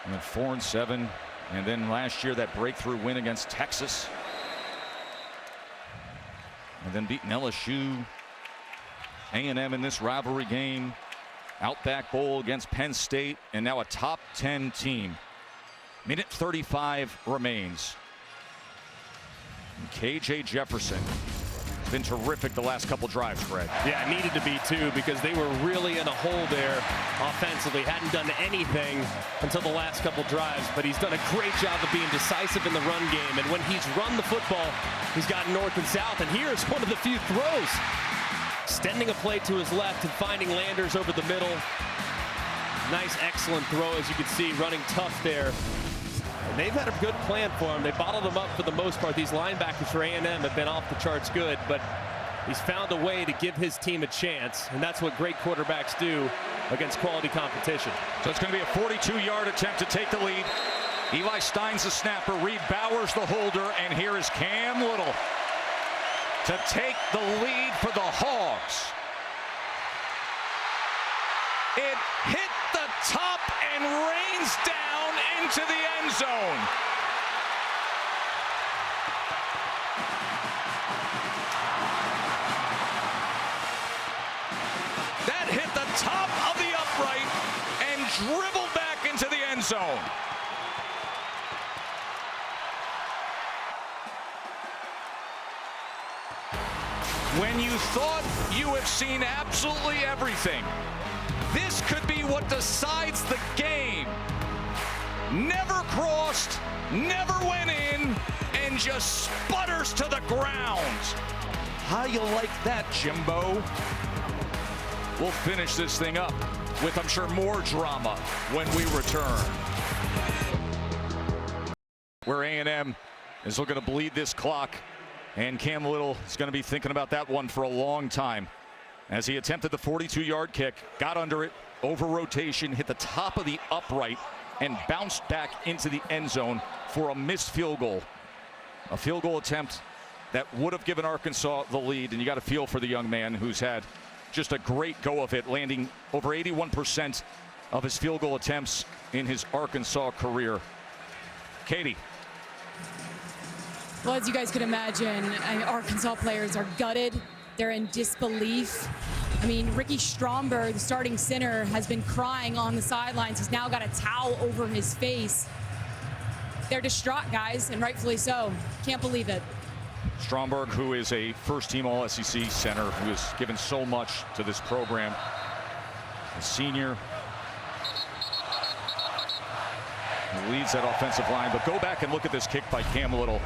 B: And then 4-7. And then last year, that breakthrough win against Texas. And then beating LSU. A&M in this rivalry game. Outback Bowl against Penn State. And now a top 10 team. Minute 35 remains. And KJ Jefferson has been terrific the last couple drives, Greg.
A: Yeah, needed to be too, because they were really in a hole there offensively. Hadn't done anything until the last couple drives, but he's done a great job of being decisive in the run game. And when he's run the football, he's gotten north and south. And here's one of the few throws. Extending a play to his left and finding Landers over the middle. Nice, excellent throw, as you can see, running tough there. And they've had a good plan for him. They bottled him up for the most part. These linebackers for A&M have been off the charts good, but he's found a way to give his team a chance, and that's what great quarterbacks do against quality competition.
B: So it's going to be a 42-yard attempt to take the lead. Eli Stein's the snapper, Reed Bowers the holder, and here is Cam Little to take the lead for the Hogs. It hit the top and rains down into the end zone. That hit the top of the upright and dribbled back into the end zone. When you thought you have seen absolutely everything, this could be what decides the game. Never crossed, never went in, and just sputters to the ground. How you like that, Jimbo? We'll finish this thing up with, I'm sure, more drama when we return. Where A&M is looking to bleed this clock, and Cam Little is going to be thinking about that one for a long time. As he attempted the 42-yard kick, got under it, over rotation, hit the top of the upright, and bounced back into the end zone for a missed field goal. A field goal attempt that would have given Arkansas the lead, and you got a feel for the young man who's had just a great go of it, landing over 81% of his field goal attempts in his Arkansas career. Katie.
C: Well, as you guys could imagine, Arkansas players are gutted. They're in disbelief. I mean, Ricky Stromberg, the starting center, has been crying on the sidelines. He's now got a towel over his face. They're distraught, guys, and rightfully so. Can't believe it.
B: Stromberg, who is a first-team All-SEC center, who has given so much to this program. A senior. He leads that offensive line, but go back and look at this kick by Cam Little.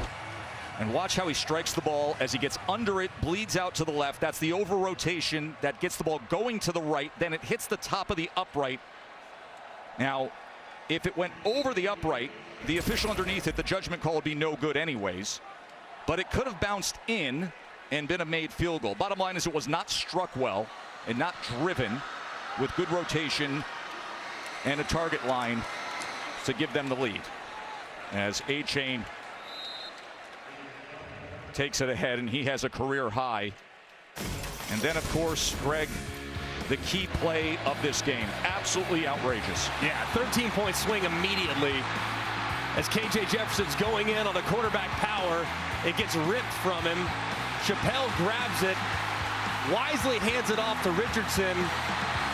B: And watch how he strikes the ball as he gets under it, bleeds out to the left. That's the over rotation that gets the ball going to the right. Then it hits the top of the upright. Now, if it went over the upright, the official underneath it, the judgment call would be no good anyways. But it could have bounced in and been a made field goal. Bottom line is it was not struck well and not driven with good rotation and a target line to give them the lead. As A-Chain takes it ahead, and he has a career high. And then, of course, Greg, the key play of this game. Absolutely outrageous.
A: Yeah, 13-point swing immediately. As KJ Jefferson's going in on the quarterback power, it gets ripped from him. Chappelle grabs it, wisely hands it off to Richardson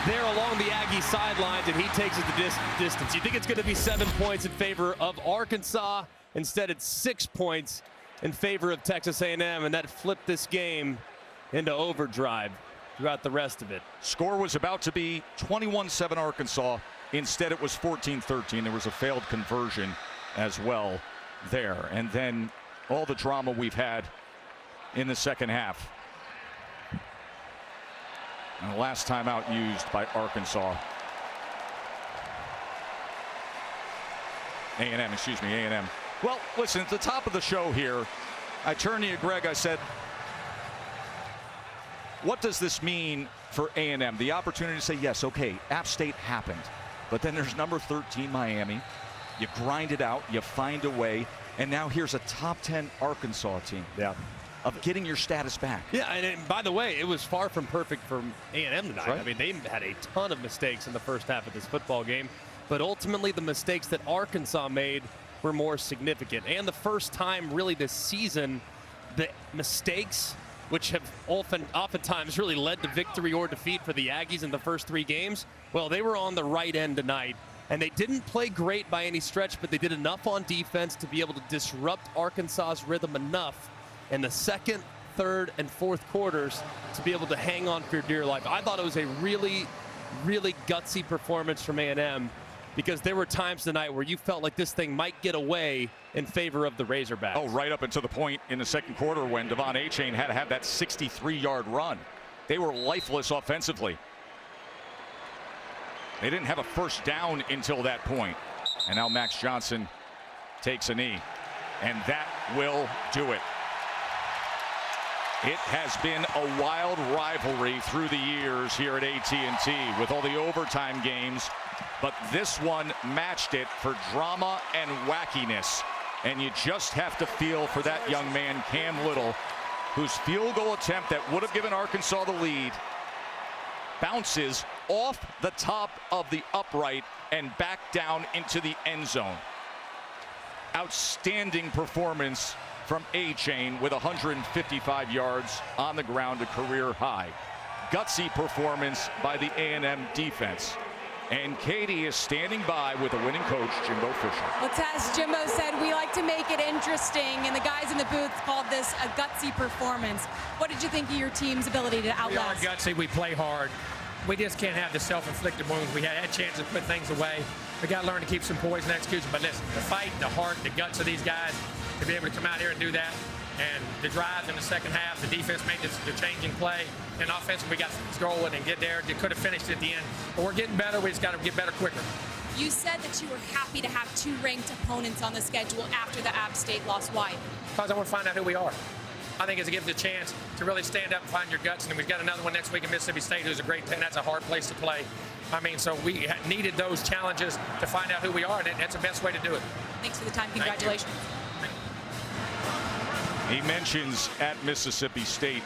A: there along the Aggie sidelines, and he takes it the distance. You think it's going to be 7 points in favor of Arkansas. Instead, it's 6 points in favor of Texas A&M, and that flipped this game into overdrive throughout the rest of it.
B: Score was about to be 21-7 Arkansas. Instead, it was 14-13. There was a failed conversion as well there. And then all the drama we've had in the second half. And the last time out used by Arkansas. A&M. Well, listen, at the top of the show here, I turned to you, Greg. I said, what does this mean for A&M? The opportunity to say, yes, okay, App State happened. But then there's number 13, Miami. You grind it out, you find a way, and now here's a top 10 Arkansas team.
A: Yeah.
B: Of getting your status back.
A: Yeah, and by the way, it was far from perfect for A&M tonight.
B: Right.
A: I mean, they had a ton of mistakes in the first half of this football game, but ultimately the mistakes that Arkansas made were more significant. And the first time really this season, the mistakes, which have oftentimes really led to victory or defeat for the Aggies in the first 3 games, well, they were on the right end tonight. And they didn't play great by any stretch, but they did enough on defense to be able to disrupt Arkansas's rhythm enough in the second, third, and fourth quarters to be able to hang on for dear life. I thought it was a really, really gutsy performance from A&M, because there were times tonight where you felt like this thing might get away in favor of the Razorbacks.
B: Oh, right up until the point in the second quarter when Devon Achane had to have that 63-yard run. They were lifeless offensively. They didn't have a first down until that point. And now Max Johnson takes a knee. And that will do it. It has been a wild rivalry through the years here at AT&T with all the overtime games, but this one matched it for drama and wackiness. And you just have to feel for that young man, Cam Little, whose field goal attempt that would have given Arkansas the lead bounces off the top of the upright and back down into the end zone. Outstanding performance from Achane with 155 yards on the ground, a career high. Gutsy performance by the A&M defense. And Katie is standing by with a winning coach, Jimbo Fisher.
C: Well, Tess, Jimbo said we like to make it interesting, and the guys in the booth called this a gutsy performance. What did you think of your team's ability to outlast?
F: We are gutsy. We play hard. We just can't have the self-inflicted wounds. We had chances to put things away. We got to learn to keep some poise and execution. But listen, the fight, the heart, the guts of these guys, to be able to come out here and do that. And the drives in the second half, the defense made the changing play. And offensively, we got scrolling and get there. They could have finished at the end. But we're getting better. We just got to get better quicker.
C: You said that you were happy to have 2 ranked opponents on the schedule after the App State loss. Why?
F: Because I want to find out who we are. I think it gives you a chance to really stand up and find your guts. And we've got another one next week in Mississippi State, who's a great team. That's a hard place to play. I mean, so we needed those challenges to find out who we are, and that's the best way to do it.
C: Thanks for the time. Congratulations.
B: He mentions at Mississippi State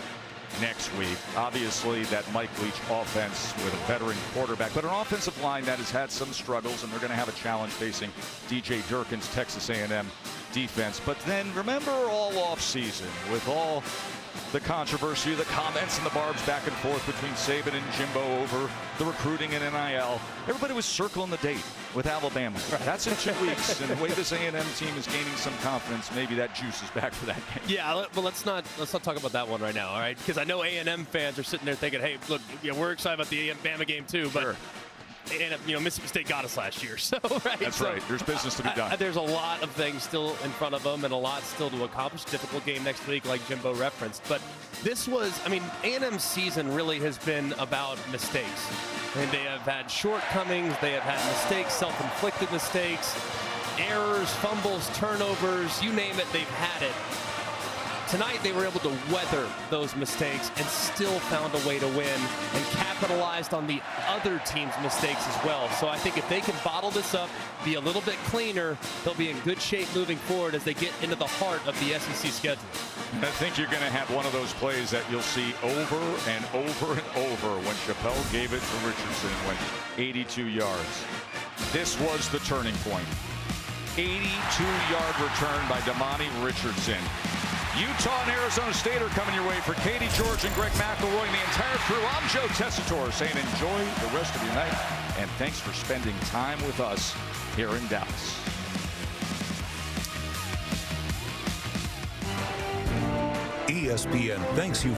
B: next week. Obviously, that Mike Leach offense with a veteran quarterback, but an offensive line that has had some struggles, and they're going to have a challenge facing DJ Durkin's Texas A&M defense. But then remember all offseason with all the controversy, the comments and the barbs back and forth between Saban and Jimbo over the recruiting and NIL. Everybody was circling the date with Alabama. That's in 2 weeks, and the way this A&M team is gaining some confidence, maybe that juice is back for that game.
A: Yeah, but let's not talk about that one right now, all right? Because I know A&M fans are sitting there thinking, hey, look, we're excited about the Bama game too, but
B: sure.
A: And Mississippi State got us last year, so right.
B: That's right. There's business to be done.
A: There's a lot of things still in front of them and a lot still to accomplish. Difficult game next week, like Jimbo referenced. But this was, A&M's season really has been about mistakes. And they have had shortcomings. They have had mistakes, self-inflicted mistakes, errors, fumbles, turnovers, you name it, they've had it. Tonight, they were able to weather those mistakes and still found a way to win and capitalized on the other team's mistakes as well. So I think if they can bottle this up, be a little bit cleaner, they'll be in good shape moving forward as they get into the heart of the SEC schedule.
B: I think you're going to have one of those plays that you'll see over and over and over when Chappelle gave it to Richardson and went 82 yards. This was the turning point. 82-yard return by Damani Richardson. Utah and Arizona State are coming your way. For Katie George and Greg McElroy and the entire crew, I'm Joe Tessitore saying enjoy the rest of your night, and thanks for spending time with us here in Dallas.
I: ESPN thanks you